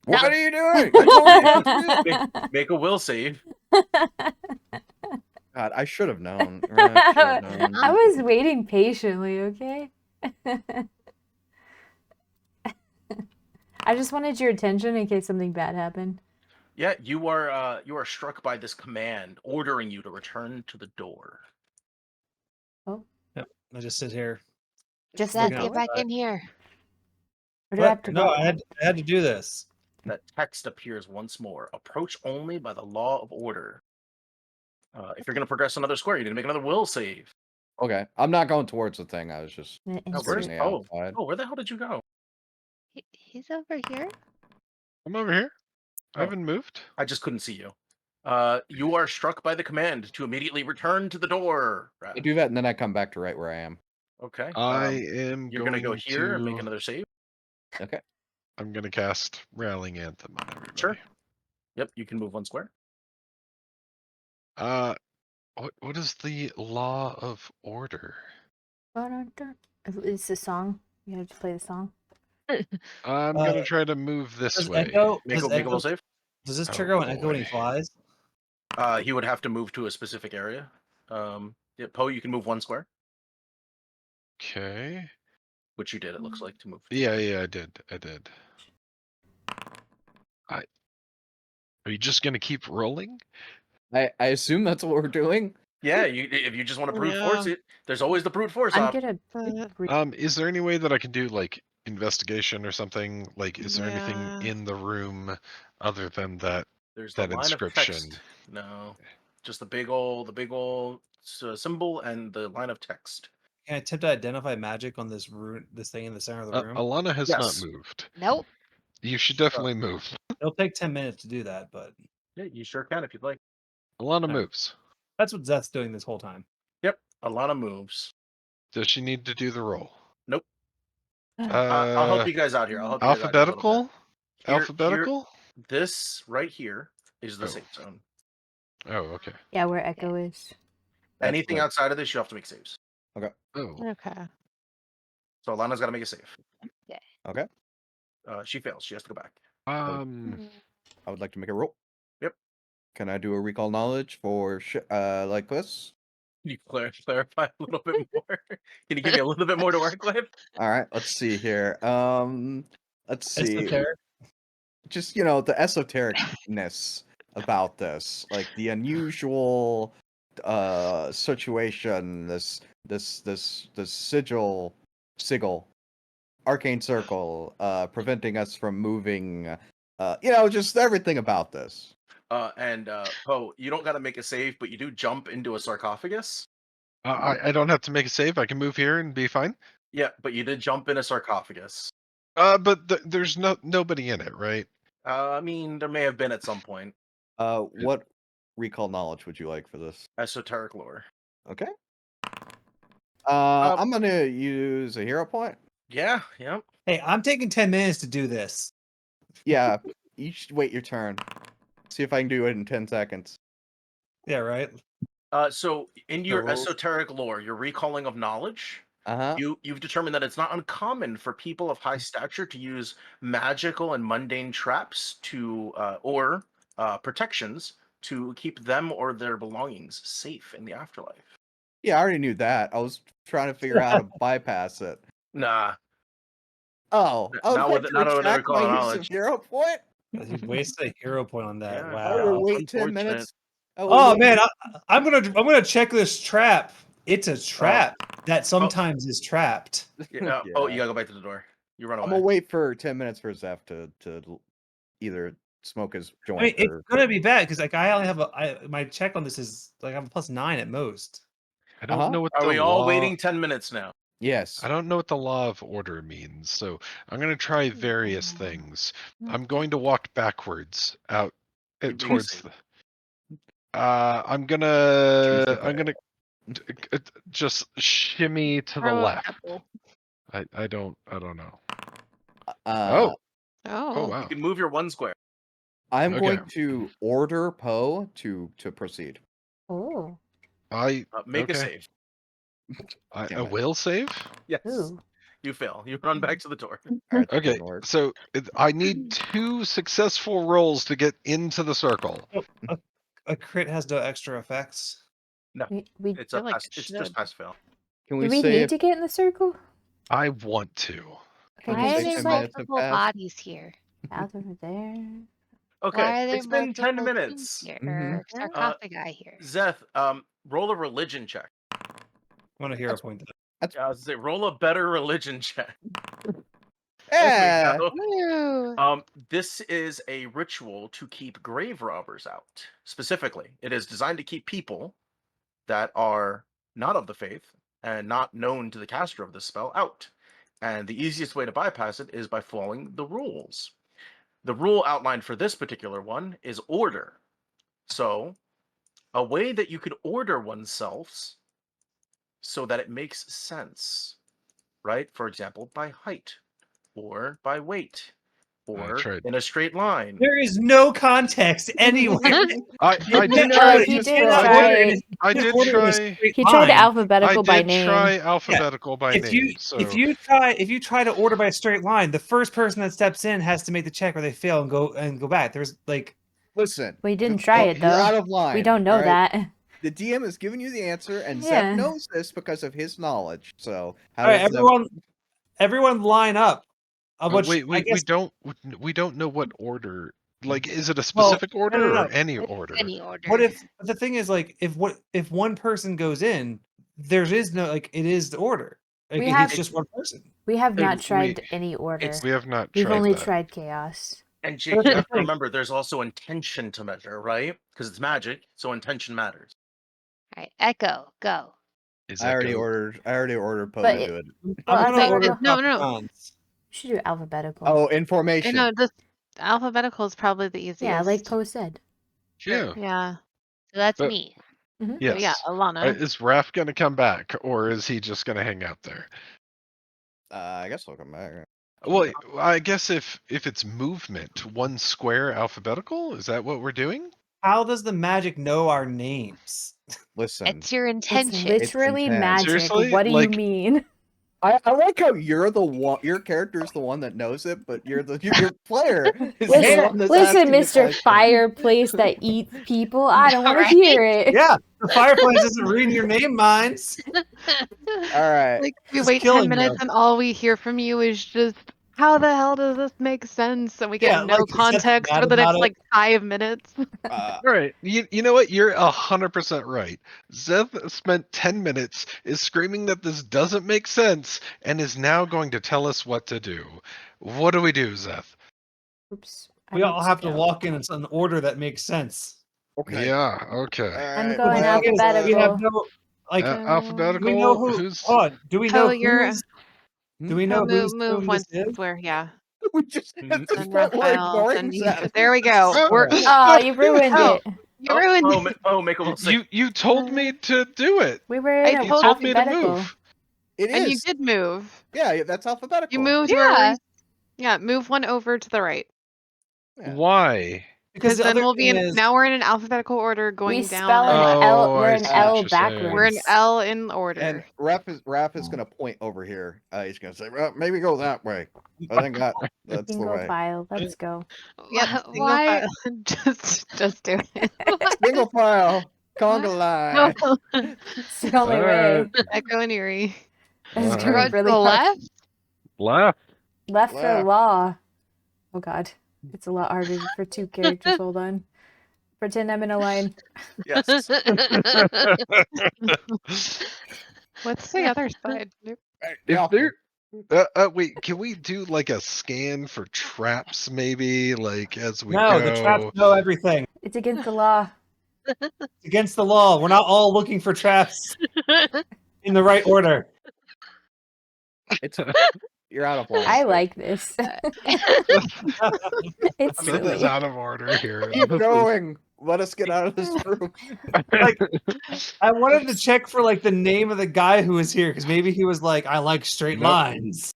What No. are you doing? I told you not to do it. Make a will save. God, I should have known. Raph should have known. I was waiting patiently, okay? I just wanted your attention in case something bad happened. Yeah, you are struck by this command ordering you to return to the door. Oh, Yep. I just sit here. just Seth, the get door? back in here. Or do I have What? to No, go? I had to do this. That text appears once more. Approach only by the law of order. If you're going to progress another square, you need to make another will save. Okay, I'm not going towards the thing. I was just The Now, insert. where's sitting Poe? outside. Oh, where the hell did you go? He's over here. I'm over here. I Oh. haven't moved. I just couldn't see you. You are struck by the command to immediately return to the door. I do that, and then I come back to right where I am. Okay. I am You're going to go here and make to. another save. Okay. I'm going to cast Rallying Anthem on everybody. Sure. Yep, you can move one square. What is the law of order? It's a song. You have to play the song. I'm going to try to move this Does way. Echo? Make Does a will Echo? save. Does this Oh, trigger when Echo when he boy. flies? He would have to move to a specific area. Yeah, Poe, you can move one square, Okay. which you did. It looks like to move. Yeah, I did. Are you just going to keep rolling? I assume that's what we're doing. Yeah, if you just want to brute force it, there's always the brute force I'm option. gonna. Is there any way that I can do like investigation or something? Like, is there anything Yeah. in the room other than that? There's that the line inscription. of text. No, just the big old symbol and the line of text. Can I attempt to identify magic on this thing in the center of the room? Alana has Yes. not moved. Nope. You should definitely move. It'll take 10 minutes to do that, but Yeah, you sure can if you'd like. Alana Alright. moves. that's what Zeth's doing this whole time. Yep, Alana moves. Does she need to do the roll? Nope. I'll help you guys out here. I'll help you guys out here a little bit. Alphabetical? Here- Alphabetical? This right here is the Oh. safe zone. Oh, okay. Yeah, where Echo is. That's Anything like- outside of this, you have to make saves. Oh. Okay. So Alana's got to make a save. Okay. She fails. She has to go back. I would like to make a roll. Yep. Can I do a recall knowledge for like this? Can you clarify a little bit more? Can you give me a little bit more to work with? All right. Let's see here. Let's see. Esoteric. Just the esotericness about this, like the unusual situation, this sigil sigil, arcane circle, preventing us from moving. Just everything about this. Poe, you don't got to make a save, but you do jump into a sarcophagus. I don't have to make a save. I can move here and be fine. Yeah, but you did jump in a sarcophagus. But there's nobody in it, right? I mean, there may have been at some point. What recall knowledge would you like for this? Esoteric lore. Okay. I'm gonna use a hero point. Yeah. Hey, I'm taking 10 minutes to do this. Yeah, you should wait your turn. See if I can do it in 10 seconds. Yeah, right. So in The your rules. esoteric lore, your recalling of knowledge, you've determined that it's not uncommon for people of high stature to use magical and mundane traps or protections to keep them or their belongings safe in the afterlife. Yeah, I already knew that. I was trying to figure out how to bypass it. Nah, Oh, I was not going with to not with every retract my call of use of knowledge. hero point. He wasted a hero point on that. Yeah. I would Wow. wait 10 unfortunate. minutes. Oh man, I'm gonna check this trap. It's a trap that sometimes is trapped. Yeah. Oh, you gotta go back to the door. You run away. I'm gonna wait for 10 minutes for Zeph to either smoke his joint I mean, it's or. gonna be bad because like I only have my check on this is like I have a +9 at most. I don't know what Are the we all law. waiting 10 minutes now? Yes. I don't know what the law of order means, so I'm going to try various things. I'm going to walk backwards out Be towards safe. I'm gonna just shimmy to the Throw a left. pebble. I don't know. Oh, Oh wow. You can move your one square. I'm Okay. going to order Poe to proceed. Oh. Make a Okay. save. I Damn it. will save. Yes. Ooh. You fail. You run back to the door. All right, that Okay, didn't work. so I need 2 successful rolls to get into the circle. A crit has no extra effects. No, We it's I a feel like pass. it It's just should. pass fail. Can do we we say need if to get in the circle? I want to. Okay, Why Can we are say there 10 minutes have multiple passed? bodies here? Out over there. Okay, Why are there it's been 10 multiple things minutes. here Mhm. or sarcophagi here? Zeth, roll a religion check. I want a hero point. That's I was gonna say, roll a better religion check. yeah. There we Woo! go. This is a ritual to keep grave robbers out. Specifically, it is designed to keep people that are not of the faith and not known to the caster of this spell out. And the easiest way to bypass it is by following the rules. The rule outlined for this particular one is order. So, a way that you could order oneself so that it makes sense, right? For example, by height or by weight or tried. in a straight line. There is no context anywhere. I did No, try. he You did cannot try. order in a- I you can't did order in a try. straight He tried line. I alphabetical by did name. try alphabetical by name. So If you try to order by a straight line, the first person that steps in has to make the check or they fail and go back. There's like Listen. We didn't try it You're though. out of line. We don't know all right? that. The DM has given you the answer, and Yeah. Zeph knows this because of his knowledge. So, how all right, does Zeph- everyone line up. Which wait, I guess we don't know what order. Like, is it a Well, specific order no. or any It's order? any order. what if the thing is like if one person goes in, there is no like it is the order. Like We it's have- just one person. We have not we- tried any order. it's- We have not We've tried only that. tried chaos. And Jake, you have to remember there's also intention to measure, right? Because it's magic, so intention matters. All right, Echo, go. Is I already Echo- ordered Poe But to it- do it. Well, I'm I gonna thought- order No. Papa You should do alphabetical. Oh, in I formation. know this alphabetical is probably the easiest. yeah, like Poe said. Yeah. Yeah. So that's But- me. Yes. Yeah, Alana. Is Raph going to come back, or is he just going to hang out there? I guess I'll come back. Well, I guess if it's movement, one square alphabetical, is that what we're doing? How does the magic know our names? Listen, It's your It's intention. literally intense. magic. Seriously? What do you Like- mean? I like how you're the one. Your character is the one that knows it, but your player is the Listen, one that's listen, asking the Mr. question. Fireplace that eats people. I don't want Right? to hear it. Yeah, the fireplace isn't reading your name minds. All right. Like we This is wait 10 killing minutes them. and all we hear from you is just How the hell does this make sense? And we get Yeah, no like, Seth's context mad for the about next it. like 5 minutes. Uh, Right. You know what? You're 100% right. Zeth spent 10 minutes is screaming that this doesn't make sense and is now going to tell us what to do. What do we do, Zeth? Oops. I We all need have to go. walk in an order that makes sense. okay. Yeah, okay. I'm Alright, going well, The thing is, we have alphabetical. no like. So- Do we know Alphabetical, who? who's... Hold on. Do we Oh, know you're who's? Do we oh, know whose move room one this is? square, yeah. we just at Mhm. this Then point we're Raphael, ignoring then you. Zeth. There we go. We're Oh, you ruined Oh, it. you ruined it. Make a will say. You told me to do it. We were I in You told told me to alphabetical. move. It And you is. did move. Yeah, that's You alphabetical. moved Yeah. wherever. Yeah, move one over to the right. Yeah. Why? Because Because the then other we'll be thing in. is, Now we're in an alphabetical order going We down. spell an and up. L. Oh, We're I an see what L you're saying. We're backwards. an L in And order. Raph is gonna point over here. He's gonna say, "Well, maybe go that way." I think that's the Single way. file. Let's go. Yep, single Why? file. just do it. Single file, conga line. It's the only way. Alright. Echo and Erie. It's Alright. gonna Run be to really the hard. left? Left. Left for Left. law. Oh god. It's a lot harder for 2 characters. Hold on. Pretend I'm in a line. Yes. What's the other side? Nope. If there... wait, can we do like a scan for traps maybe, like as we no, go? the traps know everything. It's against the law. It's against the law. We're not all looking for traps in the right order. It's you're out of line. I like this. It's Seth is silly. out of order here. Keep going. Let us get out of this room. Like, I wanted to check for like the name of the guy who was here because maybe he was like, "I like straight Nope. lines."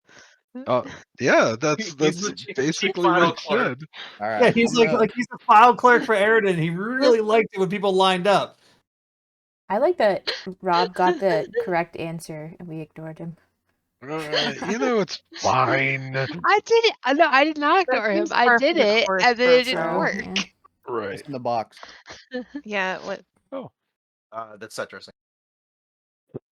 Yeah, that's He's the chief basically file what he clerk. said. All right. Yeah, he's I'm gonna- like he's a file clerk for Aridin. He really liked it when people lined up. I like that Rob got the correct answer and we ignored him. It's fine. I did it. No, I did not That ignore him. seems I par for did the it, course and then for it didn't So, work. yeah. Right. What's in the box? Yeah, what? That's set dressing.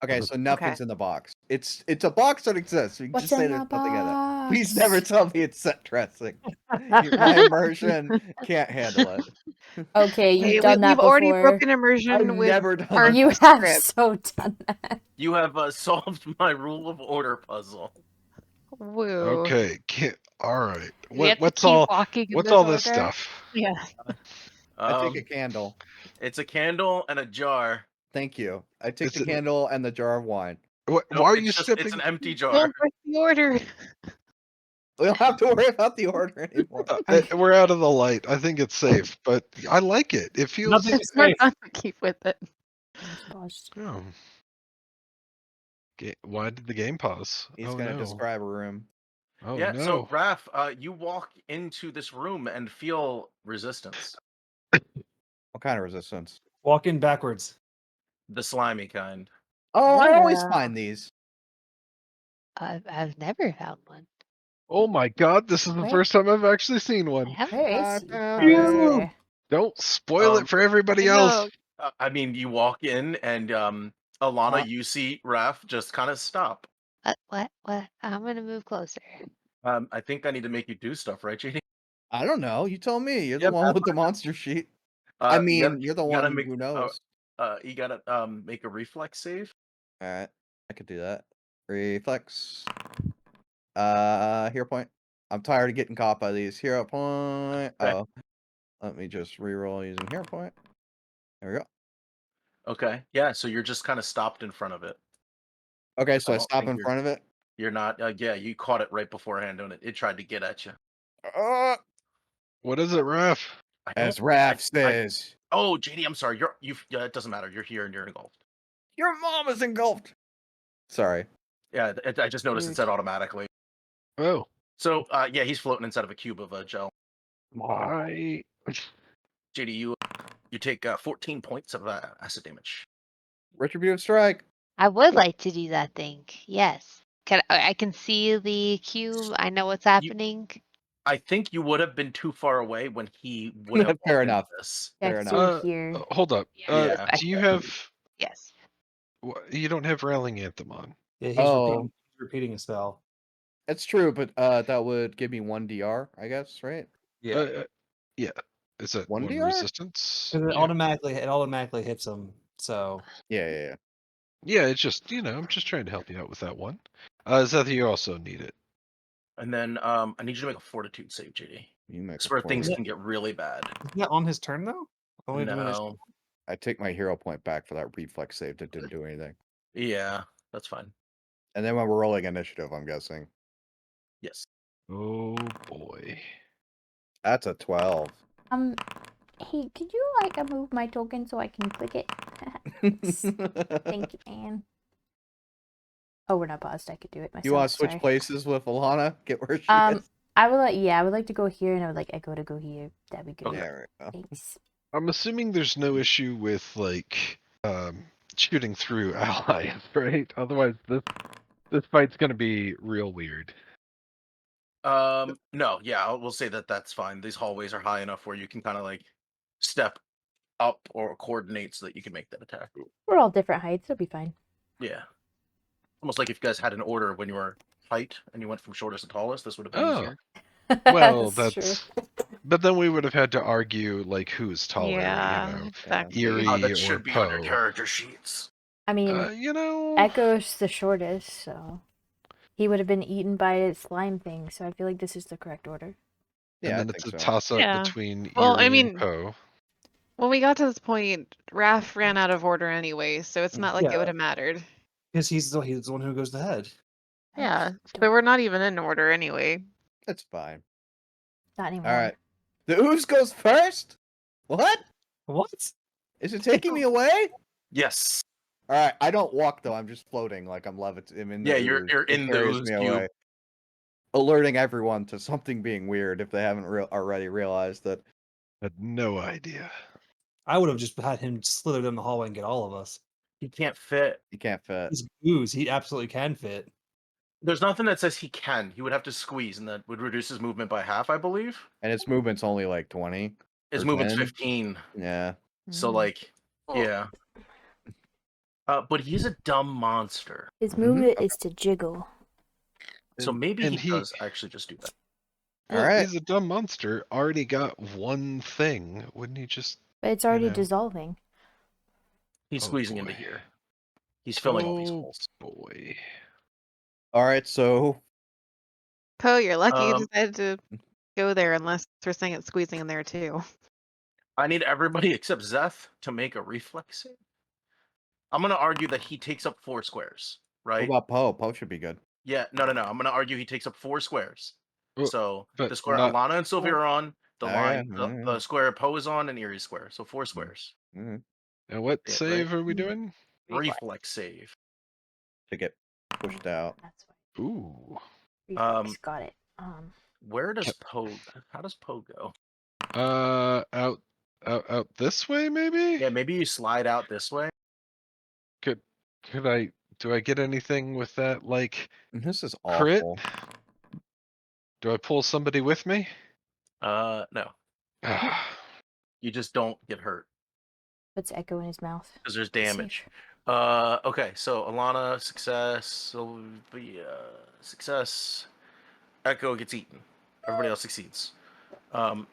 Okay, so nothing's Okay. in the box. It's a box that exists. We can What's just say in there's the nothing in it. box? Please never tell me it's set dressing. My immersion can't handle it. Okay, Hey, you've done that we've already before. broken I've immersion with never done our that. You have script. so done that. You have solved my rule of order puzzle. Woo. Okay. All right. We have to What's keep all walking in what's this all this order. stuff? Yeah. I take a Um, candle. it's a candle and a jar. Thank you. I take Is the it- candle and the jar of wine. Why Nope, are it's you just stepping? it's an empty jar. Don't break the order. We don't have to worry about the order anymore. We're out of the light. I think it's safe, but I like it. It feels. Nothing is We're safe. gonna keep with it. Paused. Oh. Why did the game pause? He's Oh gonna no. describe a room. Oh Yeah, no. so Raph, you walk into this room and feel resistance. What kind of resistance? Walk in backwards. The slimy kind. Oh, I always Yeah. find these. I've never found one. Oh my god, this is the Wait. first time I've actually seen I one. haven't. Where I is he? found Oh, he's it. there. Don't spoil Um, it for everybody I else. know. I mean, you walk in and Alana, Huh? you see Raph just kind of stop. What? I'm gonna move closer. I think I need to make you do stuff, right, JD? I don't know. You tell me. You're the Yep, one that's with the monster sheet. I You gotta- mean, you're the you gotta one make- who knows. You gotta make a reflex save. All right, I could do that. Reflex. Hero point. I'm tired of getting caught by these. Hero point. Okay. Oh, let me just reroll using hero point. There we go. Okay, yeah. So you're just kind of stopped in front of it. Okay, so I don't stop think in front of it. You're not. Yeah, you caught it right beforehand, and it tried to get at you. What is it, Raph? I don't- As Raph I- says, Oh, JD, I'm sorry. Yeah, it doesn't matter. You're here and you're engulfed. your mom is engulfed. Sorry. Yeah, I just noticed it Weird. said automatically. Oh. So, yeah, he's floating inside of a cube of gel. My. JD, you take 14 points of acid damage. Retributive strike. I would like to do that thing. Yes. I can see the cube. I know what's happening. I think you would have been too far away when he would have. Fair walked into enough. This. Yeah, Fair 'cause enough. you're here. Hold up. Yeah. Do you have? Yes. You don't have Railing Anthem on. Yeah, he's Oh. repeating a spell. It's true, but that would give me 1 DR, I guess, right? Yeah. Yeah. Is that 1 one DR? resistance? Because it Yeah. automatically hits him. So Yeah. Yeah, it's just, I'm just trying to help you out with that one. Zeth, you also need it. And then I need you to make a fortitude save, JD. You make That's a where things forward. can get really bad. isn't that on his turn though? Only doing his- No. I take my hero point back for that reflex save that didn't do anything. Yeah, that's fine. And then when we're rolling initiative, I'm guessing. Yes. Oh boy. That's a 12. Hey, could you like move my token so I can click it? Thank you, Anne. Oh, we're not paused. I could do it myself. You want to switch sorry. places with Alana? Get where she is? I would like to go here, and I would like Echo to go here. That'd be great. Yeah, right now. Thanks. I'm assuming there's no issue with like shooting through allies, right? Otherwise this fight's gonna be real weird. No, yeah, we'll say that that's fine. These hallways are high enough where you can kind of like step up or coordinate so that you can make that attack. We're all different heights. It'll be fine. Yeah. Almost like if you guys had an order when you were height and you went from shortest to tallest, this would have been Oh, easier. well, That's true. that's but then we would have had to argue like who's taller, Yeah, exactly. Eerie That or should be on your Poe. character sheets. I mean, Echo's the shortest, so he would have been eaten by a slime thing. So I feel like this is the correct order. Yeah, and then I it's think a so. toss up Yeah. between Well, I Eerie mean, and Poe. When we got to this point, Raph ran out of order anyway, so it's not like it would have mattered. because he's the one who goes ahead. Yeah, so we're not even in order anyway. It's fine. Not anymore. All right. The ooze goes first? What? What? Is it taking me away? Yes. All right. I don't walk though. I'm just floating like I'm levitating. I'm in the Yeah, ooze. you're It in the carries ooze me cube. away. Alerting everyone to something being weird if they haven't already realized that. Had no idea. I would have just had him slither down the hallway and get all of us. He can't fit. He can't fit. He's ooze. He absolutely can fit. There's nothing that says he can. He would have to squeeze, and that would reduce his movement by half, I believe. And his movement's only like 20. His or movement's 10. 15. Yeah. So like, yeah. But he's a dumb monster. His movement is to jiggle. So maybe and he does actually just do that. Well, All right. he's a dumb monster. Already got one thing. Wouldn't he just? But it's already know. dissolving. He's Oh, squeezing into boy. here. He's filling all these Oh holes. boy. All right. So Poe, you're lucky you decided to go there, unless we're saying it's squeezing in there too. I need everybody except Zeth to make a reflex save. I'm going to argue that he takes up 4 squares, right? what about Poe? Poe should be good. Yeah, no. I'm going to argue he takes up 4 squares. Well, So but the square not- Alana and Sylvia are on, the Okay, line, the square Poe is on, and Erie's square. So 4 squares. Mhm. And what Yeah, save are we doing? Reflex save. To get pushed out. That's why. Ooh. Reflex got it. Where does Poe? How does Poe go? Out this way, maybe? Yeah, maybe you slide out this way. Could I? Do I get anything with that? Like This is crit? awful. Do I pull somebody with me? No. You just don't get hurt Puts Echo in his mouth. because there's Safe. damage. Okay, so Alana, success. Sylvia, success. Echo gets eaten. Everybody else succeeds.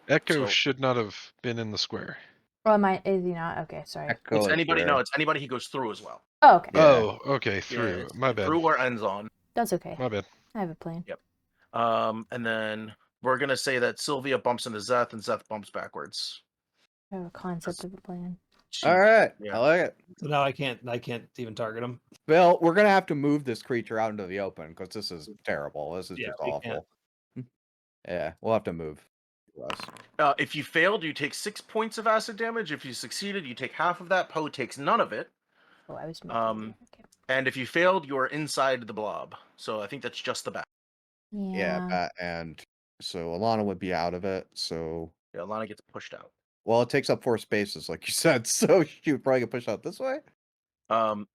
Echo so should not have been in the square. Oh, is he not? Okay, sorry. Echo it's is anybody. where- No, it's anybody he goes through as well. Oh, okay. Yeah. Oh, okay, Yeah, through. it's My bad. Through or ends on. That's okay. My bad. I have a plan. Yep. And then we're gonna say that Sylvia bumps into Zeth and Zeth bumps backwards. I have a concept of a plan. All right. Yeah. I like it. So now I can't even target him. Bill, we're gonna have to move this creature out into the open because this is terrible. This is Yeah, just we awful. Yeah, we'll have to move. If you failed, you take 6 points of acid damage. If you succeeded, you take half of that. Poe takes none of it. Oh, I was moving. Okay. And if you failed, you are inside the blob. So I think that's just the back. Yeah. And so Alana would be out of it. So Yeah, Alana gets pushed out. well, it takes up 4 spaces, like you said. So she would probably get pushed out this way. But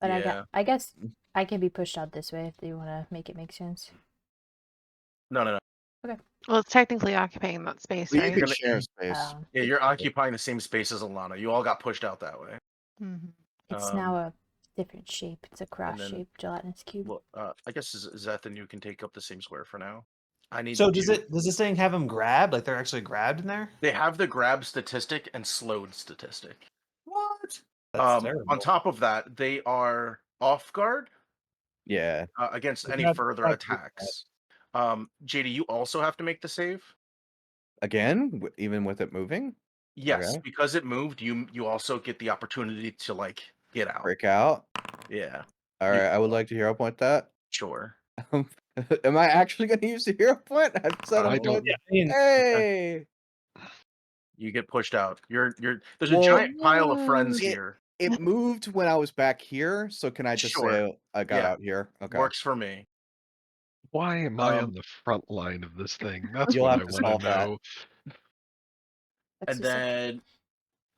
But I guess I can be pushed out this way if you want to make it make sense. No. Okay. Well, it's technically occupying that space, We right? can share space. Yeah, you're occupying the same space as Alana. You all got pushed out that way. Mm-hmm. It's now a different shape. It's a cross-shaped gelatinous cube. Well, I guess Zeth and you can take up the same square for now. I need So to. does this thing have them grabbed? Like they're actually grabbed in there? They have the grab statistic and slowed statistic. What? That's terrible. On top of that, they are off guard Yeah. against But any that's further not good. attacks. JD, you also have to make the save. Again, even with it moving, Yes, Okay. because it moved, you also get the opportunity to like get out. break out. Yeah, All right, I would like to hero point that. sure. Am I actually going to use the hero point? I've said I I'm don't- Yeah, I mean, Hey. You get pushed out. You're there's a Well, giant pile of friends it- here. It moved when I was back here, so can I just Sure. say I got Yeah. out here? Okay. Works for me. Why am I on the front line of this thing? That's You'll what have I to want solve to that. know. That's And just then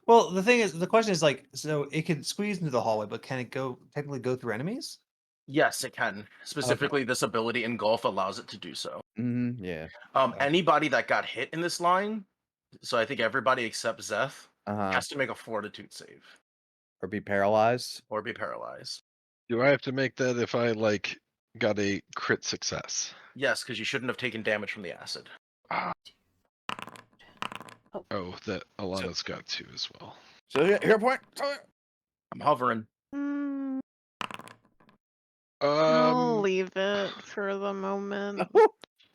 well, the thing is, the question is like, so it can squeeze into the hallway, but can it technically go through enemies? yes, it can. Specifically, this ability Engulf allows it to do so. Yeah. Anybody that got hit in this line, so I think everybody except Zeth has to make a fortitude save Or be paralyzed. or be paralyzed. Do I have to make that if I like got a crit success? Yes, because you shouldn't have taken damage from the acid. Oh, that Alana's got two as well. So hero point. I'm hovering. I'll leave it for the moment.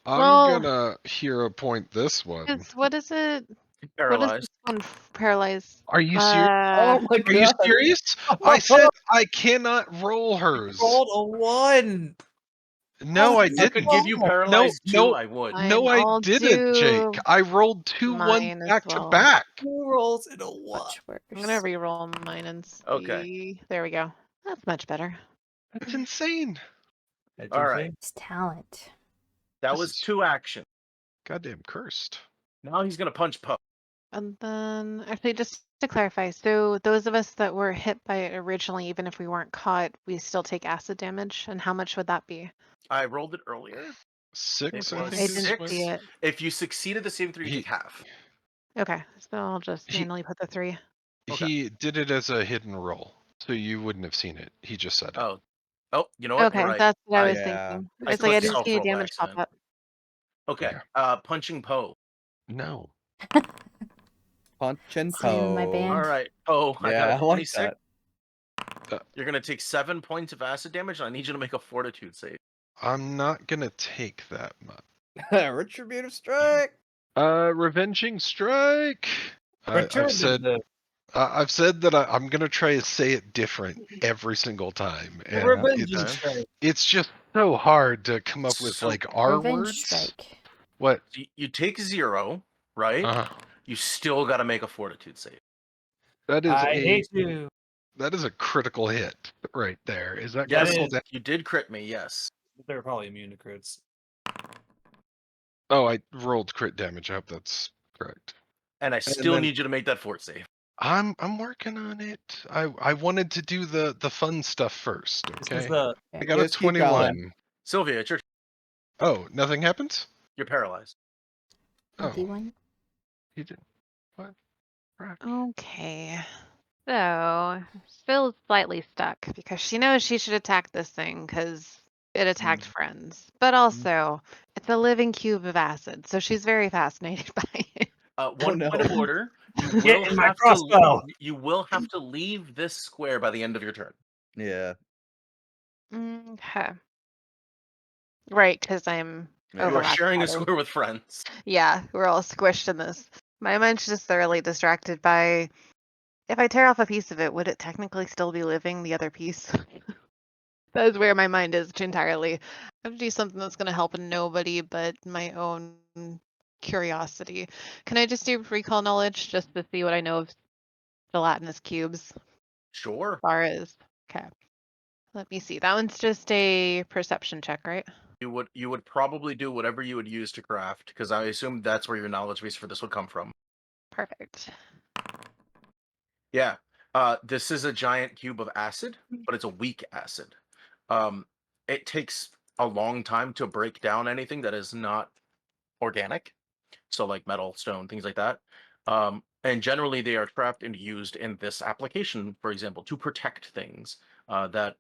I'm Well- gonna hero point this one. What is it? What is Paralyzed. this one? Paralyzed. Are you serious? Oh my Are you god. serious? I said I cannot roll hers. Rolled a 1. No, I I didn't. could give you No, paralyzed too. no. I would. No, Fine, I I'll didn't, Jake. do I rolled two ones mine as back to well. back. 2 rolls in a 1. much worse. I'm gonna re-roll mine and see. Okay. There we go. That's much better. That's insane. All right. It's talent. That This was is- 2 action. Goddamn cursed. Now he's gonna punch Poe. And then, actually, just to clarify, so those of us that were hit by it originally, even if we weren't caught, we still take acid damage. And how much would that be? I rolled it earlier. 6, It I was think. I is didn't what- see it. If you succeeded the saving throw, you He- take half. Okay, so I'll just He- manually put the 3. Okay. He did it as a hidden roll, so you wouldn't have seen it. He just said it. Oh, you know what? Okay, You're right. that's what I was Yeah. thinking. I It's like I clicked didn't see any self-roll by damage pop accident. up. Okay. Yeah. Punching Poe. No. Punch and Singing my Poe. band. All right. Poe, I Yeah, got I a like 26. that. You're gonna take 7 points of acid damage, and I need you to make a fortitude save. I'm not gonna take that much. Retributive strike. Revenging strike. I've said that I'm gonna try to say it different every single time, and Revenge okay. strike. it's just so hard to come up with So- like R Revenge words. strike. What? You take 0, right? You still got to make a fortitude save. That is I hate you. that is a critical hit right there. Is that Yes, critical? is- you did crit me. Yes. They're probably immune to crits. Oh, I rolled crit damage. I hope that's correct. And I still then- need you to make that fort save. I'm working on it. I wanted to do the fun stuff first. This Okay. is the I got a Just keep going. 21. Sylvia, it's your. Oh, nothing happens? You're paralyzed. Oh, D1. you did. What? Crap. Okay. So, still slightly stuck because she knows she should attack this thing because it attacked friends. But also, it's a living cube of acid, so she's very fascinated by it. One no. point of order. You Get will in my have crossbow. you will have to leave this square by the end of your turn. Yeah. Okay. Right, because I'm Yeah. You are overlapped sharing a together. square with friends. Yeah, we're all squished in this. My mind's just thoroughly distracted by if I tear off a piece of it, would it technically still be living the other piece? That is where my mind is entirely. I have to do something that's going to help nobody but my own curiosity. Can I just do recall knowledge just to see what I know of gelatinous cubes? Sure. As far as okay. Let me see. That one's just a perception check, right? You would probably do whatever you would use to craft, because I assume that's where your knowledge base for this would come from. Perfect. Yeah. This is a giant cube of acid, but it's a weak acid. It takes a long time to break down anything that is not organic. So like metal, stone, things like that. And generally, they are trapped and used in this application, for example, to protect things that,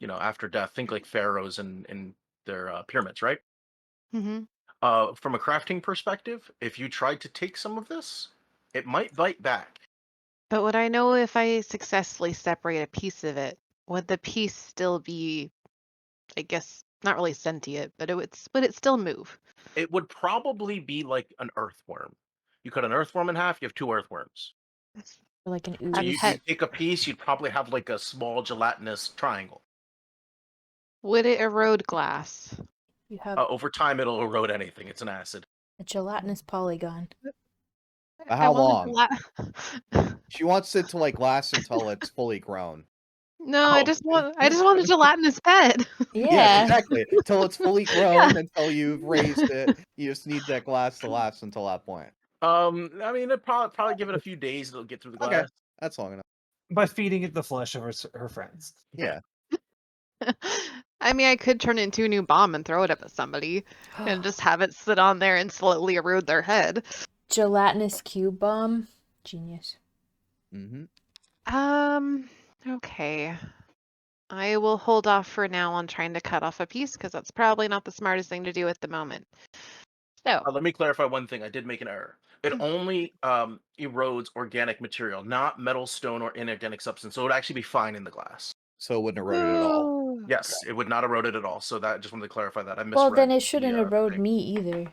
after death, think like pharaohs and their pyramids, right? Mm-hmm. From a crafting perspective, if you tried to take some of this, it might bite back. But would I know if I successfully separate a piece of it? Would the piece still be, I guess, not really sentient, but would it still move? It would probably be like an earthworm. You cut an earthworm in half, you have two earthworms. Or like an So A ooze. you pet. take a piece, you'd probably have like a small gelatinous triangle. Would it erode glass? You have Over time, it'll erode anything. It's an acid. a gelatinous polygon. But I how want long? a She wants it to like last until it's fully grown. No, Oh, I just want a gelatinous pet. Yes, Yeah. exactly. Till it's fully Yeah. grown, until you've raised it. You just need that glass to last until that point. I mean, it'd probably give it a few days. It'll get through the Okay, glass. that's long enough. By feeding it the flesh of her friends. Yeah. I mean, I could turn it into a new bomb and throw it up at somebody and just have it sit on there and slowly erode their head. Gelatinous cube bomb. Genius. Mm-hmm. Okay. I will hold off for now on trying to cut off a piece because that's probably not the smartest thing to do at the moment. So, Let me clarify one thing. I did make an error. It only erodes organic material, not metal, stone, or inorganic substance. So it would actually be fine in the glass. So it wouldn't erode it at all. Yes, it would not erode it at all. So that just wanted to clarify that. I misread. Well, then it shouldn't the, erode thing. me either.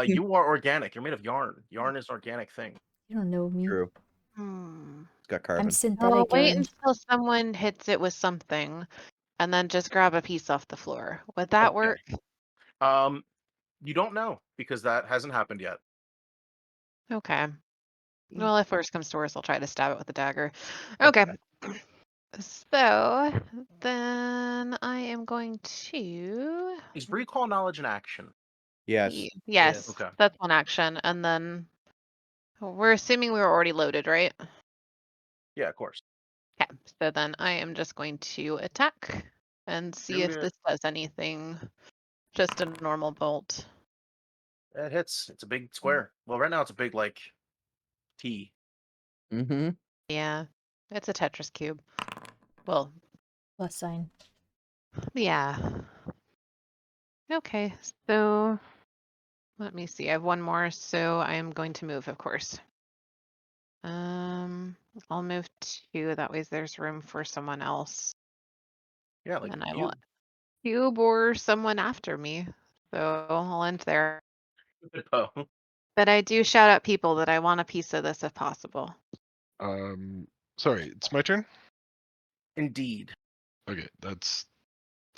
You are organic. You're made of yarn. Yarn is an organic thing. You don't know me. True. hmm. It's got I'm carbon. I'll synthetic wait yarn. until someone hits it with something and then just grab a piece off the floor. Would that Okay. work? You don't know because that hasn't happened yet. Okay. Well, if worse comes to worse, I'll try to stab it with a dagger. Okay. So then I am going to. Is recall knowledge an action? Yes. Yes, Okay. that's one action. And then we're assuming we were already loaded, right? Yeah, of course. Okay. So then I am just going to attack and see Shoot if it. this does anything. Just a normal bolt. It hits. It's a big square. Well, right now it's a big like T. Mm-hmm. Yeah, it's a Tetris cube. Well, Plus sign. yeah. Okay, so let me see. I have one more, so I am going to move, of course. I'll move 2. That way there's room for someone else. Yeah, like And I you. will cube or someone after me. So I'll end there. Oh. But I do shout out people that I want a piece of this if possible. Sorry, it's my turn. Indeed. Okay, that's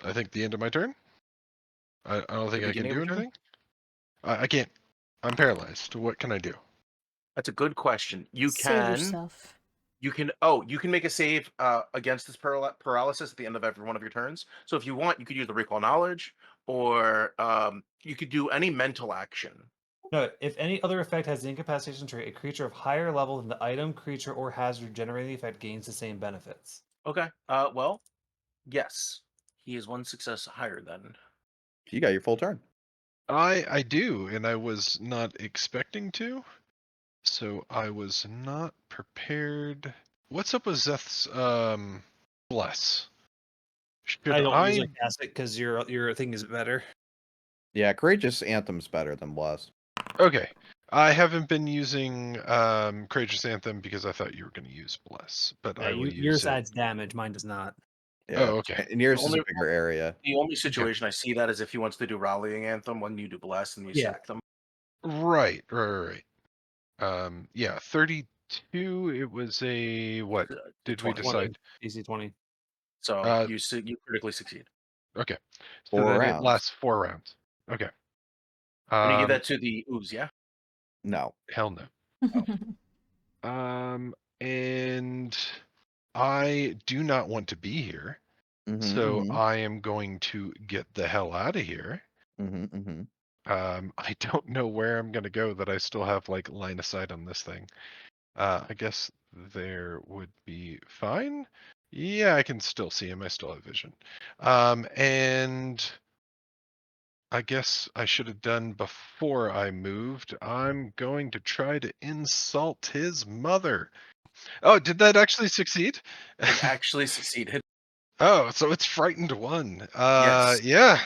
I think the end of my turn. I don't think I can beginning of do your turn? anything. I can't. I'm paralyzed. What can I do? That's a good question. You Save can. yourself. You can. You can make a save against this paralysis at the end of every one of your turns. So if you want, you could use the recall knowledge, or you could do any mental action. No, if any other effect has the incapacitation trait, a creature of higher level than the item, creature, or hazard generating the effect gains the same benefits. Okay. Well, yes, he is one success higher then. You got your full turn. I do, and I was not expecting to, so I was not prepared. What's up with Zeth's bless? Should I don't I? usually cast it because your thing is better. Yeah, Courageous Anthem's better than Bless. Okay, I haven't been using Courageous Anthem because I thought you were going to use bless, but Yeah, I will yours use it. adds damage, mine does not. Yeah. Oh, okay. And yours is Only- a bigger area. The only situation I see that is if he wants to do rallying anthem when you do bless and you Yeah. stack them. Right. Yeah, 32. It was a what did we 20. decide? DC 20. So you critically succeed. Okay, so 4 then it rounds. lasts 4 rounds. Okay. And you give that to the ooze, yeah? No. Hell no. And I do not want to be here, so I am going to get the hell out of here. I don't know where I'm gonna go that I still have like line of sight on this thing. I guess there would be fine. Yeah, I can still see him. I still have vision. And I guess I should have done before I moved. I'm going to try to insult his mother. Oh, did that actually succeed? It actually succeeded. Oh, so it's frightened 1. Yes. Yeah.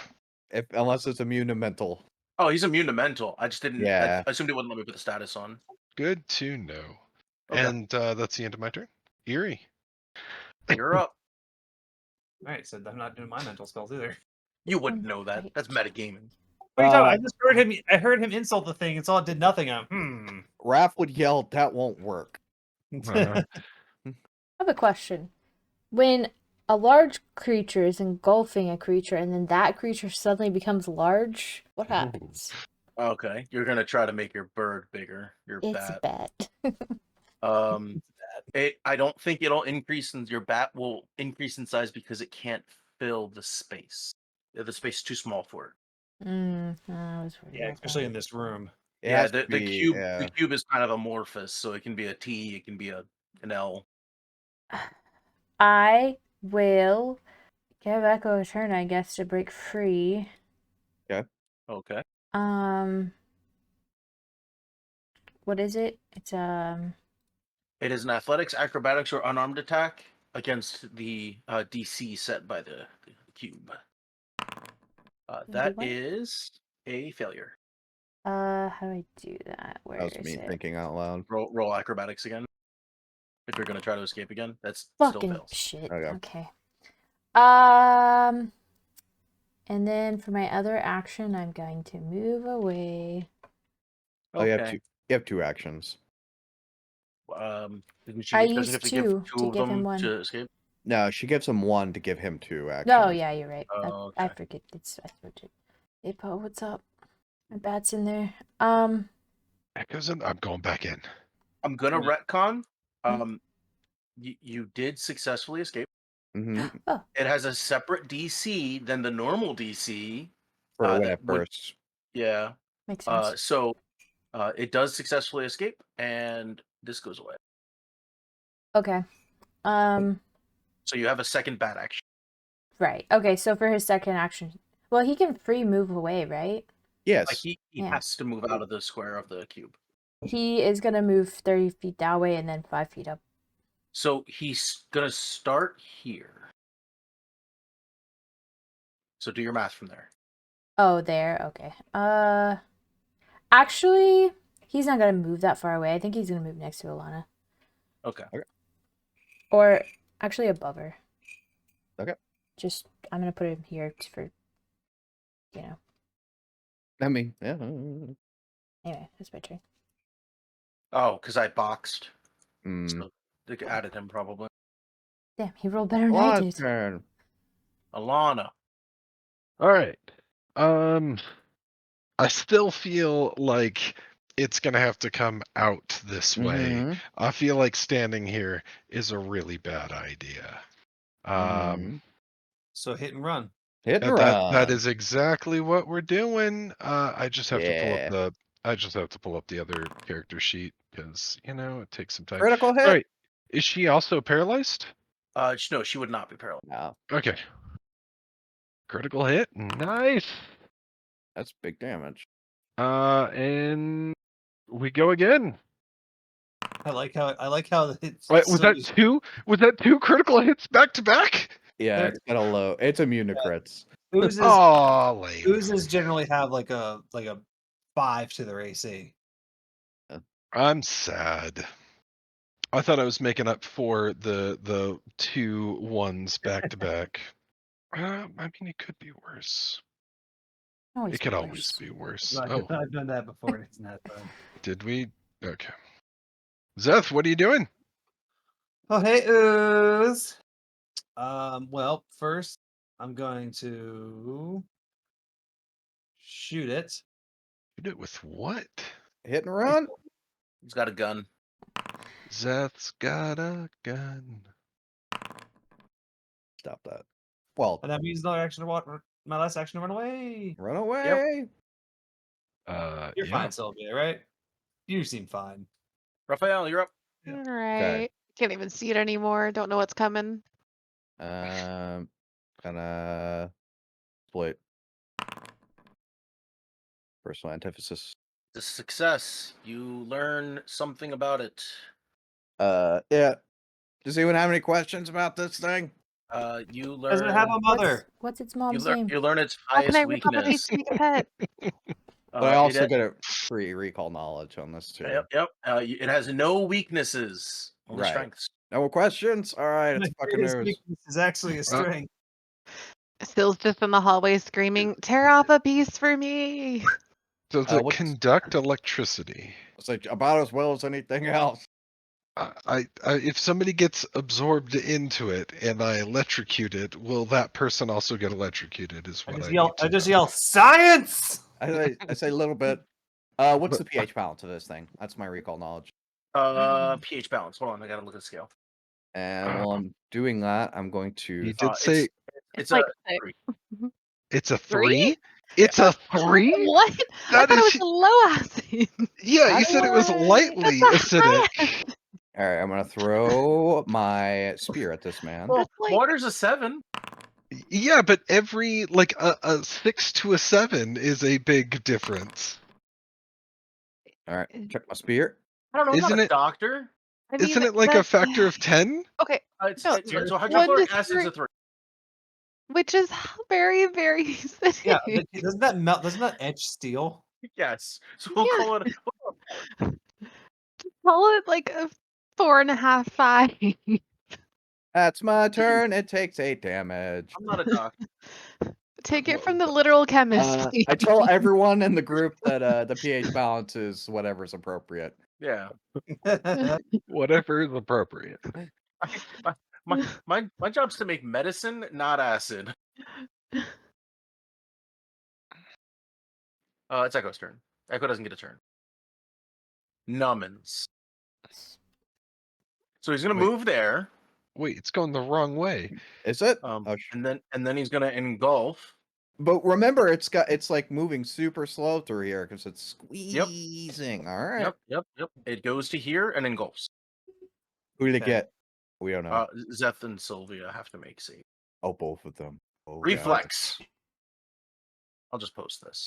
Unless it's immune to mental. Oh, he's immune to mental. I just didn't. I Yeah. assumed it wouldn't let me put the status on. Good to know. Okay. And that's the end of my turn. Eerie. You're up. Alright, so I'm not doing my mental spells either. You wouldn't know that. Right. That's metagaming. What are you talking about? I just heard him. I heard him insult the thing and saw it did nothing. Raph would yell, "That won't work." Uh, I have a question. When a large creature is engulfing a creature and then that creature suddenly becomes large, what Ooh. happens? Okay, you're gonna try to make your bird bigger. Your It's a bat. bet. I don't think it'll increase in your bat will increase in size because it can't fill the space. The space is too small for it. I was worried Yeah, about especially that. in this room. It Yeah, has to the be. cube Yeah. the cube is kind of amorphous, so it can be a T, it can be an L. I will give Echo a turn, I guess, to break free. Okay. What is it? It's It is an athletics, acrobatics, or unarmed attack against the DC set by the cube. That what? is a failure. How do I do that? Where That was is me it? thinking out loud. Roll acrobatics again. If you're gonna try to escape again, that's still Fucking fails. shit. Okay. Okay. And then for my other action, I'm going to move away. Oh, you have Okay. two. You have 2 actions. Doesn't I have used to give 2 two to of give him them 1. to escape? No, she gives him 1 to give him 2 actions. No, yeah, you're right. Oh, I okay. forget. I switched it. Hey, Paul, what's up? My bat's in there. Echoes in. I'm going back in. I'm gonna retcon. Hmm? You did successfully escape. Mm-hmm. Oh, It has a separate DC than the normal DC. For when That it would bursts. yeah. makes sense. So it does successfully escape, and this goes away. Okay. So you have a second bat action. Right. Okay, so for his second action, well, he can free move away, right? Yes. Like he Yeah. has to move out of the square of the cube. He is gonna move 30 feet that way and then 5 feet up. So he's gonna start here. So do your math from there. Oh, there. Okay. Actually, he's not gonna move that far away. I think he's gonna move next to Alana, Okay. or actually above her. Okay. Just I'm gonna put him here for, I mean, yeah. Anyway, that's my turn. Oh, because I boxed. Mm. So they added him probably. Damn, he rolled better than I Alana's did. turn. Alana. All right. I still feel like it's gonna have to come out this way. Mhm. I feel like standing here is a really bad idea. Mhm. So hit and run. Hit and And that run. is exactly what we're doing. I just have to pull up Yeah. the other character sheet because it takes some time. Critical All hit. right. Is she also paralyzed? No, she would not be paralyzed. No, Okay. Critical hit. Nice. that's big damage. And we go again. I like how it's Wait, was that two? Was that 2 critical hits back to back? Yeah, There- it's got a low. It's immune to crits. oozes. Oh, lame. Oozes generally have like a 5 to their AC. I'm sad. I thought I was making up for the 2 ones back to back. I mean, it could be worse. Always It could be always worse. be worse. Like, Oh, I've done that before. And it's not fun. did we? Okay. Zeth, what are you doing? Oh hey, ooze. Well, first I'm going to shoot it. You did it with what? Hit and run. He's got a gun. Zeth's got a gun. Stop that. Well, And that means another action to walk. My last action to run away. run away. You're Yeah. fine, Sylvia, right? You seem fine. Raphael, you're up. Yeah. All right. Can't even see it anymore. Don't know what's coming. Gonna split. Personal antithesis. The success. You learn something about it. Yeah. Does anyone have any questions about this thing? You Does it have learn. a mother? What's its You mom's learn. name? You learn its How can I highest rip off a piece weakness. to make a pet? But I also It, get a free recall knowledge on this too. Yep. It has no weaknesses. Only Right. strengths. No more questions? All right, it's My fucking greatest news. weakness is actually a strength. Still's just in the hallway screaming, "Tear off a piece for me!" Does it what's- conduct electricity? It's like about as well as anything else. I if somebody gets absorbed into it and I electrocute it, will that person also get electrocuted? Is what I I yell, science! I say a little bit. What's But- the pH balance of this thing? That's my recall knowledge. pH balance. Hold on, I gotta look at the scale. And while I'm doing that, I'm going to. You did say It's like a 3. it's a Three? 3? It's a 3? What? I That thought it is was a low acid. yeah, you said it was What? lightly That's a high acidic. All right, I'm gonna throw my spear at this man. Well, That's like- water's a 7. Yeah, but every like a 6 to a 7 is a big difference. All right, check my spear. I don't know. I'm Isn't not a it- doctor. I mean, Isn't it like a that's- factor of 10? Okay, No, So one hydrochloric to acid's a three. 3. which is very, very acidic. Yeah, doesn't that melt? Doesn't that etch steel? Yes. So we'll Yeah. call it. Call it like a 4.5, 5. That's my turn. It takes 8 damage. I'm not a doctor. Take it from the literal chemist. I tell everyone in the group that the pH balance is whatever's appropriate. Yeah. Whatever is appropriate. My job's to make medicine, not acid. It's Echo's turn. Echo doesn't get a turn. Numbins. So he's gonna Wait. move there. Wait, it's going the wrong way. Is it? And then he's gonna engulf. But remember, it's like moving super slow through here because it's squeezing. All right. Yep. It goes to here and engulfs. Who did it Okay. get? We don't know. Zeth and Sylvia have to make save. Oh, both of them. Oh, God. Reflex. I'll just post this.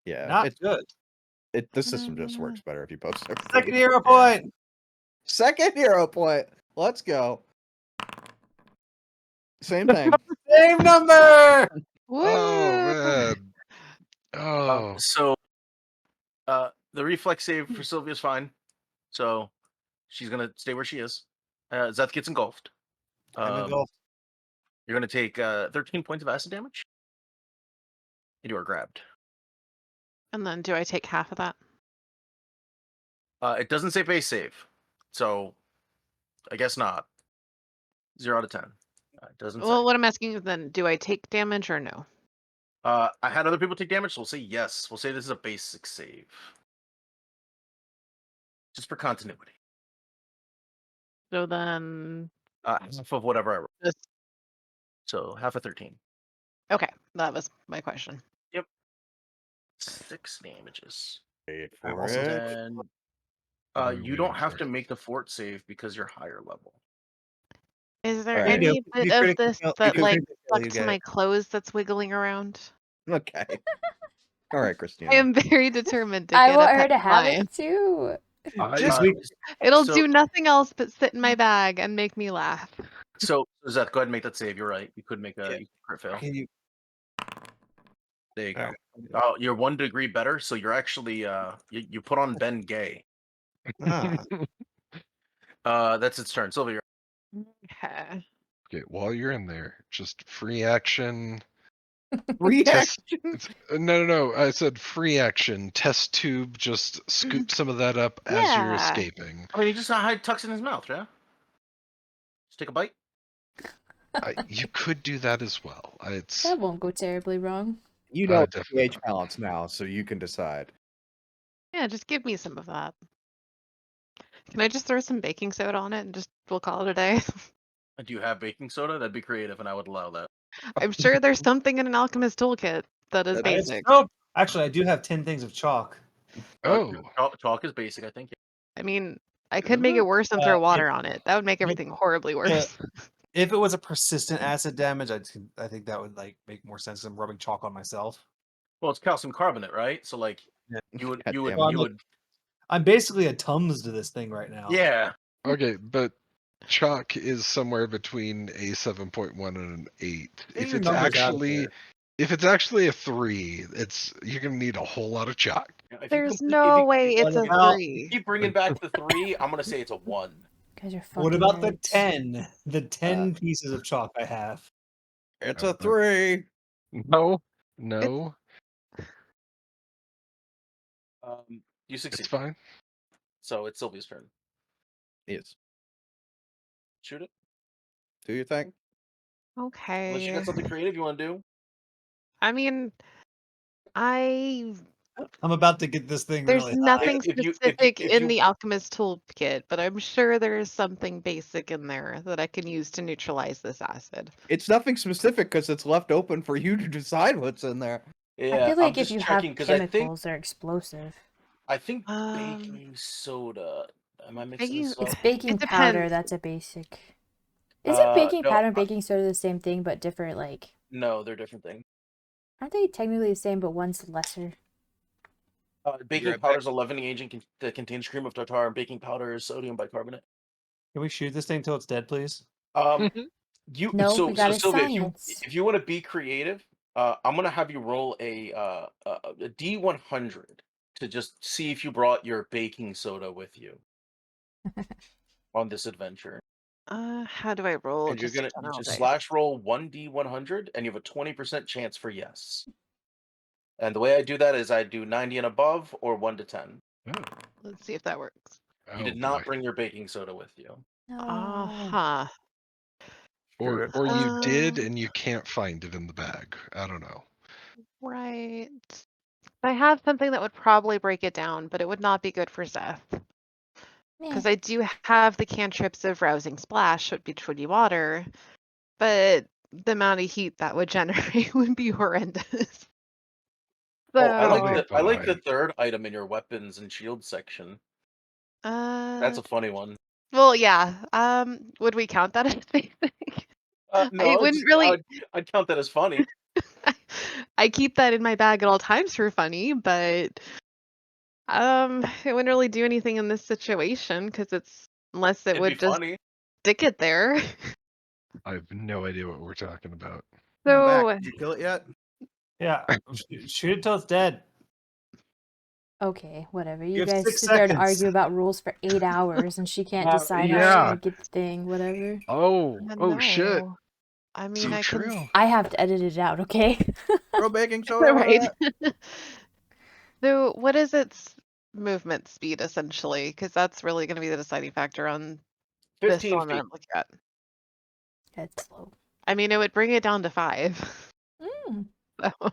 Yeah. Not good. The system just works better if you post everything. Second hero point. Second hero point. Let's go. Same thing. Same number. Woo! Oh man. Oh. So, the reflex save for Sylvia's fine. So, she's gonna stay where she is. Zeth gets engulfed. I'm engulfed. You're gonna take 13 points of acid damage. And you are grabbed. And then do I take half of that? It doesn't say base save, so I guess not. 0 out of 10. It doesn't Well, say. what I'm asking is then, do I take damage or no? I had other people take damage, so we'll say yes. We'll say this is a basic save. Just for continuity. So then, Half of whatever I roll. this, So half of 13. okay, that was my question. 6 damages. Wait I'm for also it. And you don't have to make the fort save because you're higher level. Is there Alright. any You bit of critically this fail- that you like critically fail, you stuck to get my it. clothes that's wiggling around? Okay. All right, Christina. I am very determined to I get a want pet her to of have mine. it too. Just Uh, It'll So- do nothing else but sit in my bag and make me laugh. So Zeth, go ahead and make that save. You're right. You could make a Yeah. you could crit fail. Can you? There you go. Alright. Oh, you're 1 degree better, so you're actually you put on Ben Gay. Ah, That's its turn. Sylvia, Okay. Okay, while you're in there, just free action. Reaction. No. I said free action. Test tube. Just scoop some of that up as you're Yeah. escaping. I mean, he just tucks in his mouth, yeah. Just take a bite. You could do that as well. It's That won't go terribly wrong. You know the definitely pH balance now, so you can decide. Yeah, just give me some of that. Can I just throw some baking soda on it and just we'll call it a day? Do you have baking soda? That'd be creative, and I would allow that. I'm sure there's something in an alchemist toolkit that is That's- basic. nope. Actually, I do have 10 things of chalk. oh. Chalk is basic, I think. I mean, I could make it worse and throw if- water on it. That would make everything horribly worse. If it was a persistent acid damage, I think that would like make more sense than rubbing chalk on myself. Well, it's calcium carbonate, right? So like Yeah. you God would damn Well, it. you would I'm basically a Tums to this thing right now. yeah. Okay, but chalk is somewhere between a 7.1 and an 8. Get your numbers out of there. If it's actually a 3, you're gonna need a whole lot of chalk. If There's you no way keep- it's a What about- keep bringing back the 3, I'm gonna say it's a 1. You guys are fucking What about the nerds. 10? The 10 pieces of chalk I have. It's a 3. No, no, You succeed. it's fine. So it's Sylvia's turn. Yes. Shoot it. Do you think? Unless you Okay. got something creative you want to do. I mean, I I'm about to get this thing there's really high. nothing If you- specific if in you- the alchemist toolkit, but I'm sure there's something basic in there that I can use to neutralize this acid. It's nothing specific because it's left open for you to decide what's in there. Yeah, I feel I'm like if just you checking have because I chemicals, they're explosive. think baking soda. Am I mixing Baking- this It's up? baking It powder. depends. That's a basic. Isn't baking No, powder and baking soda the same thing but different? Like, no, they're different things. aren't they technically the same but one's lesser? Baking right powder is a leavening agent that contains cream of tartar, and baking powder is sodium bicarbonate. Can we shoot this thing till it's dead, please? No, we got a Sylvia, science. if you want to be creative, I'm gonna have you roll a D100 to just see if you brought your baking soda with you on this adventure. How do I roll? And you're Just a gonna general just dice. slash roll 1D100, and you have a 20% chance for yes. And the way I do that is I do 90 and above or 1 to 10. Let's see if that works. You Oh did not boy. bring your baking soda with you. No. Uh-huh. Or you did Um, and you can't find it in the bag. I don't know. Right. I have something that would probably break it down, but it would not be good for Zeth. Because Meh. I do have the cantrips of Rousing Splash, which would be water, but the amount of heat that would generate would be horrendous. Oh, I like So, the I like the fine. third item in your weapons and shield section. That's a funny one. well, yeah. Would we count that as basic? No, wouldn't really. I'd count that as funny. I keep that in my bag at all times for funny, but it wouldn't really do anything in this situation because it's unless it It'd be would just funny. stick it there. I have no idea what we're talking about. I'm back. So Did you kill it yet? Yeah. Shoot it till it's dead. Okay, whatever. You have guys 6 sit there and seconds. argue about rules for 8 hours and she can't decide how yeah. to get the thing, whatever. Oh shit. no. I mean, So I can. true. I have to edit it out, okay? Throw baking soda on Right. that. So, what is its movement speed essentially? Because that's really going to be the deciding factor on this 15 one that feet. I'm looking at. That's slow. I mean, it would bring it down to 5. Mm. So,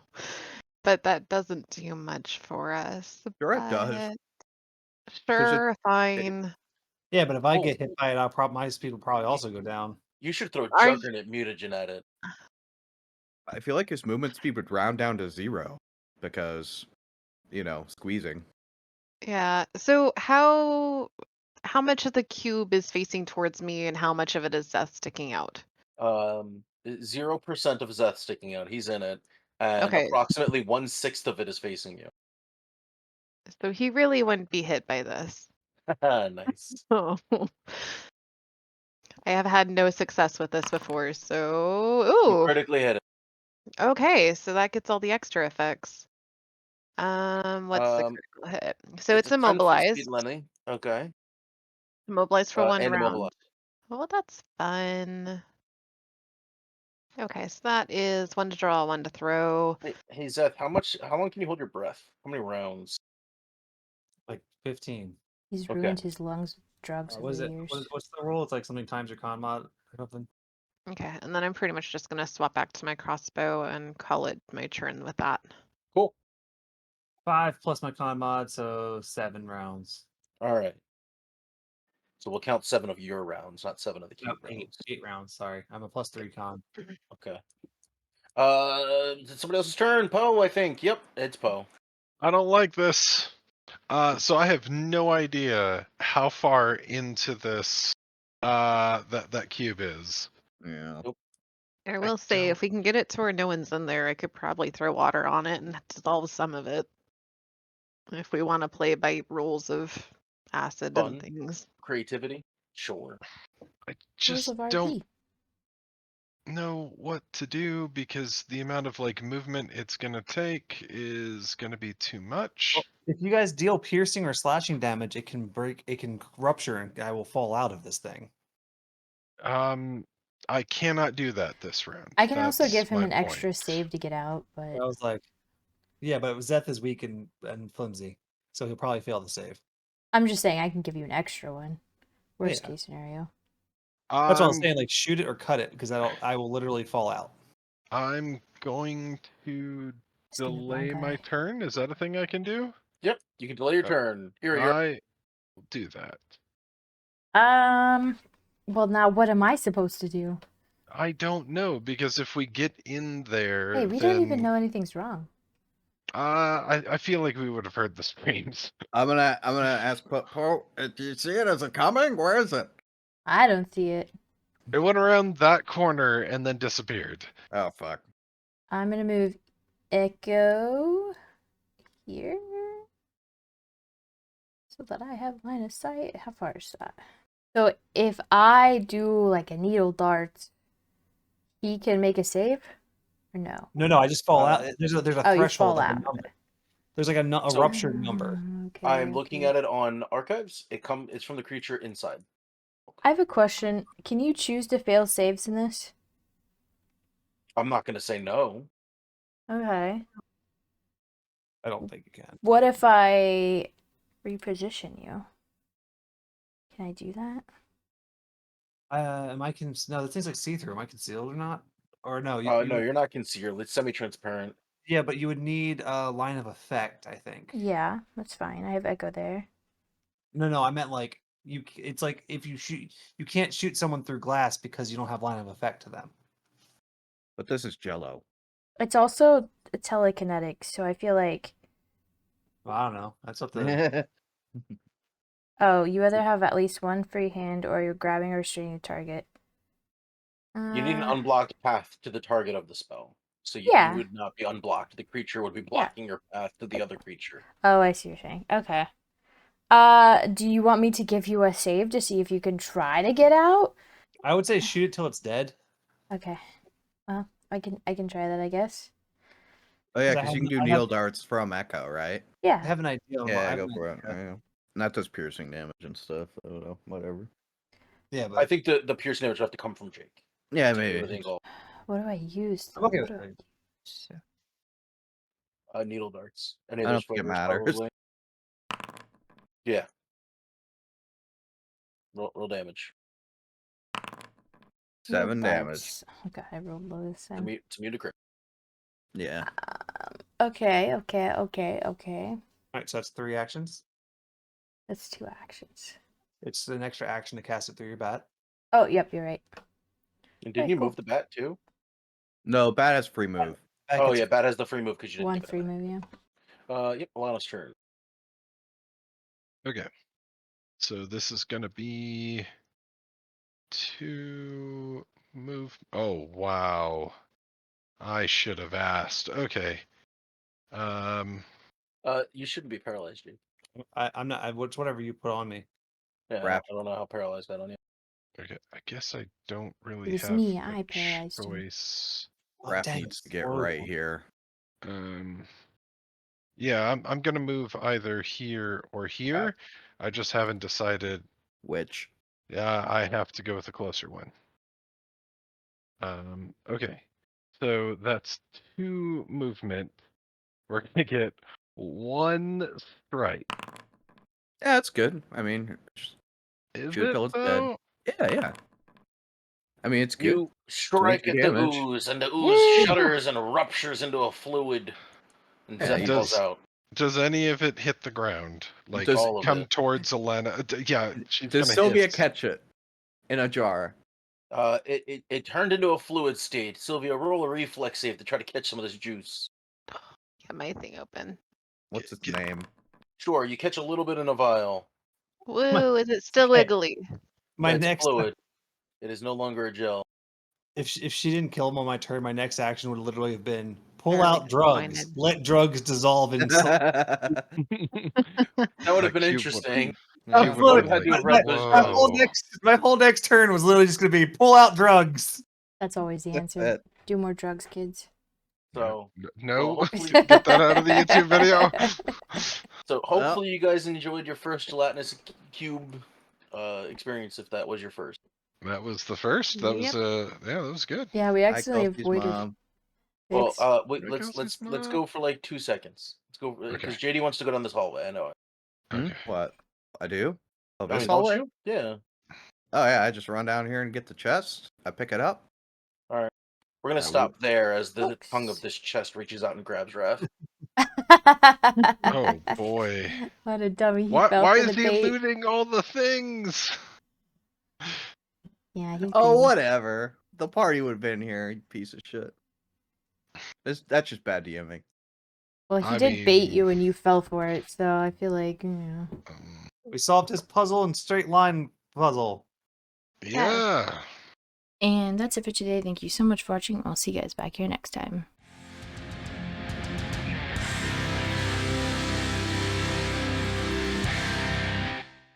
but that doesn't do much for us. Sure it does. But 'Cause sure, fine. Yeah, but if I Oh. get hit by it, my speed will probably also go down. You should throw Are you- Juggernaut mutagen at it. I feel like his movement speed would round down to 0 because, squeezing. Yeah. So how much of the cube is facing towards me, and how much of it is Seth sticking out? 0% of Zeth sticking out. He's in it, and Okay. approximately 1/6 of it is facing you. So he really wouldn't be hit by this. Nice. Oh. I have had no success with this before, so You ooh. critically hit it. Okay, so that gets all the extra effects. What's the critical hit? So it's a 10 foot immobilized. speed, Lenny. Okay. Immobilized for 1 and round. immobilized. Well, that's fun. Okay, so that is 1 to draw, 1 to throw. Hey Zeth, how long can you hold your breath? How many rounds? Like 15. He's Okay. ruined his lungs with drugs What is over the it? years. What's the rule? It's like something times your con mod or something. Okay, and then I'm pretty much just gonna swap back to my crossbow and call it my turn with that. Cool. 5 plus my con mod, so 7 rounds. All right. So we'll count 7 of your rounds, not 7 of the No, cube 8, rounds. 8 rounds. Sorry, I'm a +3 con. Okay. It's somebody else's turn. Poe, I think. Yep, it's Poe. I don't like this. So I have no idea how far into this that cube is. Yeah. Nope. I will say, if we can get it to where no one's in there, I could probably throw water on it and dissolve some of it. If we want to play by rules of acid and Fun. things. Creativity, sure. I Rules just of don't RP. know what to do because the amount of like movement it's gonna take is gonna be too much. Well, if you guys deal piercing or slashing damage, it can break. It can rupture, and I will fall out of this thing. I cannot do that this round. I can also That's give him my an extra point. save to get out, I but was like, yeah, but Zeth is weak and flimsy, so he'll probably fail the save. I'm just saying I can give you an extra one. Worst Yeah. case scenario. That's what I was I'm saying. Like, shoot it or cut it, because I will literally fall out. I'm going to Just give me one delay my guy. turn. Is that a thing I can do? Yep, you can delay your Uh, turn. You're I will do that. Well, now what am I supposed to do? I don't know because if we get in there, Hey, we don't even then know anything's wrong. I feel like we would have heard the screams. I'm gonna ask Poe. Do you see it? Is it coming? Where is it? I don't see it. It went around that corner and then disappeared. Oh fuck. I'm gonna move Echo here so that I have line of sight. How far is that? So if I do like a needle dart, he can make a save or no? No, I just fall Uh, out. There's a Oh, you threshold, fall like a out. number. There's like a So- ruptured number. Okay, I'm looking okay. at it on archives. It's from the creature inside. I have a question. Can you choose to fail saves in this? I'm not going to say no. Okay. I don't think you can. What if I reposition you? Can I do that? Am I no, the thing's like see through. Am I concealed or not? Or no? You No, would, you're not concealed. It's semi-transparent. yeah, but you would need a line of effect, I think. Yeah, that's fine. I have Echo there. No, I meant like you. It's like if you shoot, you can't shoot someone through glass because you don't have line of effect to them. But this is Jello. It's also telekinetic, so I feel like Well, I don't know. That's up to. oh, you either have at least one free hand or you're grabbing or restraining a target. You need an unblocked path to the target of the spell. So you Yeah. would not be unblocked. The creature would be blocking your path to the other creature. Oh, I see what you're saying. Okay. Do you want me to give you a save to see if you can try to get out? I would say shoot it till it's dead. Okay. Well, I can try that, I guess. Oh yeah, 'Cause I because you have- can do I needle have- darts from Echo, right? I Yeah. have an idea. I Yeah, have go an for it. idea. Yeah. Not just piercing damage and stuff. I don't know, whatever. Yeah, I but think the piercing damage would have to come from Jake. Yeah, to do maybe. everything all. What do I use? I'm okay What with do I it. use? Needle darts. Any I of don't those think it flavors, matters. probably. Yeah. Roll damage. 7 Needle damage. darts. Oh god, I rolled low this To time. me, to crit. Yeah. Okay. All right, so that's 3 actions. That's 2 actions. It's an extra action to cast it through your bat. Oh, yep, you're right. And didn't Okay, you cool. move the bat too? No, bat has free move. Bat Oh gets- yeah, bat has the free move because you didn't One give it a free bat. move, yeah. Yep, Alana's turn. Okay. So this is gonna be 2 move. Oh wow. I should have asked. Okay. You shouldn't be paralyzed, dude. I'm not. It's whatever you put on me. Yeah, Wrap. I don't know how paralyzed that on you. Okay. I guess I don't really It was have me, a I paralyzed him. choice. Raph dang, needs it's to get horrible. right here. Yeah, I'm gonna move either here or here. I just haven't decided. Which? Yeah, I have to go with a closer one. Okay. So that's 2 movement. We're gonna get 1 strike. Yeah, that's good. I mean, just Is shoot it till it's dead. though? Yeah. I mean, it's good. You strike 22 at the damage. ooze, and the ooze Woo! shudders and ruptures into a fluid, and Yeah, Zeth he falls does- out. Does any of it hit the ground? Like Does- All of come it. towards Alana? Yeah, she's Does gonna Sylvia hiss. catch it in a jar? It turned into a fluid state. Sylvia, roll a reflex save to try to catch some of this juice. Get my thing open. What's its Get- name? Sure, you catch a little bit in a vial. Woo, is it still Okay. wiggly? My It's next fluid. It is no longer a gel. if she didn't kill him on my turn, my next action would literally have been pull Fairly out drugs, disappointed. let drugs dissolve in. That would have been Cube would- interesting. I Cube would would have- have had to have my, read those my notes. whole next turn was literally just gonna be pull out drugs. That's always the That's answer. it. Do more drugs, kids. So, No, hopefully- get that out of the YouTube video. so hopefully you guys enjoyed your first gelatinous cube experience, if that was your first. That was the first. That was Yep. yeah, that was good. Yeah, we Hi, accidentally Kelsey's avoided. mom. Well, It's- wait, There let's goes let's his let's mom. go for like 2 seconds. Let's go because JD wants to go down this hallway. I know it. Okay. What? I do? Oh, I this mean, don't hallway? you? Yeah. Oh yeah, I just run down here and get the chest. I pick it up. All right. We're gonna That stop there as the Books. tongue of this chest reaches out and grabs Raph. Oh boy. What a dummy he Why fell why for is the he bait. looting all the things? Yeah, he's Oh, greedy. whatever. The party would have been here, you piece of shit. That's just bad DMing. Well, he I did bait mean- you and you fell for it, so I feel like, We solved his puzzle and straight line puzzle. Yeah. And that's it for today. Thank you so much for watching. I'll see you guys back here next time.